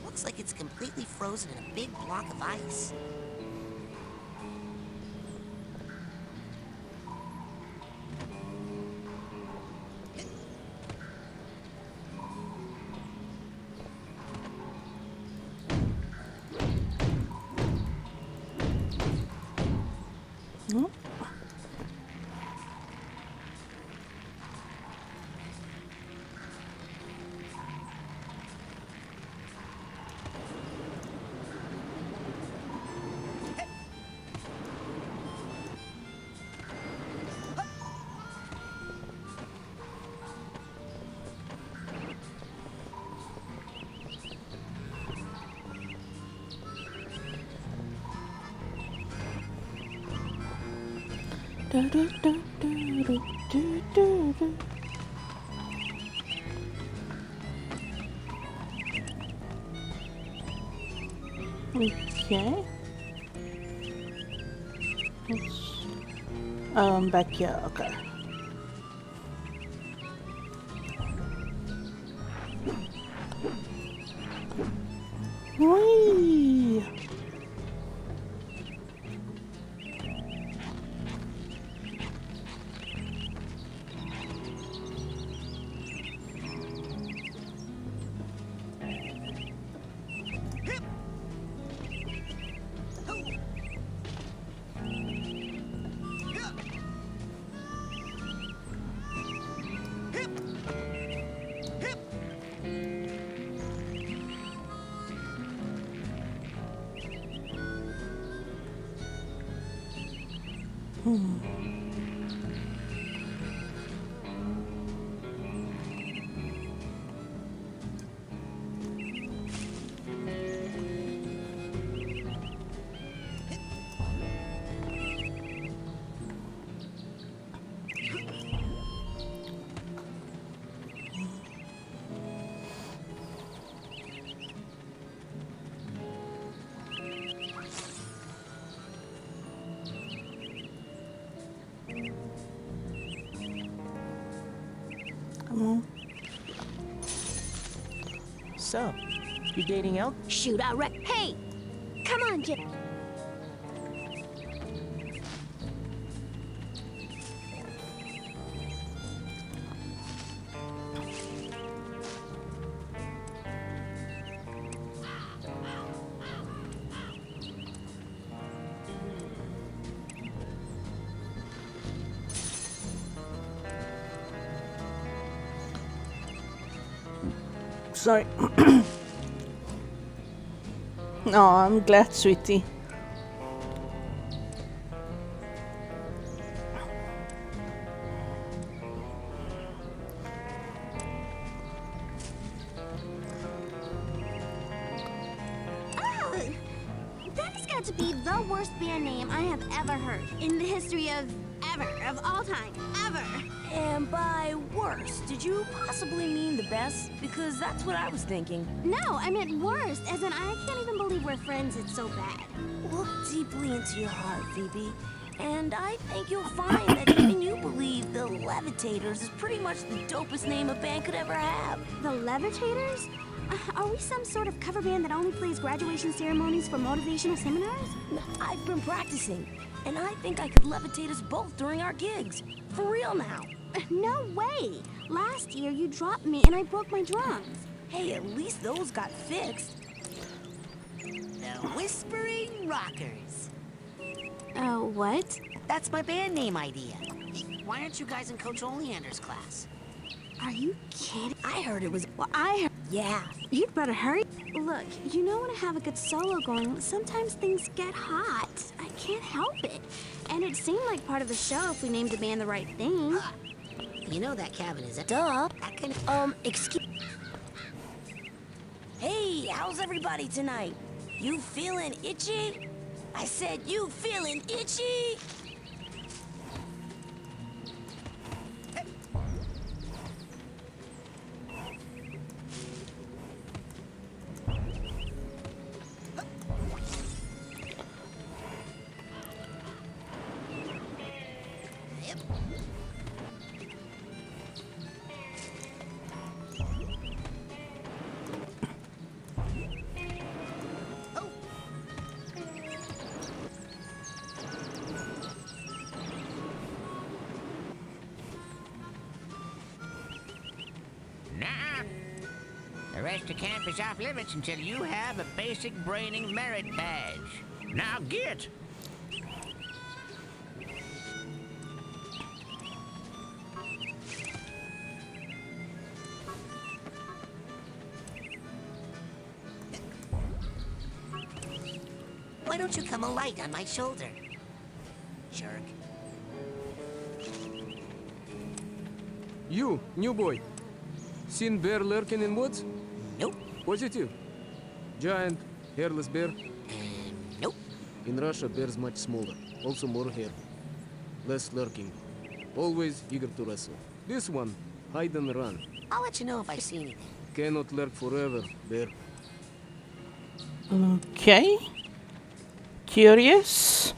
Looks like it's completely frozen in a big block of ice. Hmm? Da, da, da, da, da, da, da, da. Okay. Back here, okay. Whee! Come on. So, you dating Elk? Shoot, I wreck. Hey! Come on, Jim. Sorry. No, I'm glad, sweetie. Oh, that has got to be the worst band name I have ever heard in the history of all time, ever. And by worst, did you possibly mean the best? Because that's what I was thinking. No, I meant worst, as in I can't even believe we're friends, it's so bad. Look deeply into your heart, Phoebe. And I think you'll find that even you believe the Levitators is pretty much the dopest name a band could ever have. The Levitators? Are we some sort of cover band that only plays graduation ceremonies for motivational seminars? I've been practicing, and I think I could levitate us both during our gigs. For real now. No way! Last year you dropped me and I broke my drums. Hey, at least those got fixed. The Whispering Rockers. Oh, what? That's my band name idea. Why aren't you guys in Coach Oleander's class? Are you kidding? I heard it was... Well, I heard... Yeah. You'd better hurry. Look, you know when I have a good solo going, sometimes things get hot. I can't help it. And it seemed like part of the show if we named the band the right thing. You know that cabin is a... Duh. That kind of... Excuse... Hey, how's everybody tonight? You feeling itchy? I said you feeling itchy? The rest of camp is off limits until you have a basic braining merit badge. Now get! Why don't you come alight on my shoulder? Jerk. You, new boy. Seen bear lurking in woods? Nope. Positive. Giant, hairless bear? Nope. In Russia, bears much smaller. Also more hair. Less lurking. Always eager to wrestle. This one, hide and run. I'll let you know if I see anything. Cannot lurk forever, bear. Okay. Curious.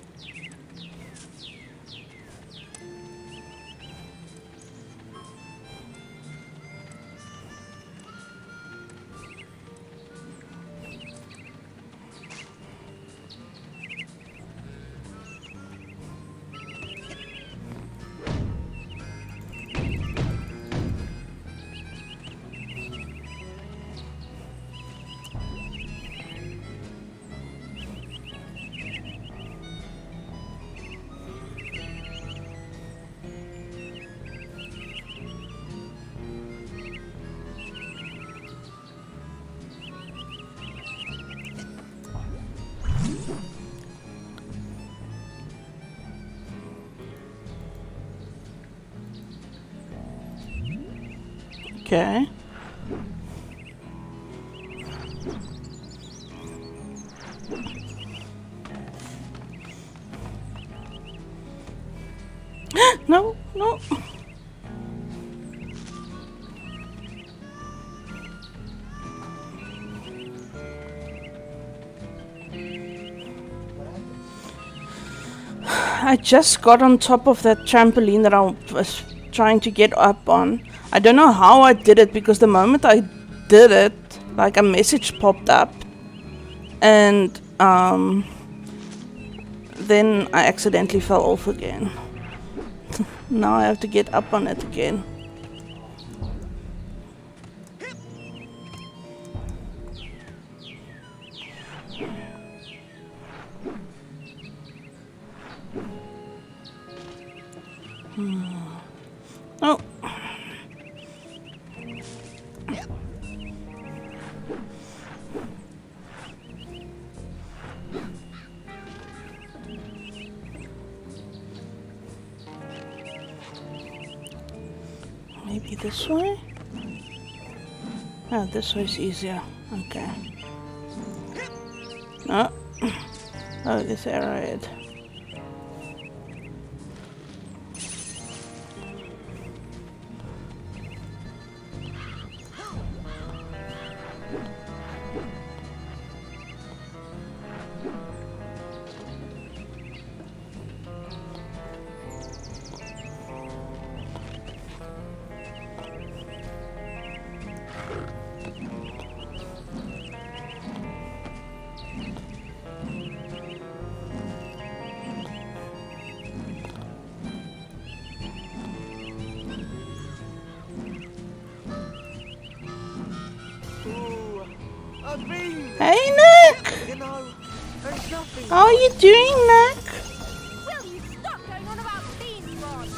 Okay. No, no. I just got on top of that trampoline that I was trying to get up on. I don't know how I did it, because the moment I did it, like a message popped up, and then I accidentally fell off again. Now I have to get up on it again. Oh. Maybe this way? Oh, this way's easier. Okay. Oh. Oh, this arrowhead. Hey, Nick! You know, there's nothing. How are you doing, Nick? Will you stop going on about beans, Ron?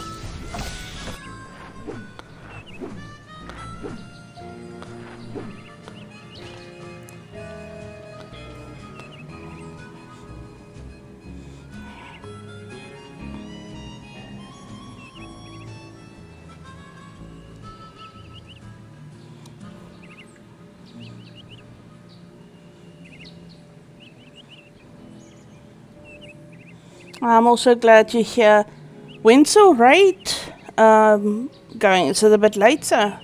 I'm also glad you're here. When's the raid going? Is it a bit later?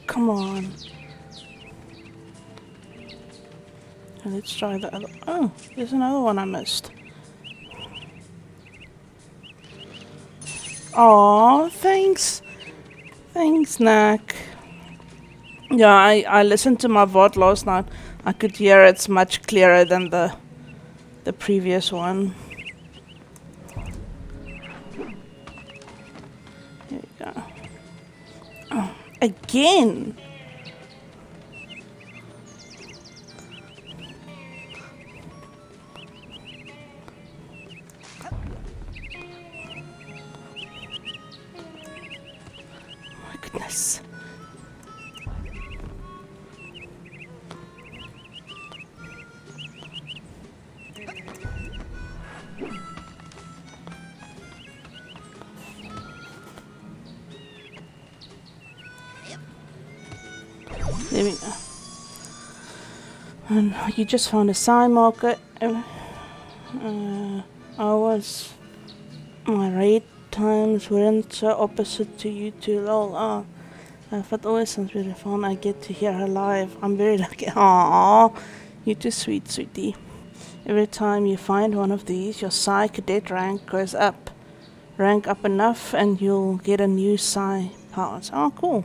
Come on. Let's try the other. Oh, there's another one I missed. Oh, thanks. Thanks, Nick. Yeah, I listened to my VOD last night. I could hear it's much clearer than the previous one. Here we go. Oh, again. Goodness. There we go. And you just found a sign marker. My raid times weren't so opposite to you two, lol. But always since we found I get to hear her live. I'm very lucky. Aww, you're too sweet, sweetie. Every time you find one of these, your Psi Cadet rank goes up. Rank up enough and you'll get a new Psi powers. Oh, cool.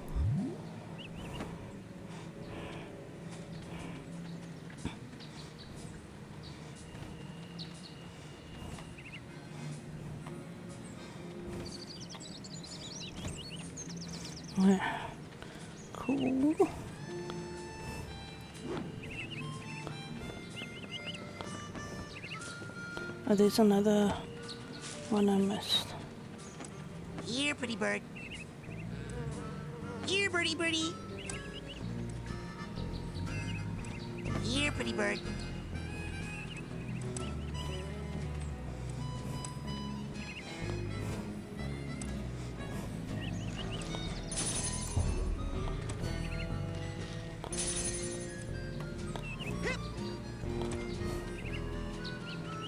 Yeah. Cool. Oh, there's another one I missed. Here, pretty bird. Here, birdie birdie. Here, pretty bird.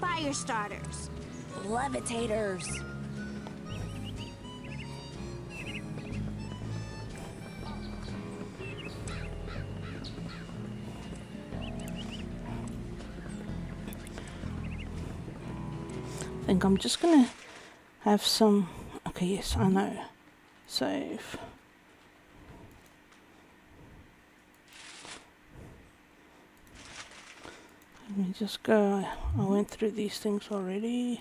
Fire starters. Levitators. think I'm just gonna have some. Okay, yes, I know. Save. Let me just go. I went through these things already.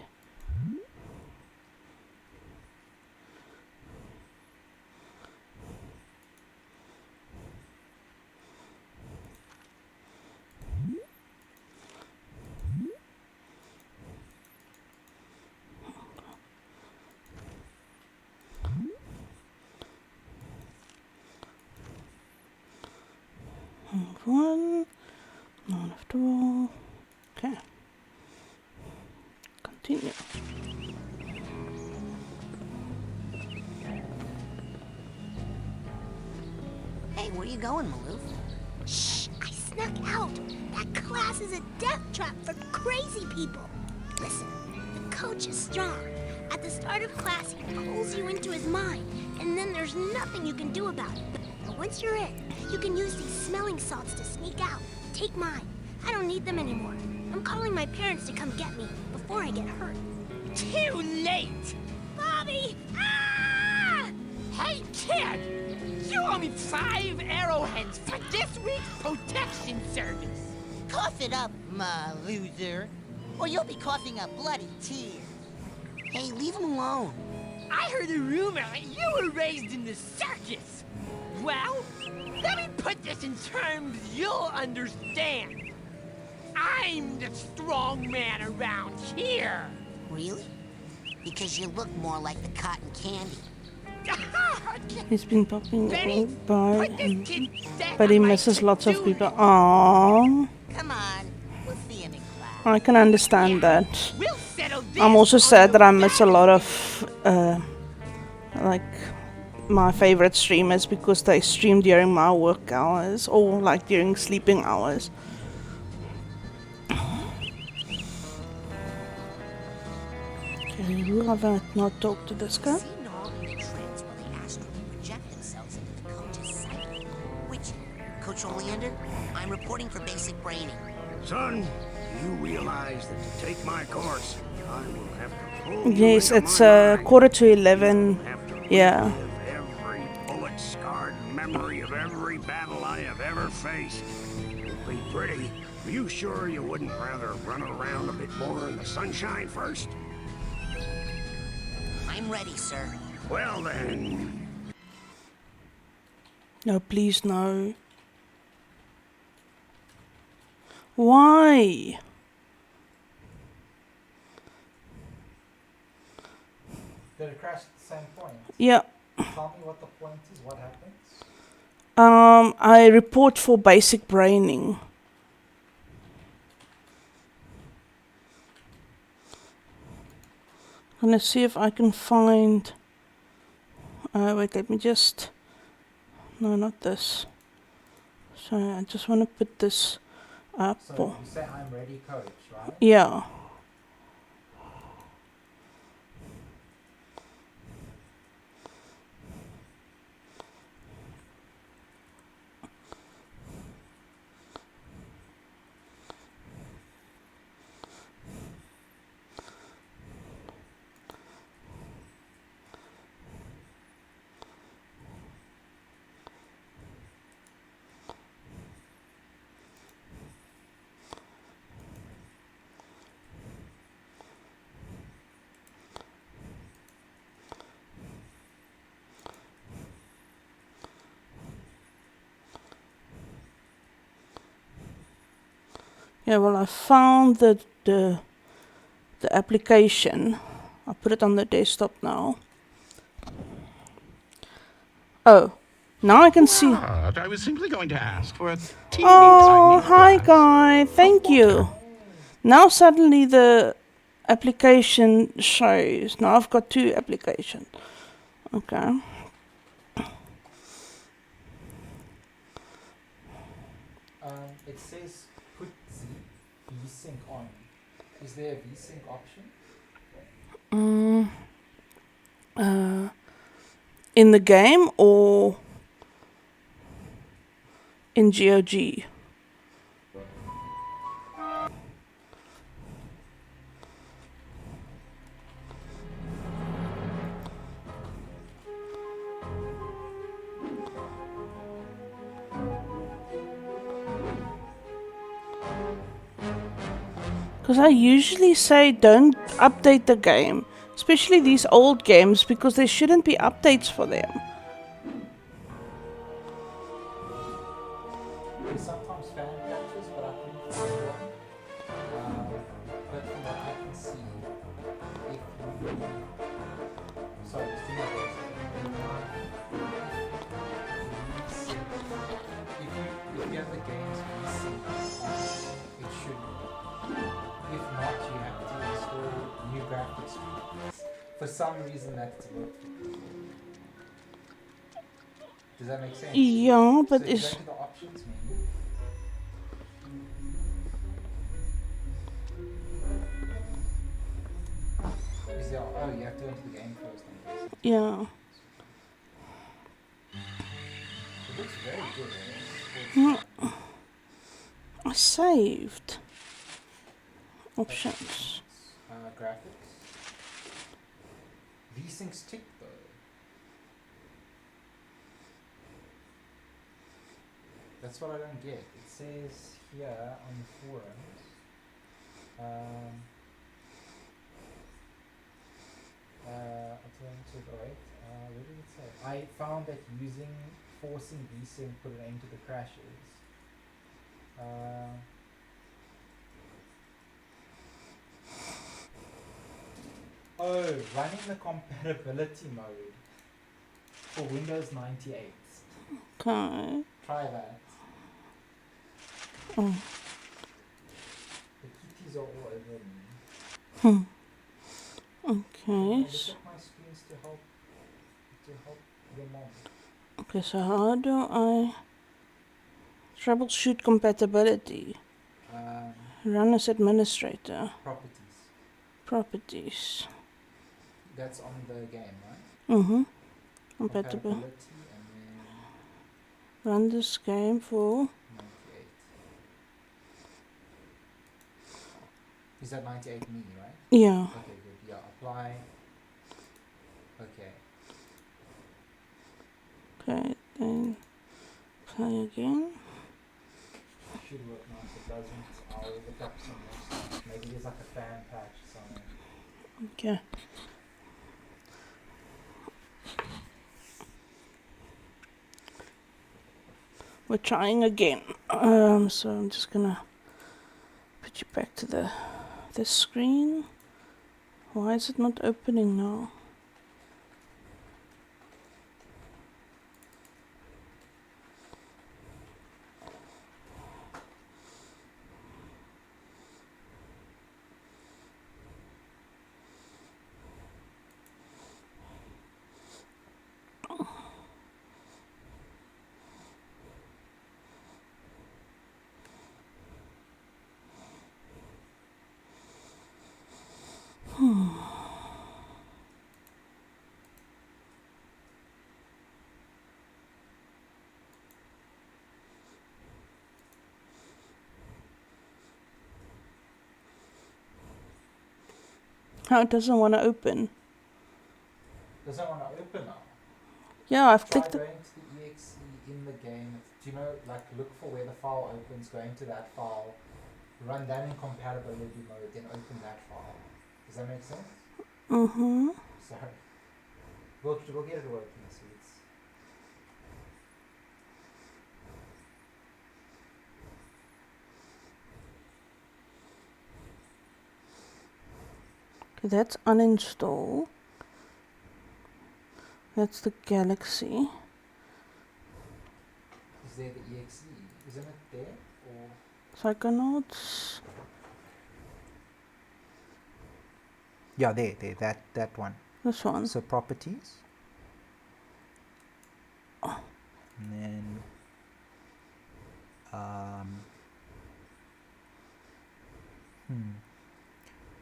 One, none after all. Okay. Continue. Hey, where you going, Maloof? Shh! I snuck out. That class is a death trap for crazy people. Listen, the coach is strong. At the start of class, he pulls you into his mind, and then there's nothing you can do about it. But once you're in, you can use these smelling salts to sneak out. Take mine. I don't need them anymore. I'm calling my parents to come get me before I get hurt. Too late! Bobby! Ah! Hey, kid! You owe me 5 arrowheads for this week's protection service. Cough it up, my loser. Or you'll be coughing up bloody tears. Hey, leave him alone. I heard a rumor you were raised in the circus. Well, let me put this in terms you'll understand. I'm the strong man around here. Really? Because you look more like the cotton candy. He's been popping Ready? by, Put this kid set but he on my misses lots of to-do people. Aww. Come on, we'll see him in class. I can understand that. We'll settle this I'm also on sad the that I miss a lot of like my favorite streamers because they stream during my work hours or like during sleeping hours. Okay, who have I not talked to this guy? Seem to all be in a trance while they astrally project themselves into the coach's psyche. Which, Coach Oleander, I'm reporting for basic braining. Son, you realize that to take my course, I will have to pull Yes, you into it's my mind. 11:15. Yeah. Every bullet-scarred memory of every battle I have ever faced. It'll be pretty. Are you sure you wouldn't rather run around a bit more in the sunshine first? I'm ready, sir. Well then. No, please, no. Why? Did it crash at the same point? Yeah. Tell me what the point is, what happens? I report for basic braining. I'm gonna see if I can find. Wait, let me just. No, not this. So I just want to put this up. So you say I'm ready, coach, right? Yeah. Yeah, well, I found the application. I'll put it on the desktop now. Oh, now I can see. I was simply going to ask for a teeny Oh, tiny hi, glass Guy. Thank you. Now suddenly the application shows. Now I've got 2 applications. Okay. It says put VSync on. Is there a VSync option? In the game or in GOG? Because I usually say don't update the game, especially these old games, because there shouldn't be updates for them. There's sometimes fan patches, but I couldn't find one. But from what I can see, if you... Sorry, just do my best. If you have the games resynced, it should work. If not, you have to install new graphics drivers. For some reason, that's worked for people. Does that make sense? Yeah, but so if you it's... go to the options menu, is there... Oh, you have to enter the game first, I'm guessing. Yeah. It looks very good, eh? I saved. Options. Graphics. These things tick though. That's what I don't get. It says here on the forums, alternative, where did it say? I found that forcing VSync put an end to the crashes. Running the compatibility mode for Windows 98. Okay. Try that. Oh. The kitties are all over me. Okay. Look at my screens to help your mom. Okay, so how do I troubleshoot compatibility? Run as administrator. Properties. That's on the game, right? Compatible. Compatibility and then Run this game for 98. Is that 98 me, right? Yeah. Okay, good. Yeah, apply. Okay. Okay, then play again. Should work now. If it doesn't, I'll look up some more stuff. Maybe there's like a fan patch somewhere. Okay. We're trying again. So I'm just gonna put you back to the screen. Why is it not opening now? How it doesn't want to open. Doesn't want to open now. Yeah, I've Try clicked it. going to the exe in the game. Do you know, like, look for where the file opens, go into that file, run that in compatibility mode, then open that file. Does that make sense? Sorry. We'll get it working, so it's... Okay, that's uninstall. That's the Galaxy. Is there the exe? Isn't it there? Or... Psychonauts. Yeah, there, that one. This one. So properties. And then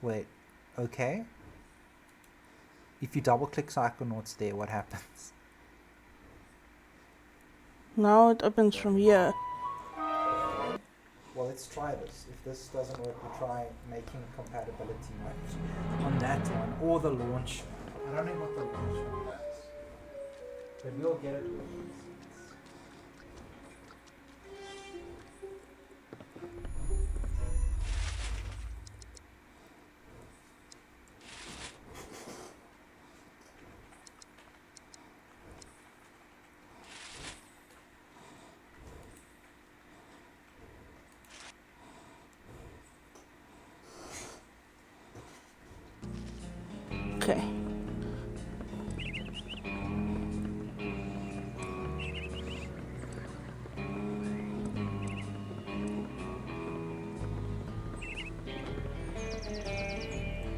wait, okay. If you double click Psychonauts there, what happens? Now it opens from here. Well, let's try this. If this doesn't work, we'll try making compatibility mode on that one, or the launch. I don't know what the launch one does, but we'll get it working. Okay.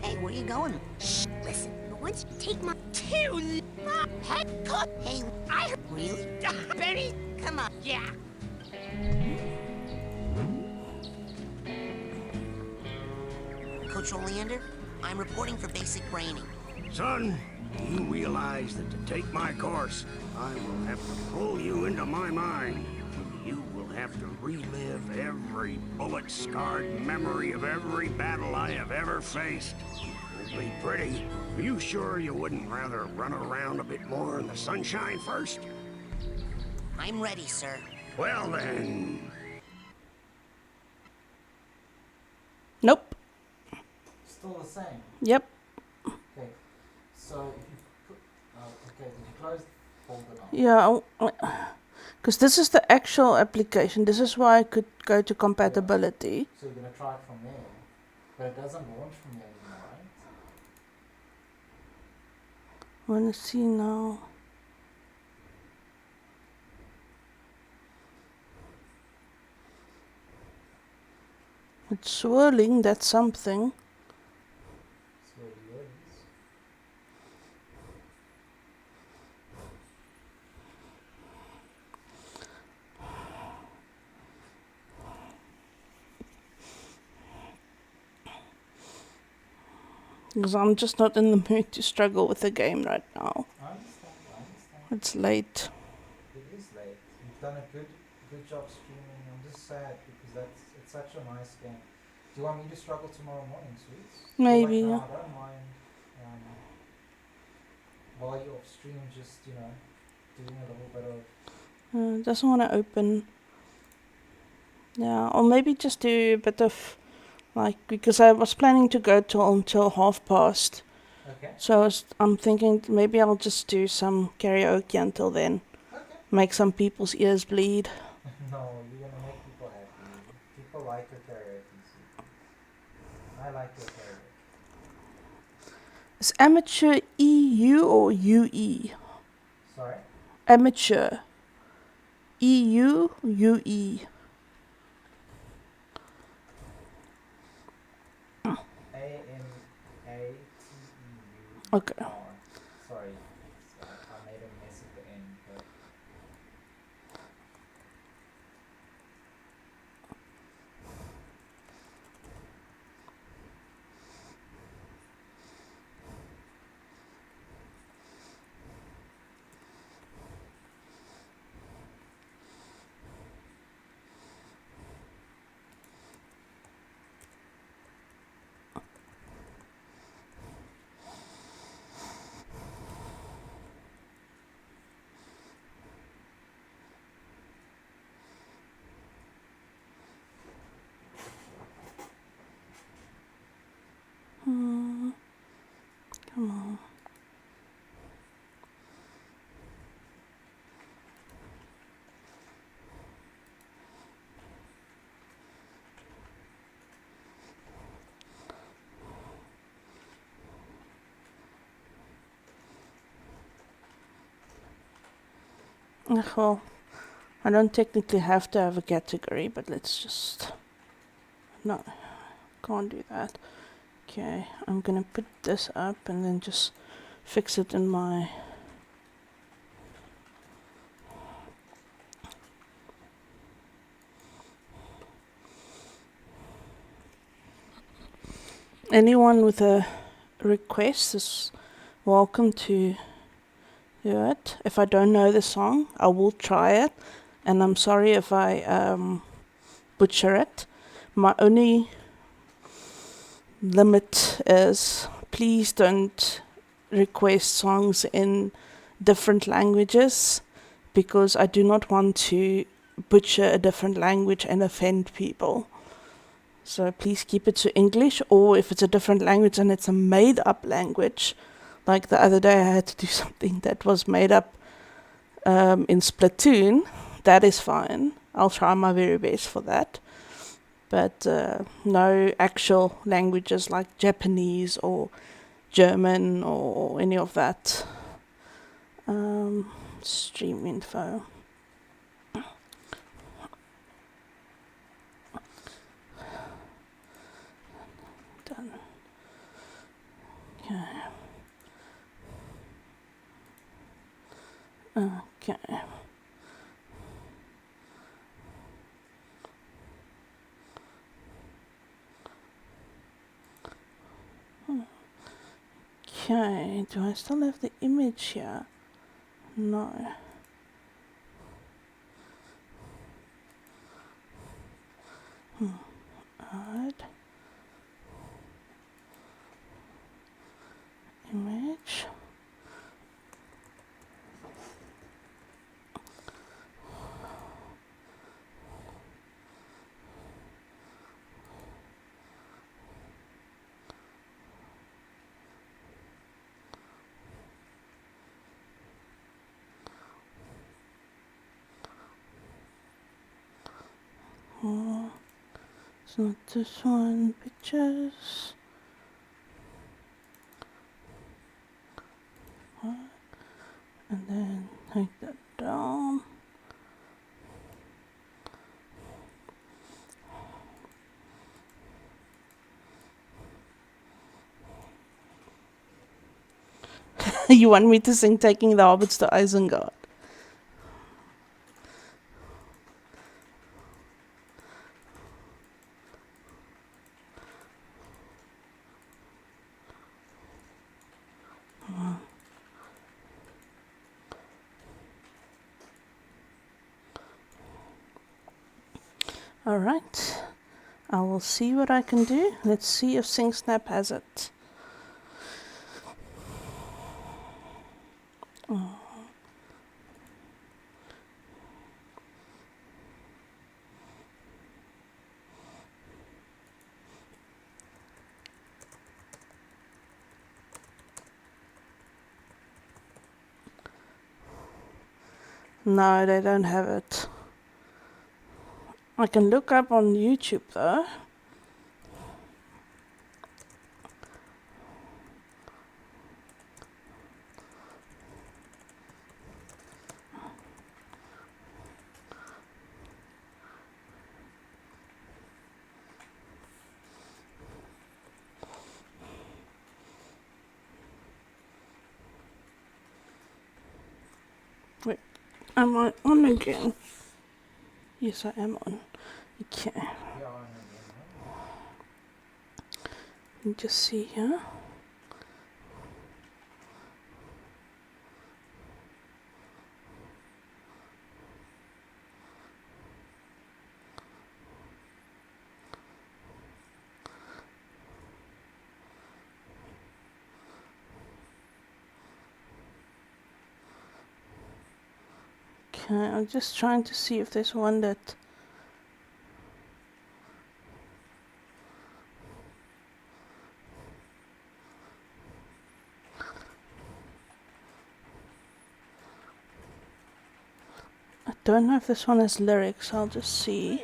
Hey, where you going? Shh, listen, but once you take my two head cut, hey, I heard Really? Benny, come on. Yeah. Coach Oleander, I'm reporting for basic braining. Son, you realize that to take my course, I will have to pull you into my mind. You will have to relive every bullet-scarred memory of every battle I have ever faced. It'll be pretty. Are you sure you wouldn't rather run around a bit more in the sunshine first? I'm ready, sir. Well then... Nope. Still the same. Yep. Okay. So if you put, okay, did you close the folder now? Yeah, because this is the actual application. This is why I could go to compatibility. Yeah. So you're gonna try it from there, but it doesn't launch from there anymore, right? I want to see now. It's swirling, that's something. Because I'm just not in the mood to struggle with the game right now. I understand. It's late. It is late. You've done a good job streaming. I'm just sad because it's such a nice game. Do you want me to struggle tomorrow morning, sweets? Maybe, Like, no, yeah. I don't mind. While you're off stream, just doing a little bit of. Doesn't want to open. Yeah, or maybe just do a bit of, like, because I was planning to go until past. Okay. So I'm thinking maybe I'll just do some karaoke until then. Okay. Make some people's ears bleed. No, you're gonna make people happy. People like your karaoke. I like your karaoke. Is amateur EU or UE? Sorry? Amateur. EU, UE. AMATEU. Okay. Sorry, I made a mess at the end, but. Come on. Well, I don't technically have to have a category, but let's just... No, can't do that. Okay, I'm gonna put this up and then just fix it in my... Anyone with a request is welcome to do it. If I don't know the song, I will try it, and I'm sorry if I butcher it. My only limit is please don't request songs in different languages, because I do not want to butcher a different language and offend people. So please keep it to English, or if it's a different language and it's a made up language, like the other day I had to do something that was made up in Splatoon, that is fine. I'll try my very best for that. But no actual languages like Japanese or German or any of that. Stream info. Done. Okay. Okay, do I still have the image here? No. Add image. Oh, it's not this one. Pictures. And then take that down. You want me to sing Taking the Hobbits to Isengard? Alright, I will see what I can do. Let's see if SingSnap has it. Oh. No, they don't have it. I can look up on YouTube though. Wait, am I on again? Yes, I am on. Okay. Let me just see here. Okay, I'm just trying to see if there's one that I don't know if this one has lyrics. I'll just see.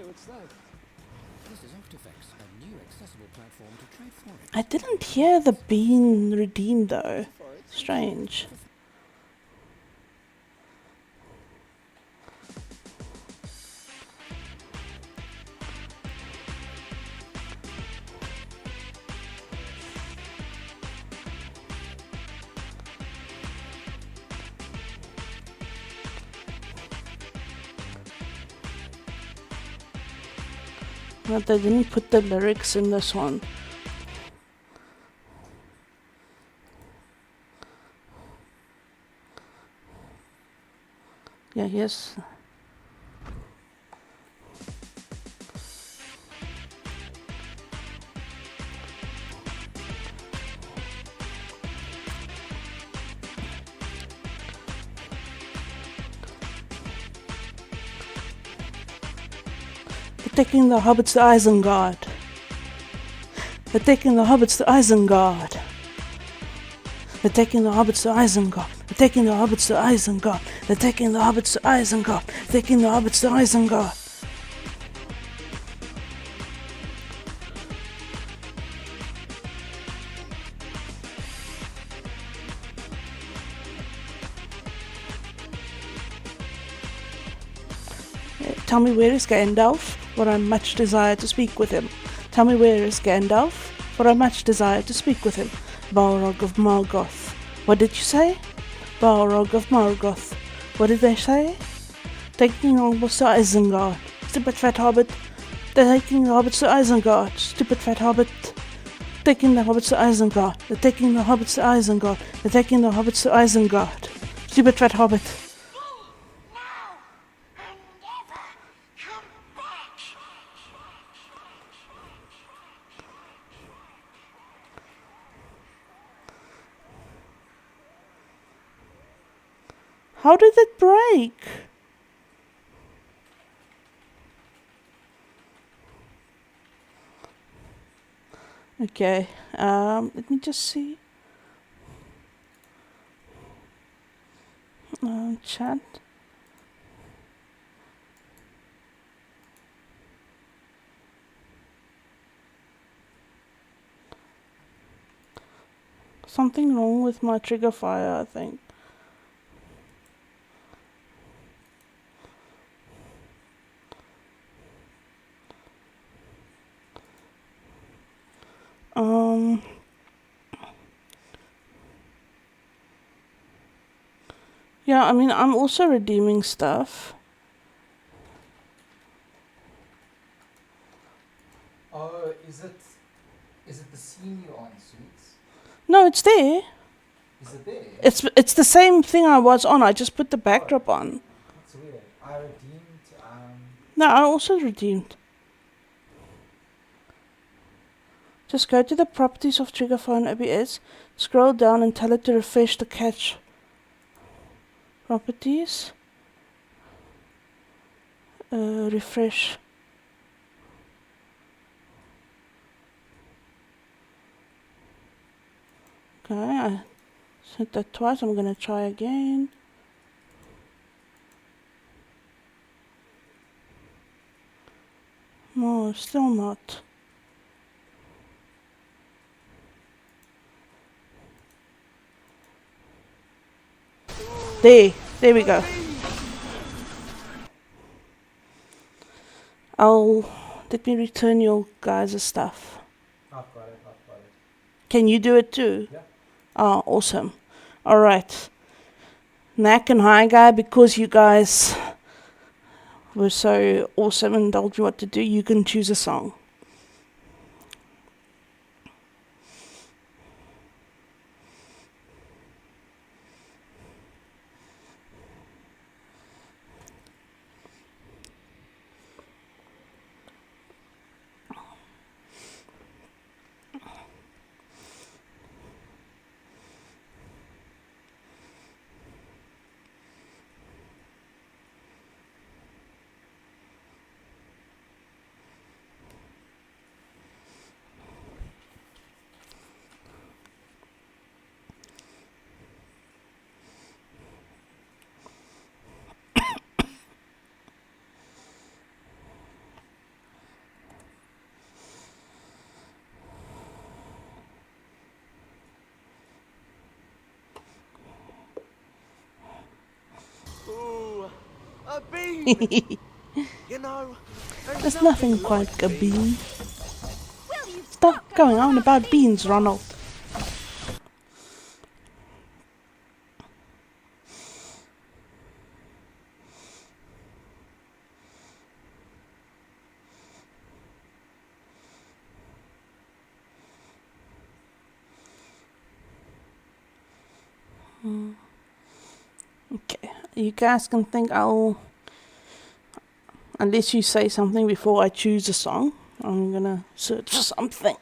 I didn't hear the being redeemed though. Strange. But they didn't put the lyrics in this one. Yeah, yes. They're taking the hobbits to Isengard. They're taking the hobbits to Isengard. They're taking the hobbits to Isengard. They're taking the hobbits to Isengard. They're taking the hobbits to Isengard. They're taking the hobbits to Isengard. Tell me, where is Gandalf? For I much desire to speak with him. Tell me, where is Gandalf? For I much desire to speak with him. Balrog of Morgoth. What did you say? Balrog of Morgoth. What did they say? Taking hobbits to Isengard. Stupid fat hobbit. They're taking the hobbits to Isengard. Stupid fat hobbit. Taking the hobbits to Isengard. They're taking the hobbits to Isengard. They're taking the hobbits to Isengard. Stupid fat hobbit. How did it break? Okay, let me just see. Chat. Something wrong with my trigger fire, I think. Yeah, I mean, I'm also redeeming stuff. Oh, is it the scene you're on, Sweets? No, it's there. Is it there? It's the same thing I was on. I just put the backdrop on. That's weird. I redeemed. No, I also redeemed. Just go to the properties of Triggerphone OBS, scroll down and tell it to refresh the cache properties. Refresh. Okay, I said that twice. I'm gonna try again. No, still not. There we go. Let me return your guys' stuff. I've got it. Can you do it too? Yeah. Oh, awesome. Alright. Knack and High Guy, because you guys were so awesome and told me what to do, you can choose a song. Ooh, a bean! You know, There's nothing quite like a bean. Stop going on about beans, Ronald. Okay, you guys can think unless you say something before I choose a song, I'm gonna search for something.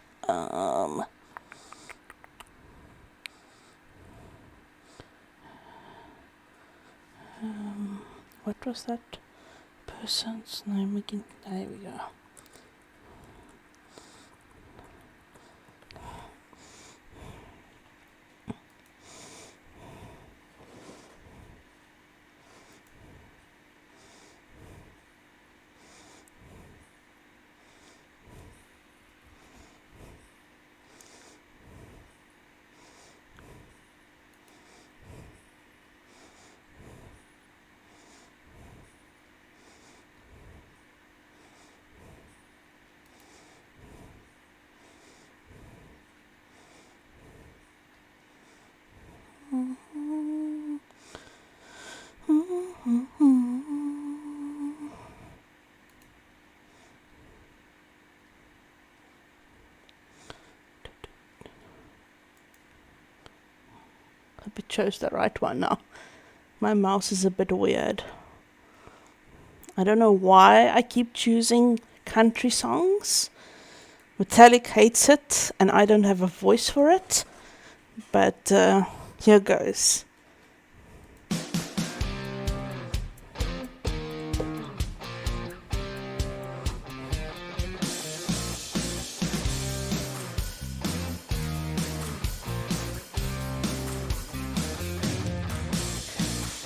What was that person's name again? There we go. it chose the right one now. My mouse is a bit weird. I don't know why I keep choosing country songs. Metallic hates it, and I don't have a voice for it. But here goes.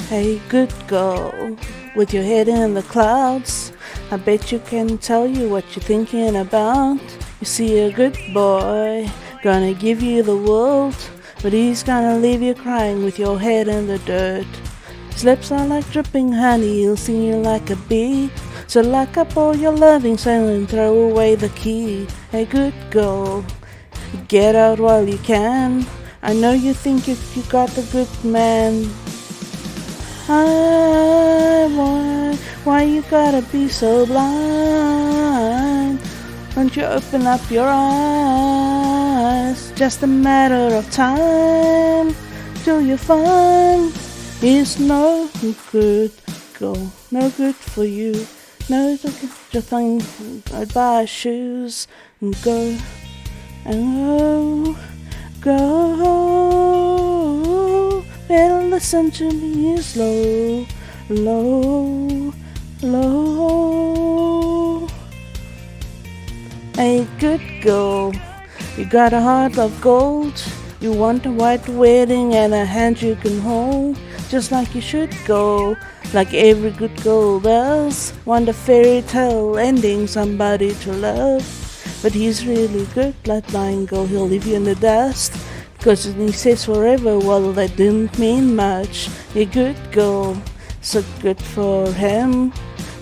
Hey, good girl, with your head in the clouds, I bet you can tell you what you're thinking about. You see a good boy, gonna give you the world, but he's gonna leave you crying with your head in the dirt. His lips are like dripping honey, he'll sting you like a bee. So lock up all your loving and throw away the key. Hey, good girl, get out while you can. I know you think you got the good man. Why you gotta be so blind? Won't you open up your eyes? Just a matter of time till you find it's no good, girl, no good for you. No good thing. I'd buy shoes and go and go. Better listen to me slow, low, low. Hey, good girl, you got a heart of gold. You want a white wedding and a hand you can hold, just like you should go, like every good girl does. Want a fairy tale ending, somebody to love. But he's really good, like blind girl, he'll leave you in the dust. Cause he says forever, well that didn't mean much. You good girl, so good for him.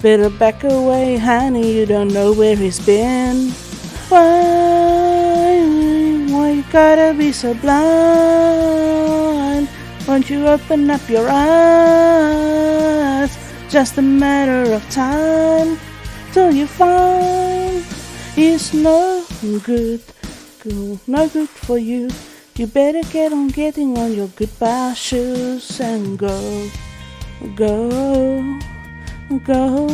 Better back away, honey, you don't know where he's been. Why you gotta be so blind? Won't you open up your eyes? Just a matter of time till you find he's no good, girl, no good for you. You better get on getting on your goodbye shoes and go, go, go.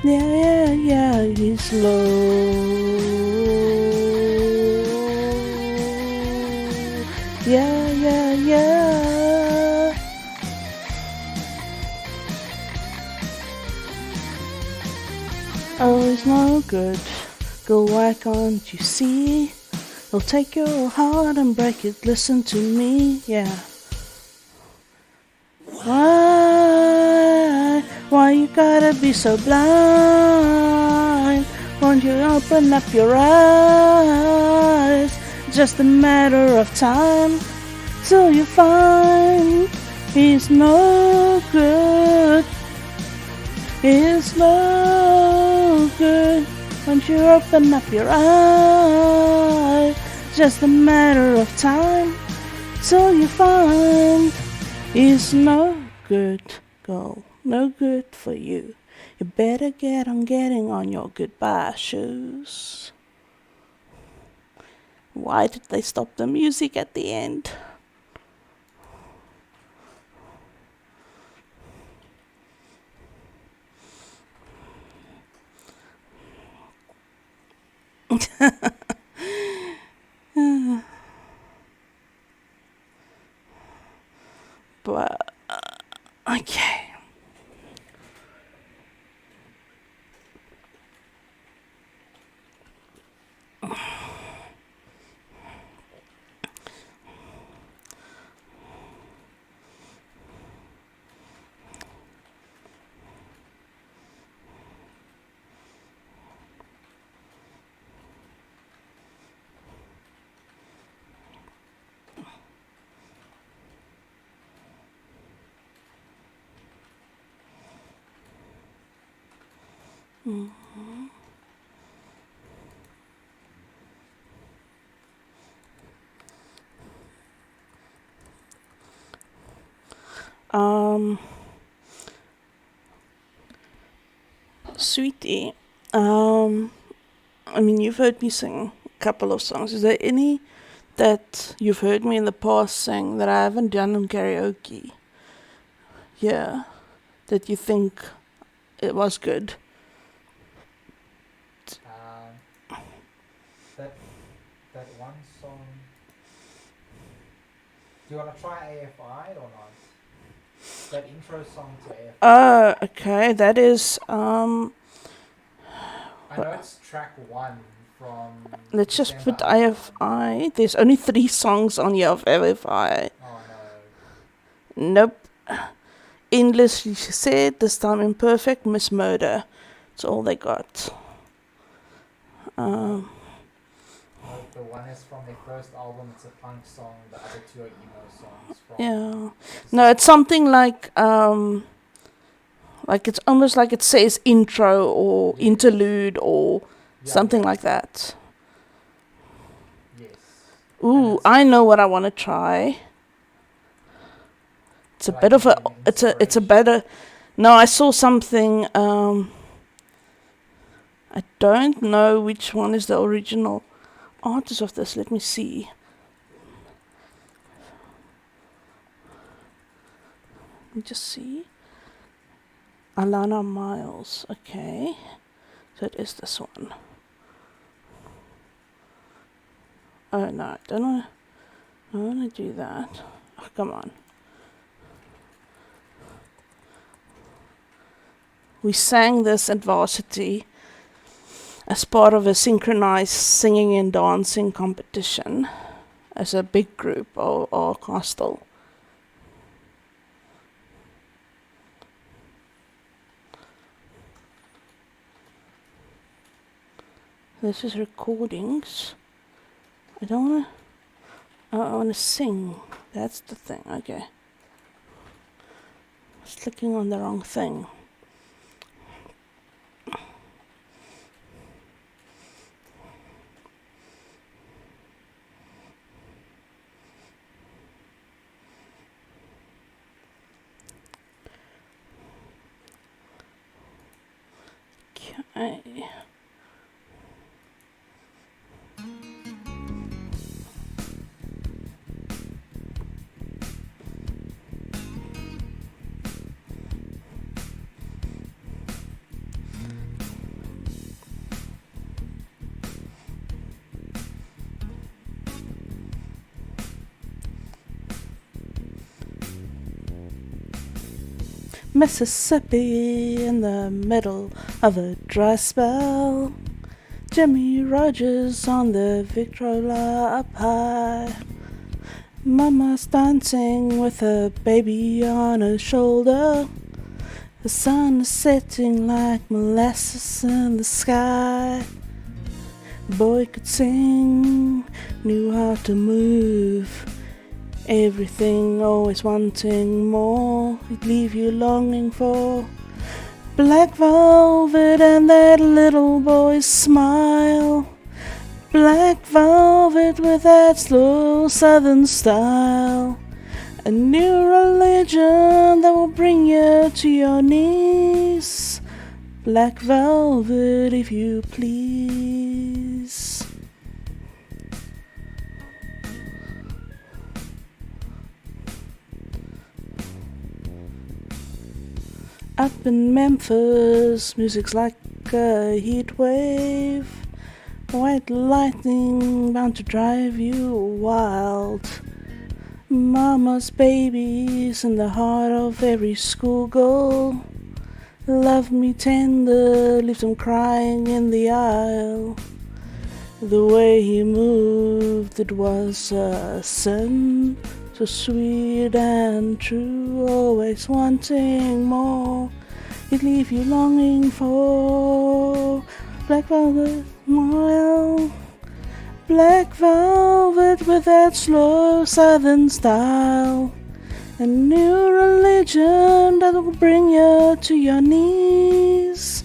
Yeah, he's low. Yeah. Oh, it's no good. Girl, why can't you see? I'll take your heart and break it, listen to me, yeah. Why you gotta be so blind? Won't you open up your eyes? Just a matter of time till you find he's no good. He's no good. Won't you open up your eyes? Just a matter of time till you find he's no good, girl, no good for you. You better get on getting on your goodbye shoes. Why did they stop the music at the end? But okay. Sweetie, I mean, you've heard me sing a couple of songs. Is there any that you've heard me in the past sing that I haven't done in karaoke? Yeah, that you think it was good. That one song. Do you want to try AFI or not? That intro song to AFI. Okay, that is I know it's track 1 from. let's just put AFI. There's only 3 songs on here of AFI. Oh Nope. Endlessly She Said, This Time Imperfect, Miss Murder. That's all they got. The one is from their first album. It's a punk song. The other 2 are emo songs. Yeah. No, it's something like it's almost like it says intro or interlude or something like that. Yes. Ooh, I know what I want to try. It's a bit of a it's a better. No, I saw something. I don't know which one is the original artist of this. Let me see. Let me just see. Alana Miles. Okay, so it is this one. Oh no, I don't want to do that. Oh, come on. We sang this at varsity as part of a synchronized singing and dancing competition as a big group or castle. This is recordings. I want to sing. That's the thing. Okay. I was clicking on the wrong thing. Okay. Mississippi in the middle of a dry spell. Jimmy Rogers on the Victrola up high. Mama's dancing with a baby on her shoulder. The sun is setting like molasses in the sky. Boy could sing, knew how to move. Everything always wanting more, he'd leave you longing for black velvet and that little boy's smile. Black velvet with that slow southern style. A new religion that will bring you to your knees. Black velvet, if you please. Up in Memphis, music's like a heat wave. White lightning bound to drive you wild. Mama's babies in the heart of every schoolgirl. Love me tender, leaves them crying in the aisle. The way he moved, it was a sin. So sweet and true, always wanting more. He'd leave you longing for black velvet smile. Black velvet with that slow southern style. A new religion that will bring you to your knees.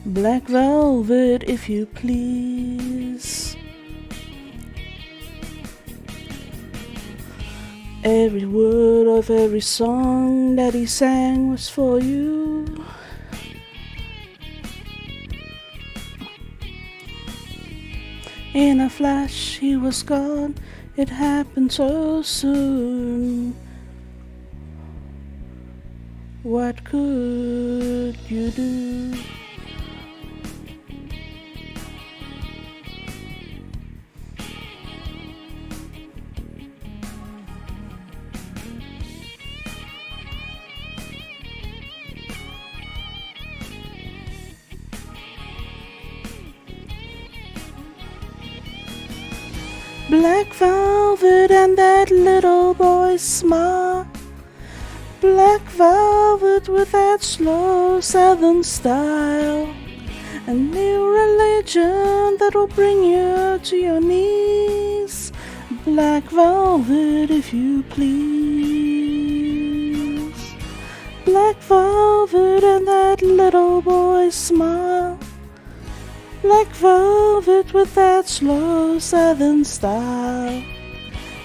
Black velvet, if you please. Every word of every song that he sang was for you. In a flash he was gone, It happened so soon. What could you do? Black velvet and that little boy's smile. Black velvet with that slow southern style. A new religion that'll bring you to your knees. Black velvet, if you please. Black velvet and that little boy's smile. Black velvet with that slow southern style.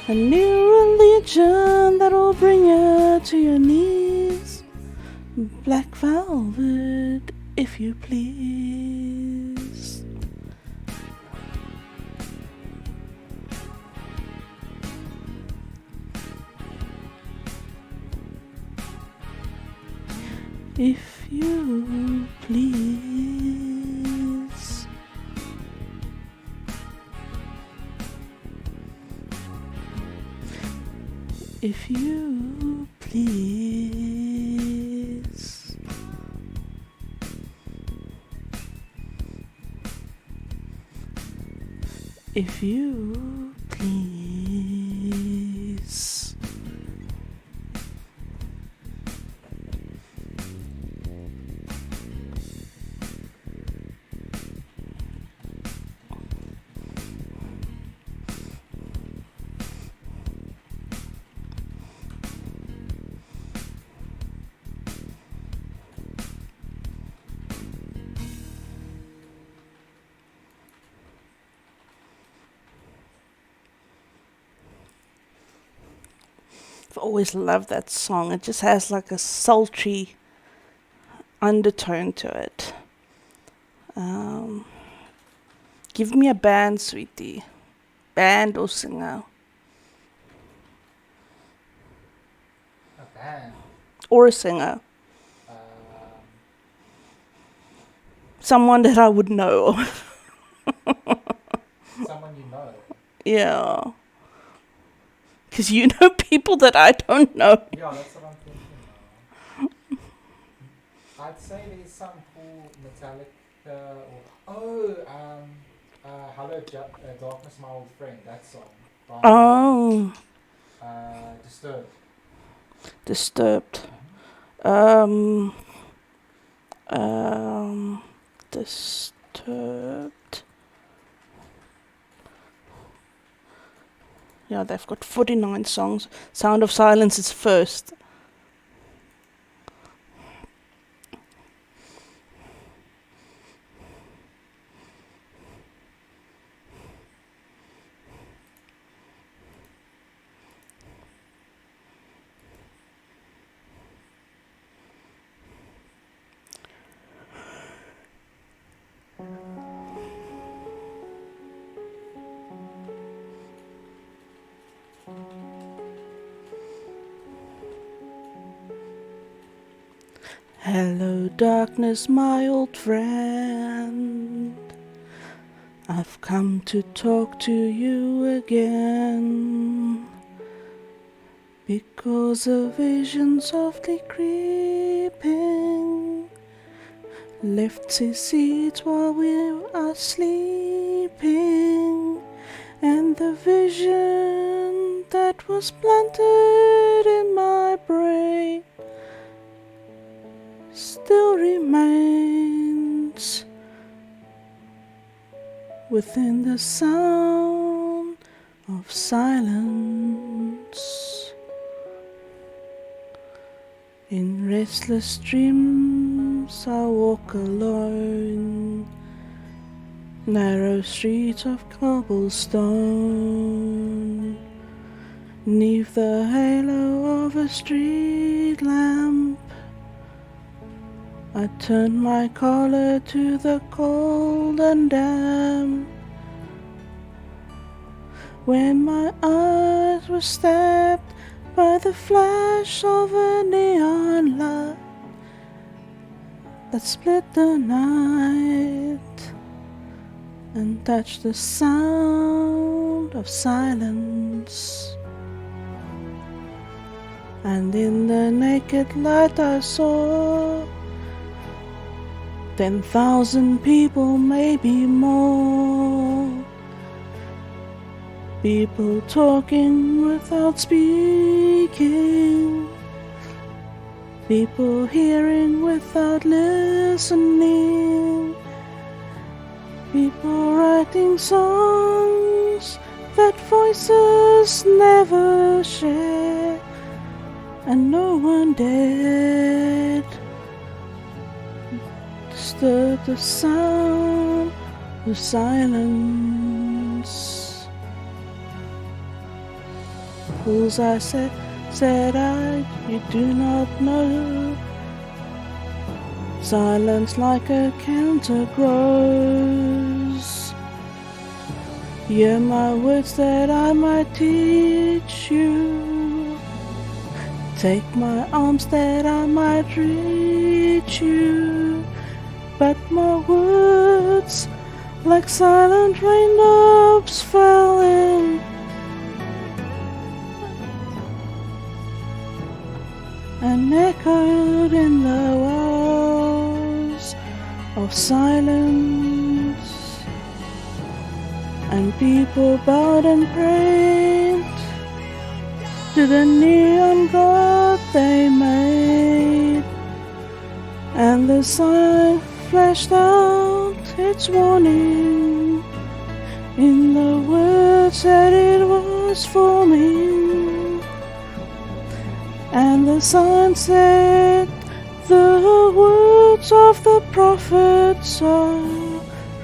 A new religion that'll bring you to your knees. Black velvet, if you please. If you please. If you please. If you please. I've always loved that song. It just has like a sultry undertone to it. Give me a band, sweetie. Band or singer. A band. Or a singer. Someone that I would know. Someone you know. Yeah. Because you know people that I don't know. Yeah, that's what I'm thinking now. I'd say there's some cool Metallica or Hello Darkness, My Old Friend, that song. Oh. Disturbed. Disturbed. Disturbed. Yeah, they've got 49 songs. Sound of Silence is first. Hello, darkness, my old friend. I've come to talk to you again. Because a vision softly creeping left his seat while we are sleeping. And the vision that was planted in my brain still remains within the sound of silence. In restless dreams I walk alone, narrow streets of cobblestone, 'neath the halo of a street lamp. I turn my collar to the cold and damp. when my eyes were stabbed by the flash of a neon light that split the night and touched the sound of silence. And in the naked light I saw 10,000 people, maybe more. People talking without speaking. People hearing without listening. People writing songs that voices never share. And no one dared disturb the sound of silence. Fools, I said I, you do not know. Silence like a cancer grows. Hear my words that I might teach you. Take my arms that I might reach you. But my words, like silent raindrops, fell in and echoed in the walls of silence. And people bowed and prayed to the neon god they made. And the sign flashed out its warning in the words that it was forming. And the sign said, the words of the prophets are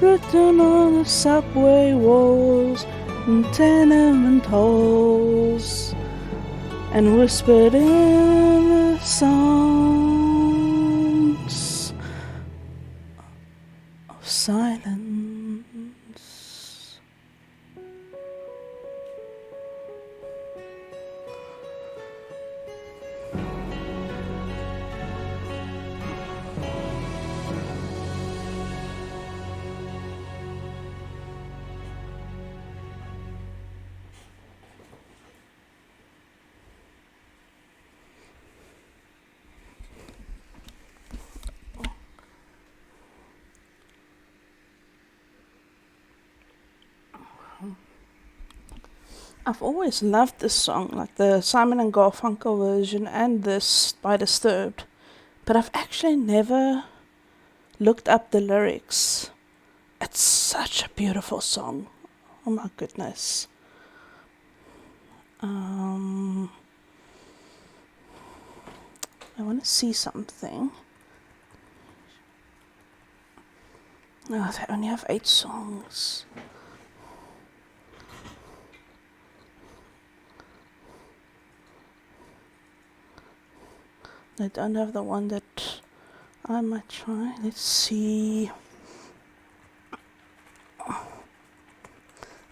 written on the subway walls and tenement halls, and whispered in the sounds of silence. I've always loved this song, like the Simon and Garfunkel version and this by Disturbed, but I've actually never looked up the lyrics. It's such a beautiful song. Oh my goodness. I want to see something. No, they only have 8 songs. They don't have the one that I might try. Let's see.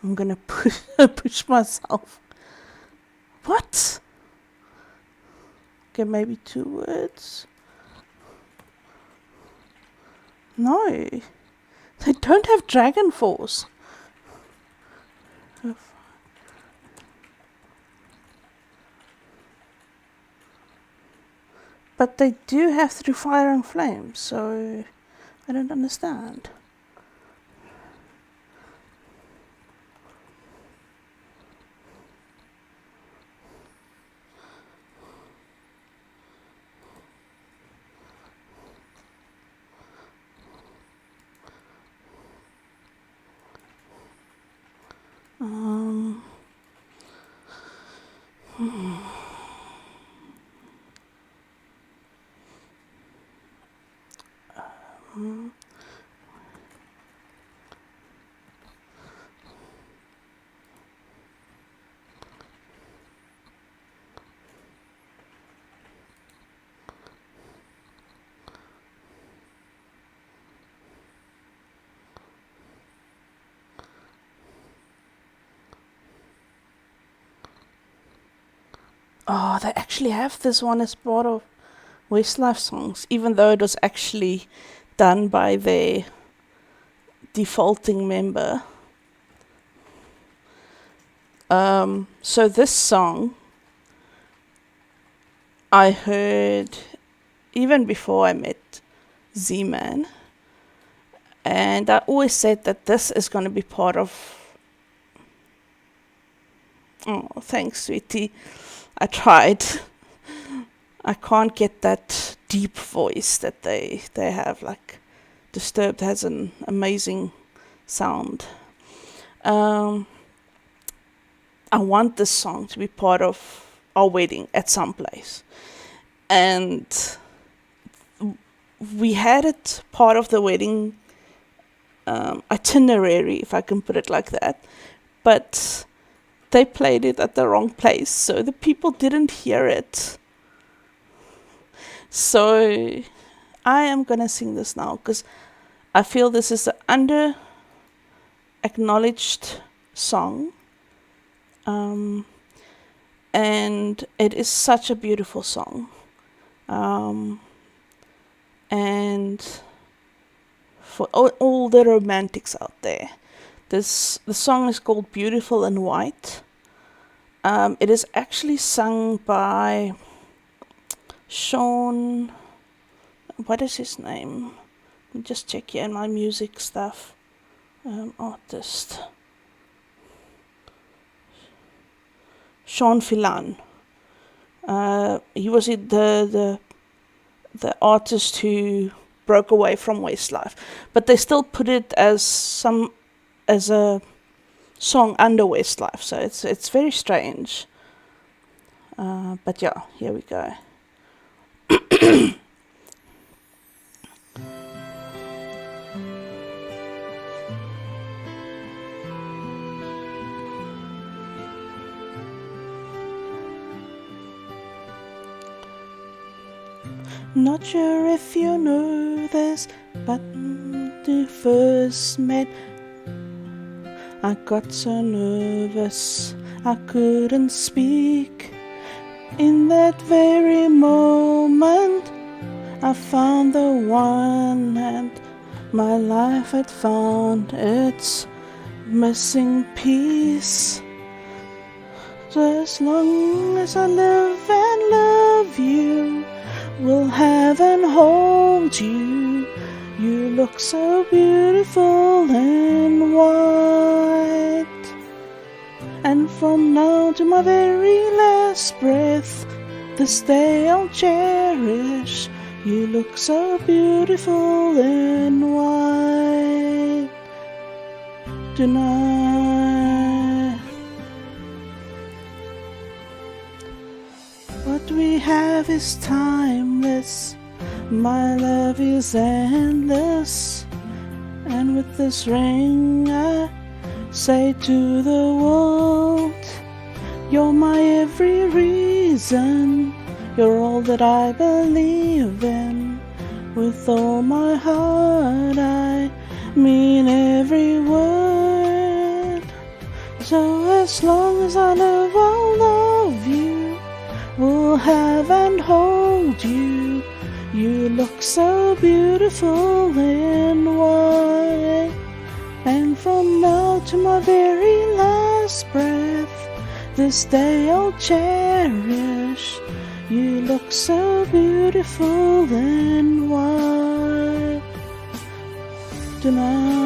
I'm gonna push myself. What? Okay, maybe 2 words. No, they don't have Dragon Force. But they do have Through Fire and Flames, so I don't understand. Oh, they actually have this one as part of Westlife songs, even though it was actually done by their defaulting member. So this song I heard even before I met Z-Man, and I always said that this is going to be part of... Oh, thanks, sweetie. I tried. I can't get that deep voice that they have. Like, Disturbed has an amazing sound. I want this song to be part of our wedding at some place. And we had it part of the wedding itinerary, if I can put it like that. But they played it at the wrong place, so the people didn't hear it. So I am gonna sing this now because I feel this is an under-acknowledged song. And it is such a beautiful song. And for all the romantics out there, the song is called Beautiful in White. It is actually sung by Sean... What is his name? Let me just check here in my music stuff. Artist. Sean Filan. He was the artist who broke away from Westlife, but they still put it as a song under Westlife, so it's very strange. But yeah, here we go. Not sure if you know this, but when we first met, I got so nervous I couldn't speak. In that very moment, I found the one, and my life had found its missing piece. So as long as I live and love you, will have and hold you. You look so beautiful in white. And from now to my very last breath, this day I'll cherish. You look so beautiful in white tonight. What we have is timeless, my love is endless, and with this ring I say to the world, you're my every reason, you're all that I believe in. With all my heart I mean every word. So as long as I live I'll love you, will have and hold you. You look so beautiful in white. And from now to my very last breath, this day I'll cherish. You look so beautiful in white tonight.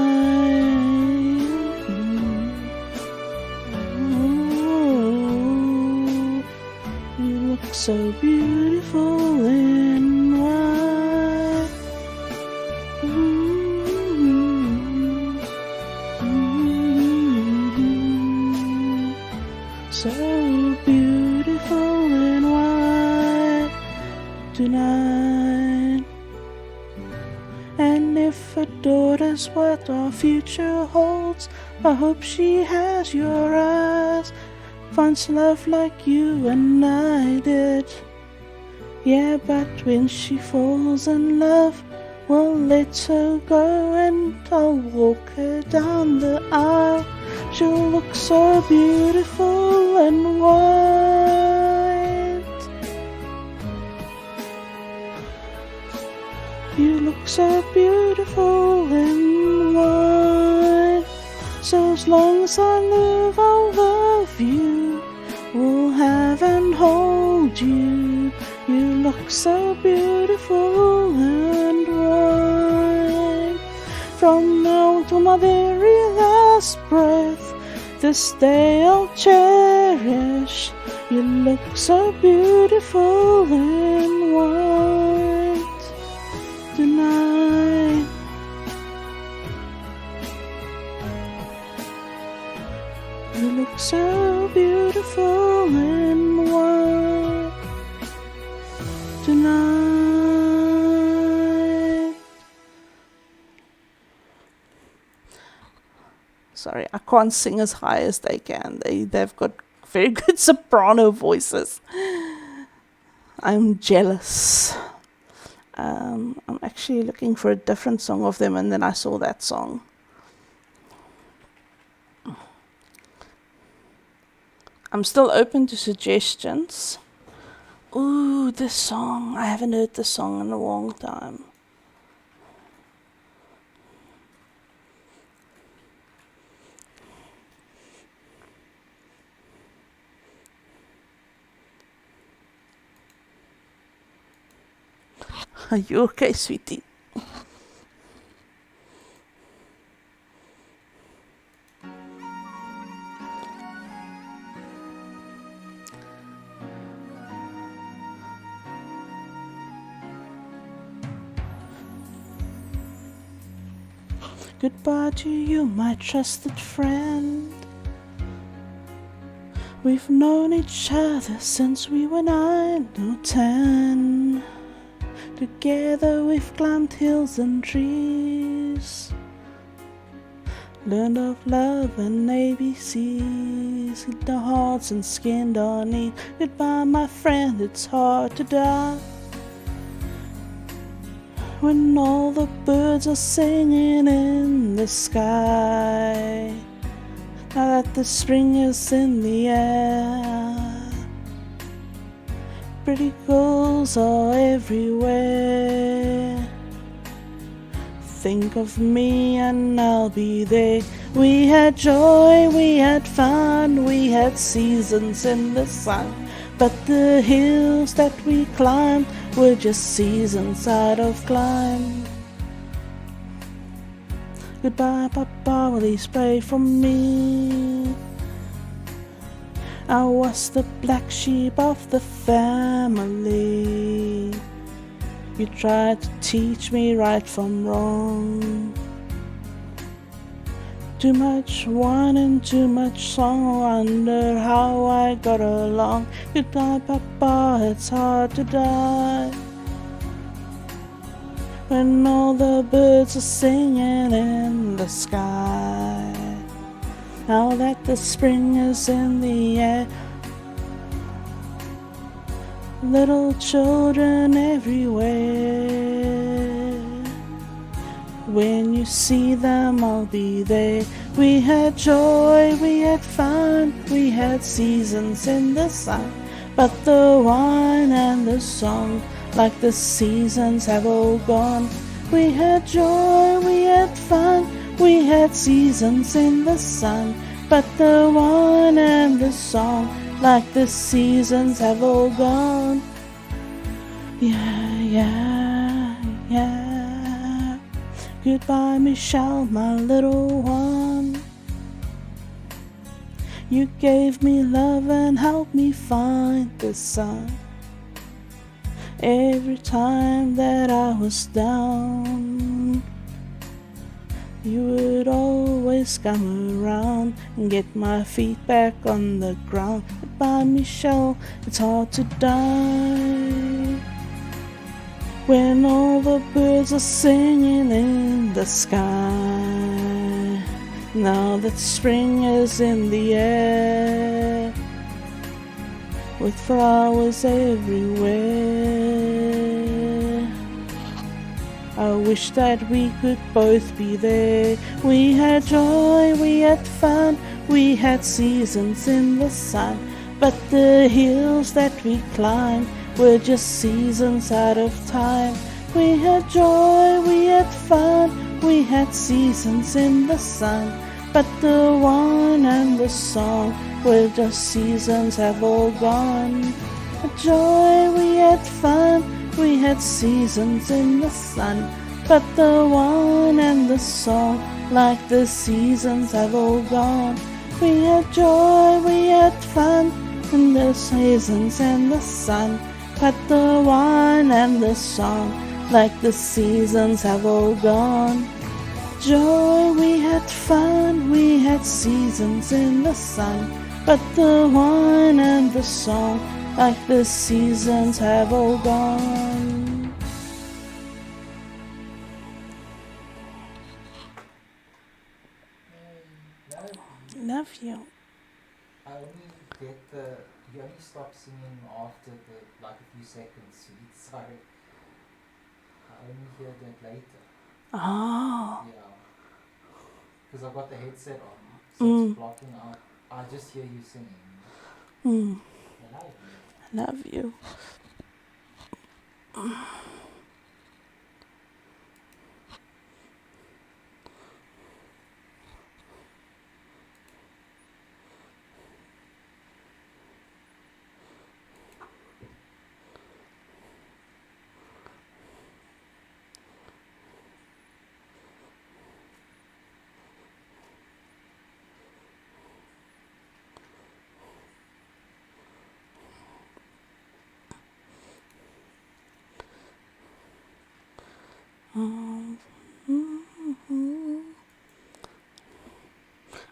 So beautiful in white. So beautiful in white tonight. And if a daughter's what our future holds, I hope she has your eyes, finds love like you and I did. Yeah, but when she falls in love, well, let her go and I'll walk her down the aisle. She'll look so beautiful in white look so beautiful in white. So as long as I live, I'll love you, will have and hold you. You look so beautiful and white. From now to my very last breath, this day I'll cherish. You look so beautiful in white tonight. You look so beautiful in white tonight. Sorry, I can't sing as high as they can. They've got very good soprano voices. I'm jealous. I'm actually looking for a different song of them, and then I saw that song. I'm still open to suggestions. Ooh, this song. I haven't heard this song in a long time. Are you okay, sweetie? Goodbye to you, my trusted friend. We've known each other since we were 9 or 10. Together we've climbed hills and trees, learned of love and ABCs, hid our hearts and skinned our knees. Goodbye, my friend, it's hard to die when all the birds are singing in the sky. Now that the spring is in the air, pretty girls are everywhere. Think of me and I'll be there. We had joy, we had fun, we had seasons in the sun. But the hills that we climbed were just seasons out of climb. Goodbye, Papa, please pray for me. I was the black sheep of the family. You tried to teach me right from wrong. Too much wine and too much song, wonder how I got along. Goodbye, Papa, it's hard to die when all the birds are singing in the sky. Now that the spring is in the air, little children everywhere. When you see them, I'll be there. We had joy, we had fun, we had seasons in the sun. But the wine and the song, like the seasons, have all gone. We had joy, we had fun, we had seasons in the sun. But the wine and the song, like the seasons, have all gone. Yeah, yeah, yeah. Goodbye, Michelle, my little one. You gave me love and helped me find the sun. Every time that I was down, you would always come around and get my feet back on the ground. Goodbye, Michelle, it's hard to die when all the birds are singing in the sky. Now that spring is in the air, with flowers everywhere, I wish that we could both be there. We had joy, we had fun, we had seasons in the sun. But the hills that we climbed were just seasons out of time. We had joy, we had fun, we had seasons in the sun. But the wine and the song were just seasons have all gone. Joy, we had fun, we had seasons in the sun. But the wine and the song, like the seasons have all gone. We had joy, we had fun, in the seasons and the sun. But the wine and the song, like the seasons have all gone. Joy, we had fun, we had seasons in the sun. But the wine and the song, like the seasons have all gone. Love you. I only get you only stop singing after like a few seconds, sweet. Sorry. I only hear that later. Oh. Yeah. Because I've got the headset on, so it's blocking out. I just hear you singing. I love you. I love you.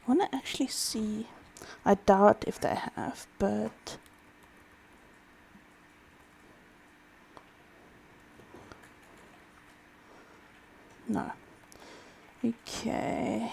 I want to actually see. I doubt if they have, but no. Okay.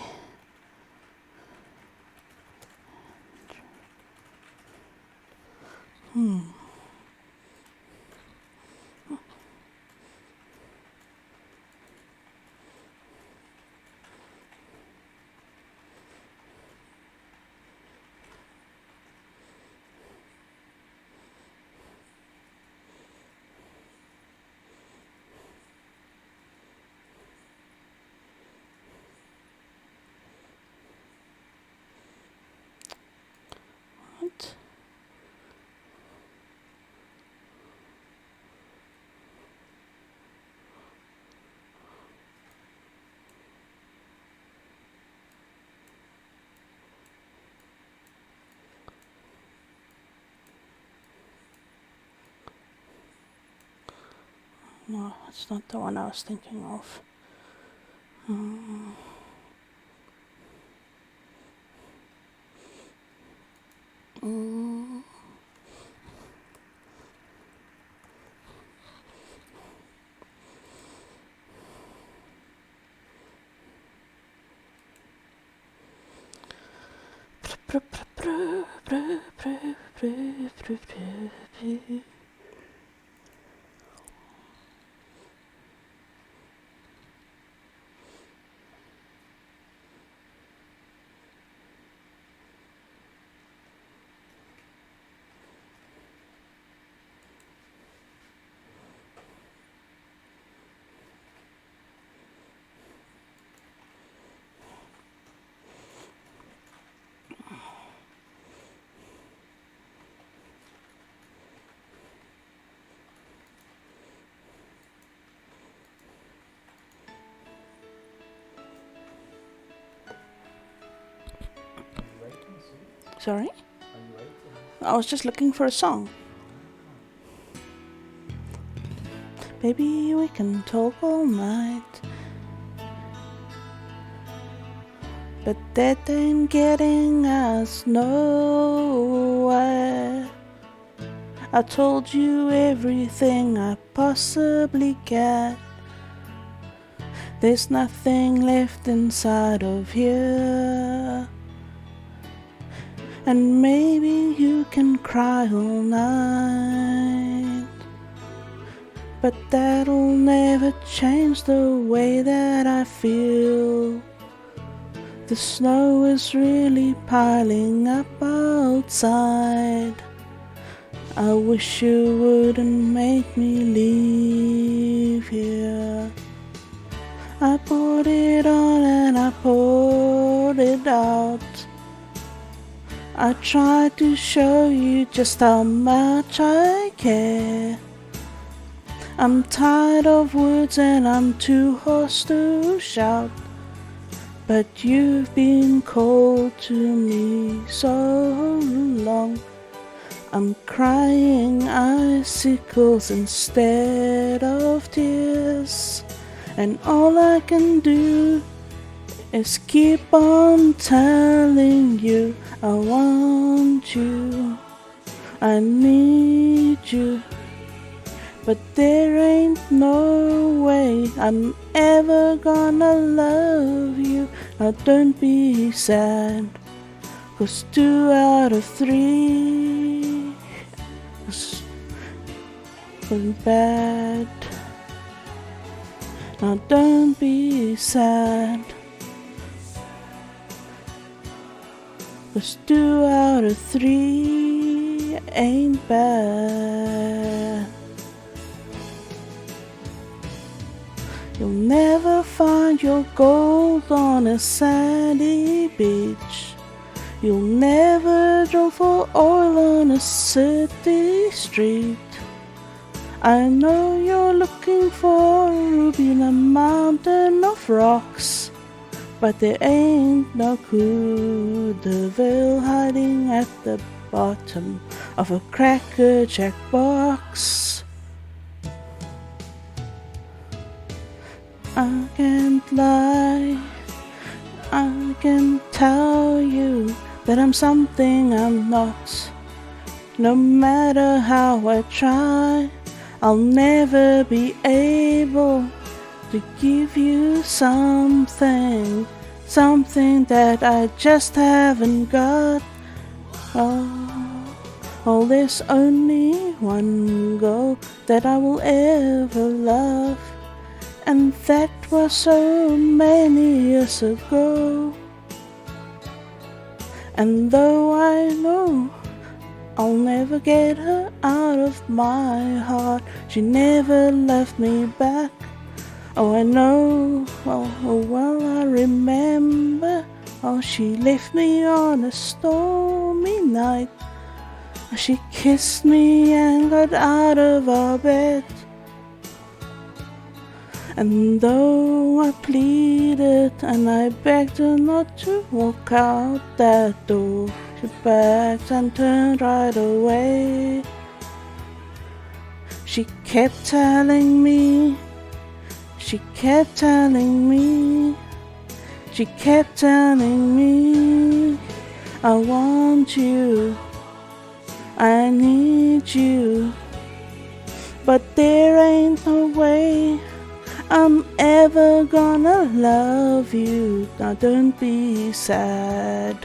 What? No, it's not the one I was thinking of. Sorry? I was just looking for a song. Baby, we can talk all night, but that ain't getting us nowhere. I told you everything I possibly can. There's nothing left inside of here. And maybe you can cry all night, but that'll never change the way that I feel. The snow is really piling up outside. I wish you wouldn't make me leave here. I put it on and I poured it out. I tried to show you just how much I care. I'm tired of words and I'm too hoarse to shout. But you've been cold to me so long. I'm crying icicles instead of tears. And all I can do is keep on telling you I want you, I need you. But there ain't no way I'm ever gonna love you. Now don't be sad, 'cause 2 out of 3 is going bad. Now don't be sad, 'cause 2 out of 3 ain't bad. You'll never find your gold on a sandy beach. You'll never draw for oil on a city street. I know you're looking for a ruby in a mountain of rocks, but there ain't no coup de Ville hiding at the bottom of a Cracker Jack box. I can't lie, I can tell you that I'm something I'm not. No matter how I try, I'll never be able to give you something, something that I just haven't got. Oh, there's only one girl that I will ever love, and that was so many years ago. And though I know I'll never get her out of my heart, she never left me back. Oh, I know, well, I remember. Oh, she left me on a stormy night. She kissed me and got out of our bed. And though I pleaded and I begged her not to walk out that door, she backed and turned right away. She kept telling me, she kept telling me, she kept telling me, I want you, I need you. But there ain't no way I'm ever gonna love you. Now don't be sad,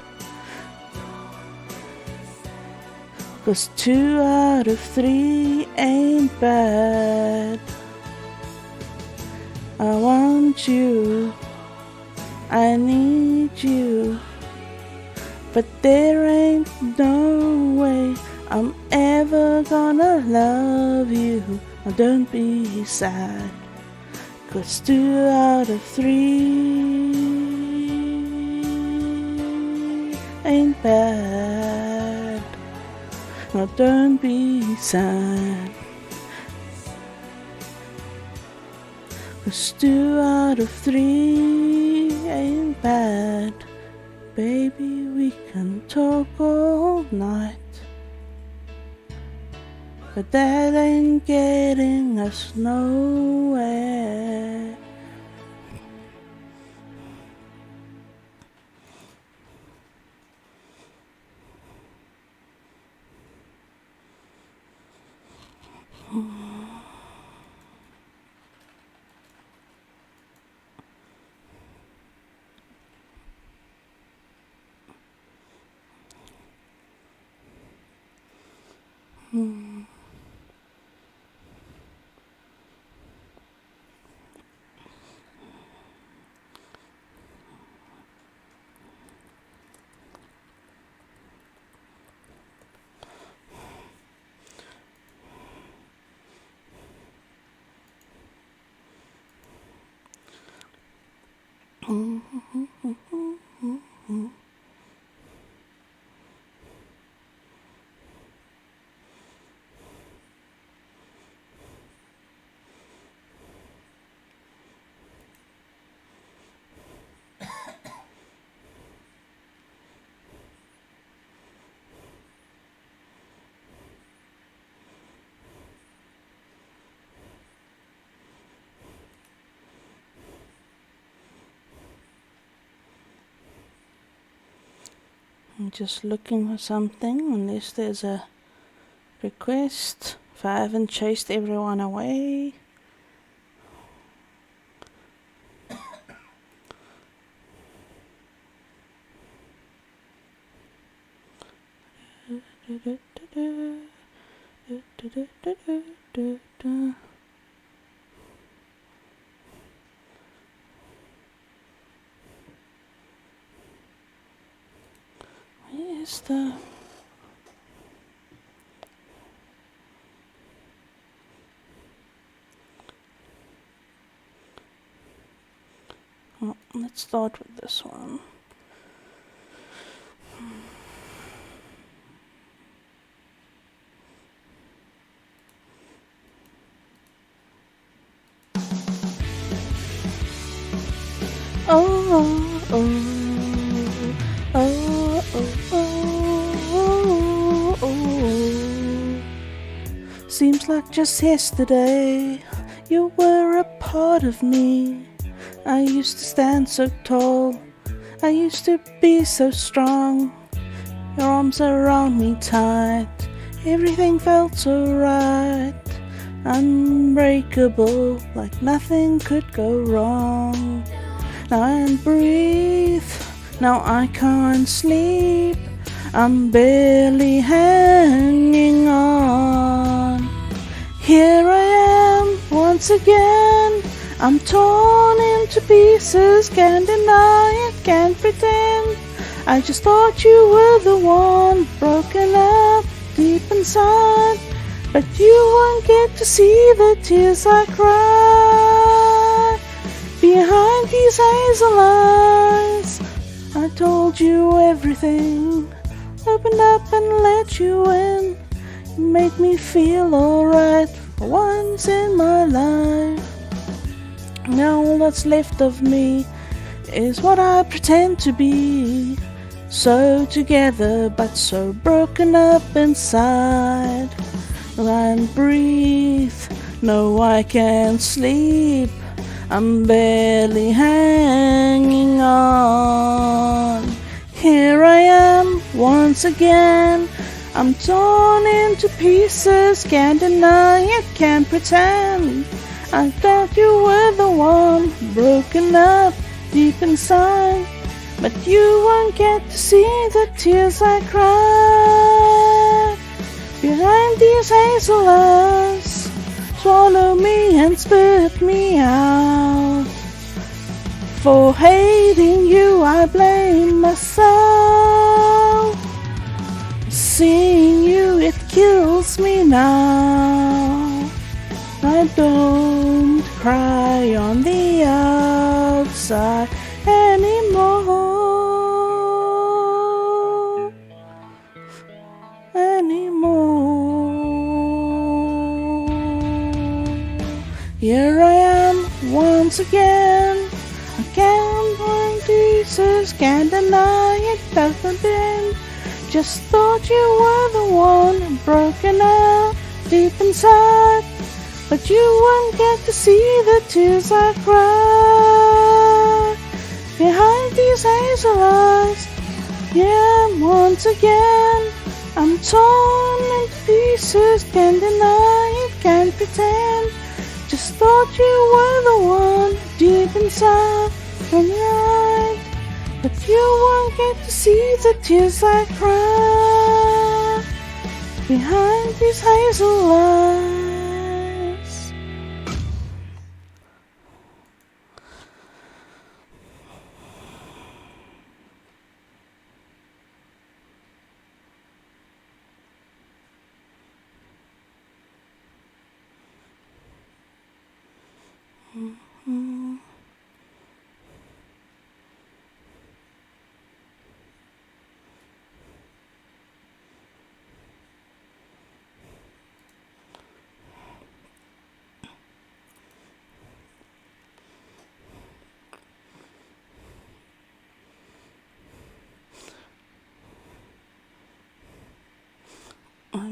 'cause 2 out of 3 ain't bad. I want you, I need you. But there ain't no way I'm ever gonna love you. Now don't be sad, 'cause 2 out of 3 ain't bad. Now don't be sad, 'cause 2 out of 3 ain't bad. Baby, we can talk all night, but that ain't getting us nowhere. I'm just looking for something, unless there's a request. If I haven't chased everyone away. Where's the... Oh, let's start with this one. Oh, oh, oh, oh, oh, oh. Seems like just yesterday you were a part of me. I used to stand so tall, I used to be so strong. Your arms around me tight, everything felt so right. Unbreakable, like nothing could go wrong. Now I can't breathe, now I can't sleep. I'm barely hanging on. Here I am once again. I'm torn into pieces, can't deny it, can't pretend. I just thought you were the one, broken up deep inside. But you won't get to see the tears I cry behind these hazel eyes. I told you everything, opened up and let you in. You made me feel alright for once in my life. Now all that's left of me is what I pretend to be. So together but so broken up inside. I can't breathe, no I can't sleep. I'm barely hanging on. Here I am once again. I'm torn into pieces, can't deny it, can't pretend. I thought you were the one, broken up deep inside. But you won't get to see the tears I cry behind these hazel eyes. Swallow me and spit me out. For hating you I blame myself. Seeing you it kills me now. I don't cry on the outside anymore. Here I am once again. I can't find Jesus, can't deny it, doesn't bend. Just thought you were the one, broken out deep inside. But you won't get to see the tears I cry behind these hazel eyes. Yeah, once again I'm torn into pieces, can't deny it, can't pretend. Just thought you were the one deep inside from your eyes. But you won't get to see the tears I cry behind these hazel eyes.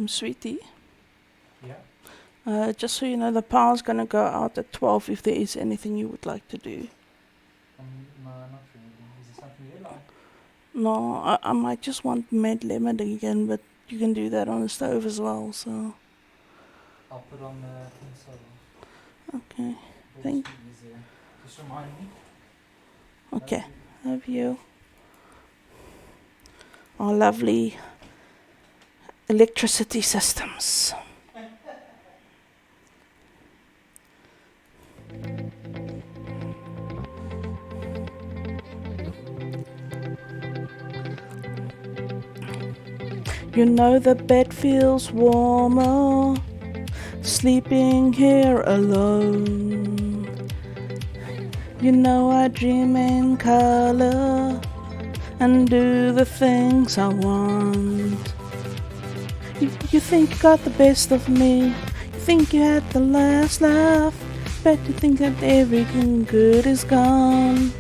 Sweetie. Yeah. Just so you know, the power's gonna go out at 12 if there is anything you would like to do. No, not really. Is there something you like? No, I might just want mad lemon again, but you can do that on the stove as well, so. I'll put on the thing so Okay, it'll thank just be easier. Just remind me. Okay, love you. Our lovely electricity systems. You know the bed feels warmer, sleeping here alone. You know I dream in color and do the things I want. You think you got the best of me, you think you had the last laugh, but you think that everything good is gone.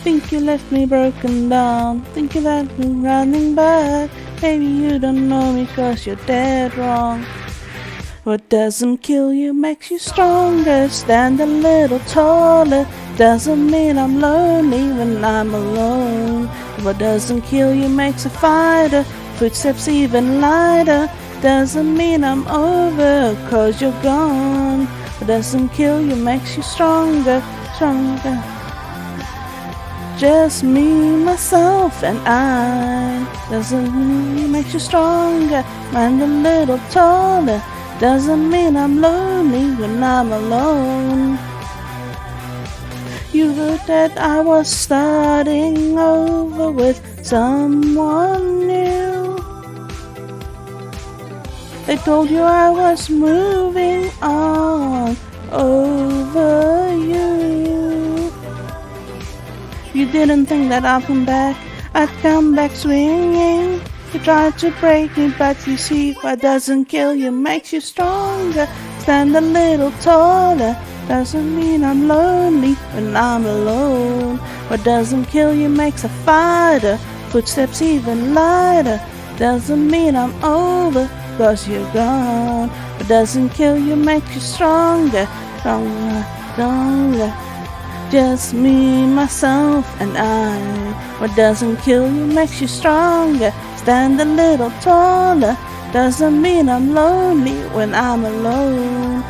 Think you left me broken down, think you left me running back. Maybe you don't know me 'cause you're dead wrong. What doesn't kill you makes you stronger. Stand a little taller. Doesn't mean I'm lonely when I'm alone. What doesn't kill you makes a fighter. Footsteps even lighter. Doesn't mean I'm over 'cause you're gone. What doesn't kill you makes you stronger, stronger. Just me, myself, and I. Doesn't mean it makes you stronger. And a little taller. Doesn't mean I'm lonely when I'm alone. You heard that I was starting over with someone new. They told you I was moving on over you. You didn't think that I'd come back swinging. You tried to break me, but you see, what doesn't kill you makes you stronger. Stand a little taller. Doesn't mean I'm lonely when I'm alone. What doesn't kill you makes a fighter. Footsteps even lighter. Doesn't mean I'm over, 'cause you're gone. What doesn't kill you makes you stronger, stronger, stronger. Just me, myself, and I. What doesn't kill you makes you stronger. Stand a little taller. Doesn't mean I'm lonely when I'm alone.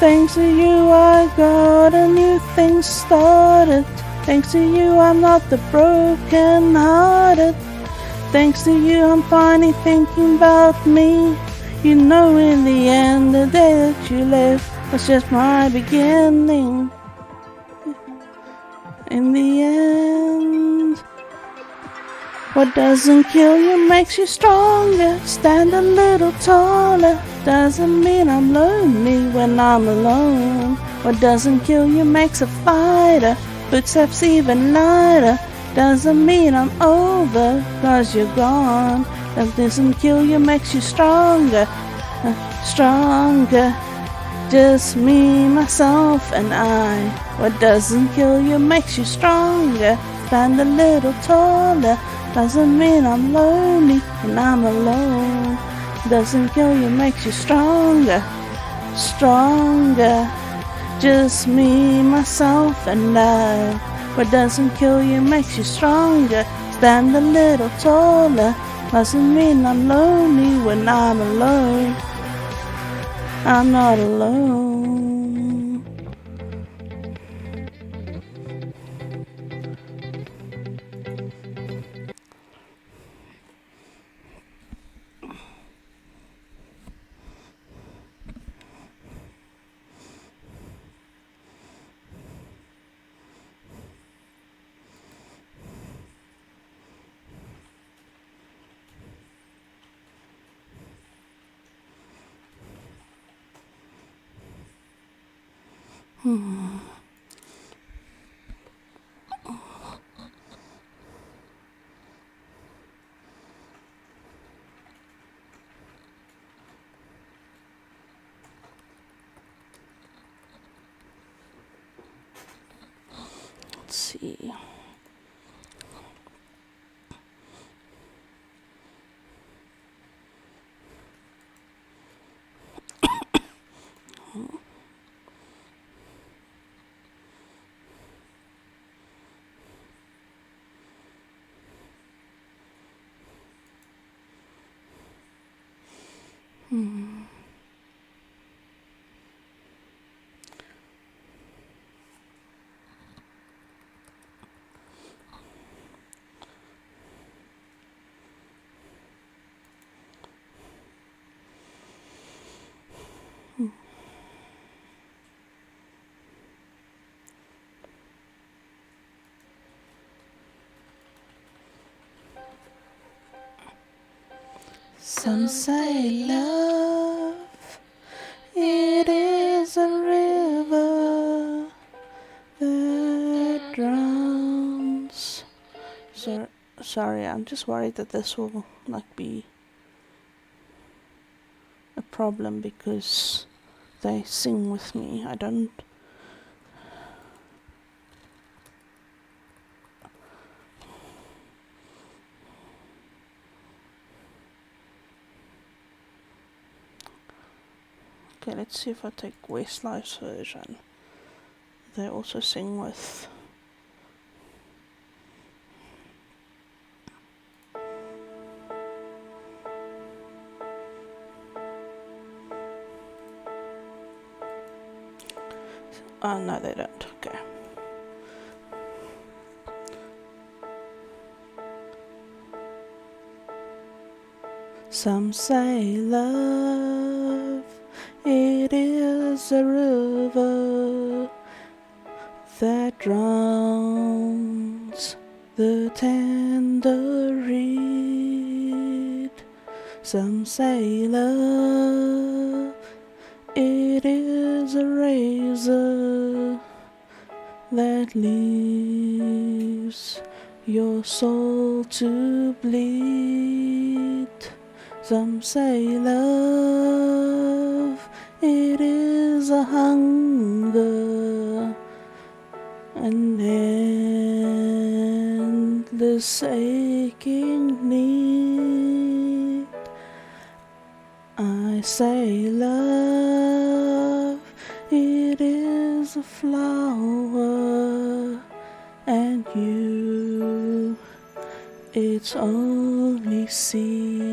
Thanks to you I got a new thing started. Thanks to you I'm not the broken hearted. Thanks to you I'm finally thinking about me. You know in the end the day that you left was just my beginning. In the end, what doesn't kill you makes you stronger. Stand a little taller. Doesn't mean I'm lonely when I'm alone. What doesn't kill you makes a fighter. Footsteps even lighter. Doesn't mean I'm over, 'cause you're gone. What doesn't kill you makes you stronger, stronger. Just me, myself, and I. What doesn't kill you makes you stronger. Stand a little taller. Doesn't mean I'm lonely when I'm alone. Doesn't kill you makes you stronger, stronger. Just me, myself, and I. What doesn't kill you makes you stronger. Stand a little taller. Doesn't mean I'm lonely when I'm alone. I'm not alone. Let's see. Some say love, it is a river that drowns. Sorry, I'm just worried that this will like be a problem because they sing with me. I don't. Okay, let's see if I take Westlife's version. They also sing with. Oh, no, they don't. Okay. Some say love, it is a river that drowns the tender reed. Some say love, it is a razor that leaves your soul to bleed. Some say love, it is a hunger, an endless aching need. I say love, it is a flower, and you, it's only seed.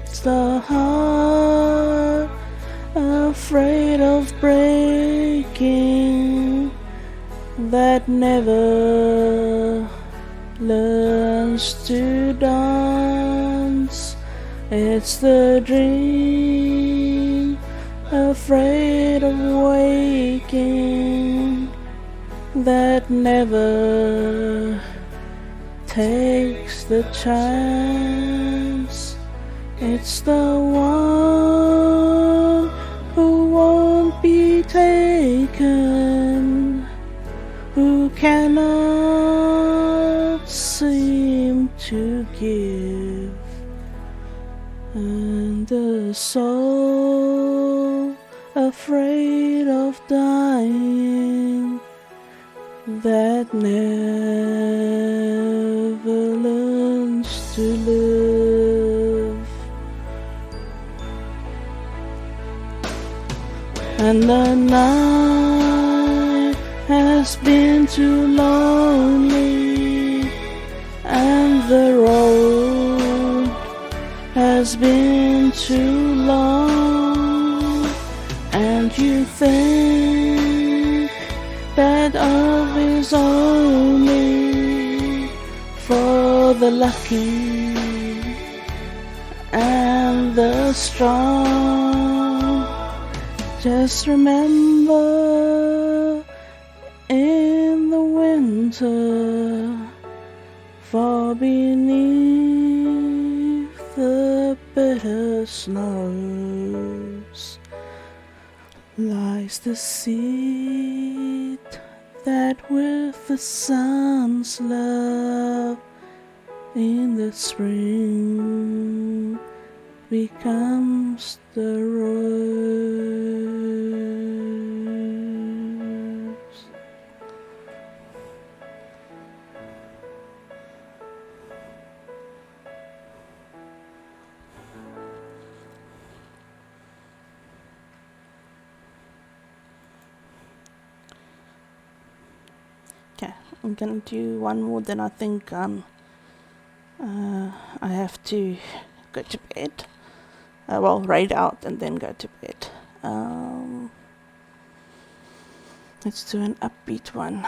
It's the heart afraid of breaking that never learns to dance. It's the dream afraid of waking that never takes the chance. It's the one who won't be taken, who cannot seem to give, and the soul afraid of dying that never learns to live. And the night has been too lonely, and the road has been too long, and you think that love is only for the lucky and the strong. Just remember, in the winter, far beneath the bitter snows, lies the seed that with the sun's love in the spring becomes the rose. Okay, I'm gonna do one more, then I think I have to go to bed. Well, raid out and then go to bed. Let's do an upbeat one.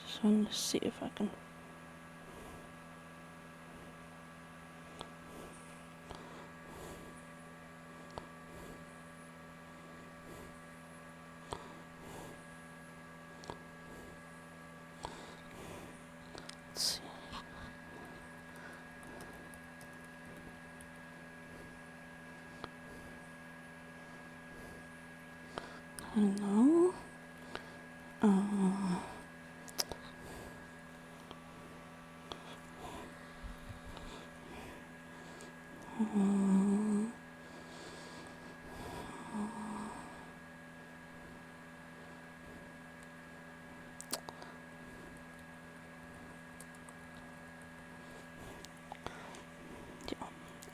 Just want to see if I can. Let's see. Hello.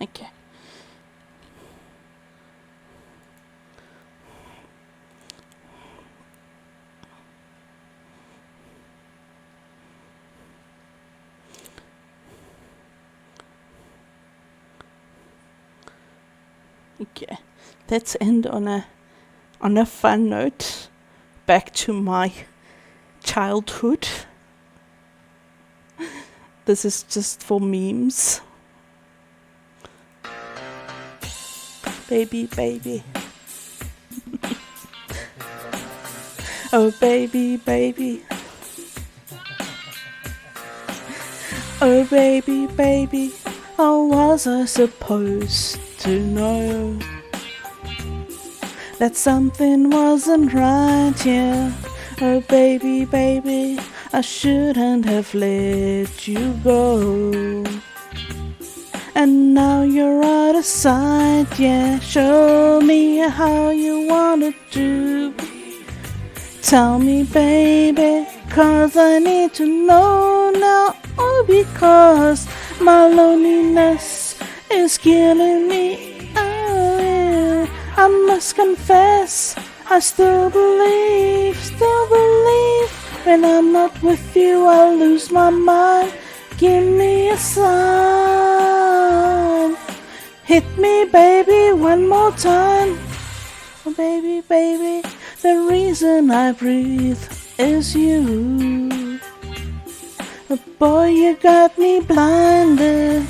Okay. Okay. Let's end on a fun note. Back to my childhood. This is just for memes. Baby, baby. Oh, baby, baby. Oh, baby, baby. How was I supposed to know that something wasn't right here? Oh, baby, baby. I shouldn't have let you go. And now you're out of sight, yeah. Show me how you want it to be. Tell me, baby, 'cause I need to know now. Oh, because my loneliness is killing me. Oh, yeah. I must confess, I still believe. When I'm not with you, I lose my mind. Give me a sign. Hit me, baby, one more time. Oh, baby, baby, the reason I breathe is you. Oh, boy, you got me blinded.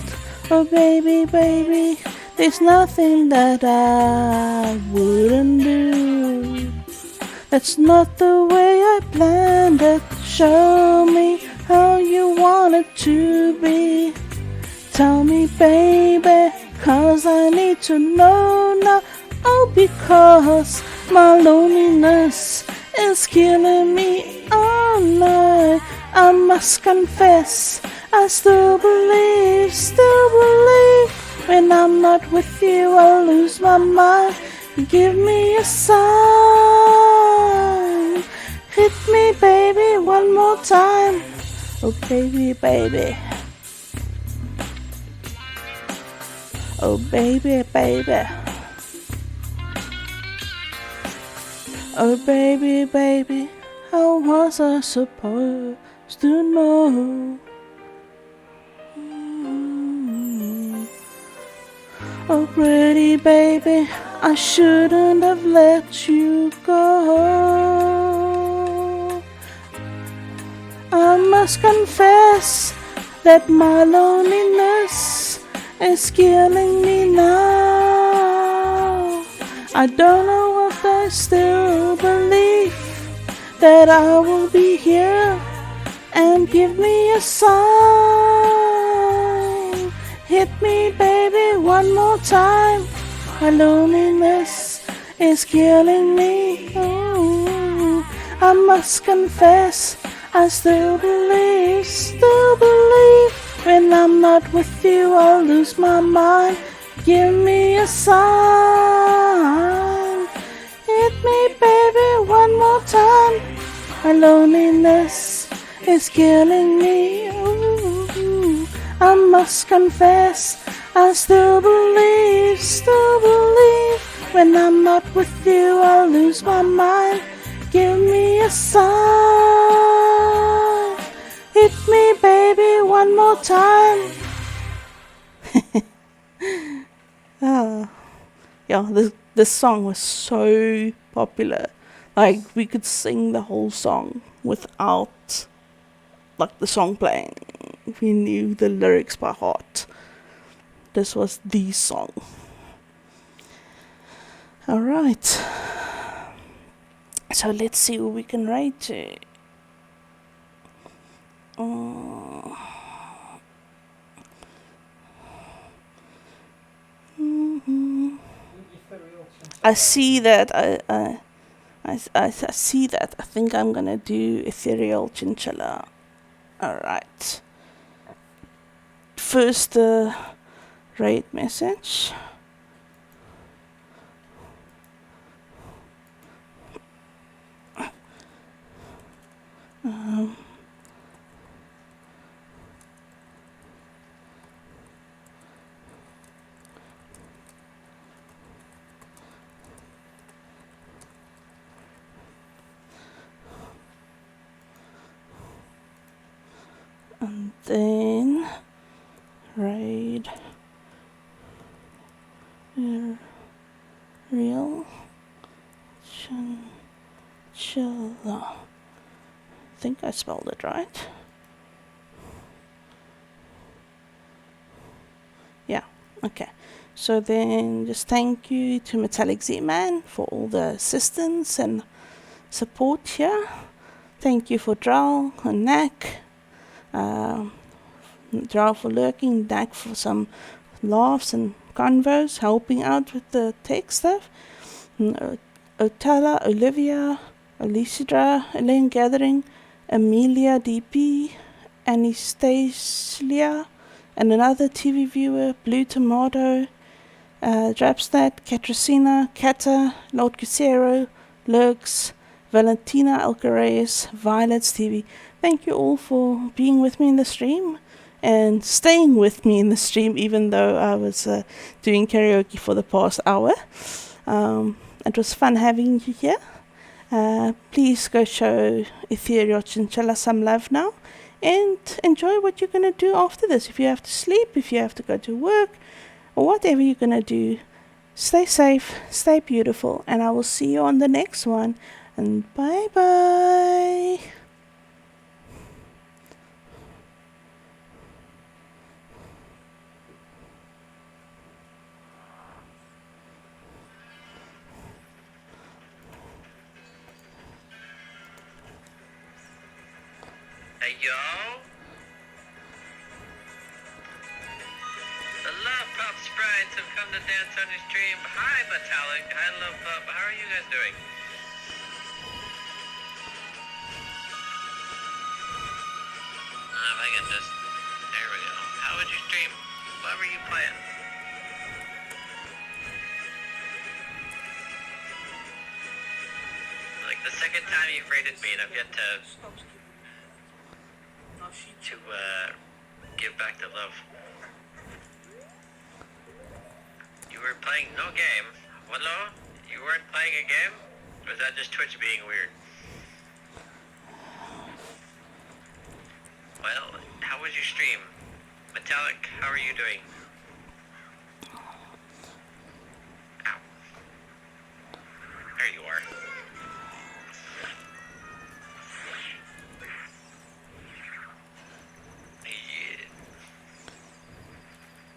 Oh, baby, baby, there's nothing that I wouldn't do. That's not the way I planned it. Show me how you want it to be. Tell me, baby, 'cause I need to know now. Oh, because my loneliness is killing me. Oh, no, I must confess, I still believe. When I'm not with you, I lose my mind. Give me a sign. Hit me, baby, one more time. Oh, baby, baby. Oh, baby, baby. Oh, baby, baby. How was I supposed to know? Oh, pretty baby, I shouldn't have let you go. I must confess that my loneliness is killing me now. I don't know if I still believe that I will be here, and give me a sign. Hit me, baby, one more time. My loneliness is killing me. Ooh, I must confess, I still believe. When I'm not with you, I'll lose my mind. Give me a sign. Hit me, baby, one more time. My loneliness is killing me. Ooh, I must confess, I still believe. When I'm not with you, I lose my mind. Give me a sign. Hit me, baby, one more time. Yeah, this song was so popular. Like, we could sing the whole song without, like, the song playing. We knew the lyrics by heart. This was the song. Alright. So let's see what we can rate to. I see that. I see that. I think I'm gonna do Ethereal Chinchilla. Alright. First, the raid message. And then raid real chinchilla. I think I spelled it right. Yeah, okay. So then just thank you to Metallic Z-Man for all the assistance and support here. Thank you for Drow and Knack. Drow for lurking, Knack for some laughs and convos, helping out with the tech stuff. Otala, Olivia, Alicidra, Elaine Gathering, Amelia DP, Anastasia, and another TV viewer, Blue Tomato, Drapstat, Katracina, Kata, Lord Cusero, Lurks, Valentina Alcaraz, Violet's TV. Thank you all for being with me in the stream and staying with me in the stream, even though I was doing karaoke for the past hour. It was fun having you here. Please go show Ethereal Chinchilla some love now and enjoy what you're going to do after this. If you have to sleep, if you have to go to work, or whatever you're going to do, stay safe, stay beautiful, and I will see you on the next one. And bye-bye. Hey, yo. The Love Pup Sprites have come to dance on your stream. Hi, Metallic. Hi, Love Pup. How are you guys doing? If I can just... There we go. How was your stream? What were you playing? Like, the second time you've rated me, and I've yet to give back the love. You were playing no game. Hello? You weren't playing a game? Or is that just Twitch being weird? Well, how was your stream? Metallic, how are you doing? Ow. There you are.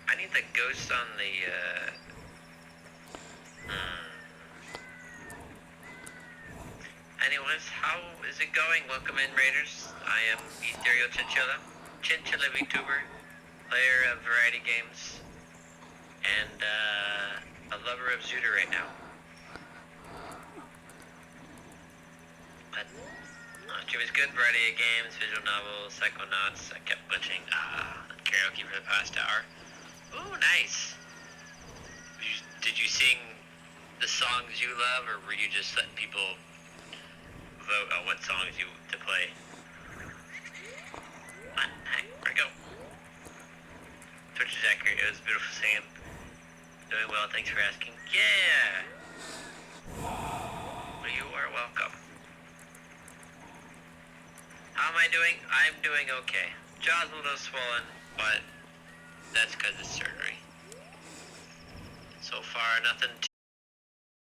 I need the ghosts on the, Anyways, how is it going? Welcome in, Raiders. I am Ethereal Chinchilla, Chinchilla VTuber, player of variety games, and, a lover of Zuda right now. But, stream is good, variety of games, visual novels, psychonauts. I kept glitching, karaoke for the past hour. Ooh, nice. Did you sing the songs you love, or were you just letting people vote on what songs to play. Hey, where'd it go? Twitch is accurate. It was beautiful singing. Doing well, thanks for asking. Yeah! Well, you are welcome. How am I doing? I'm doing okay. Jaw's a little swollen, but that's because of surgery. So far, nothing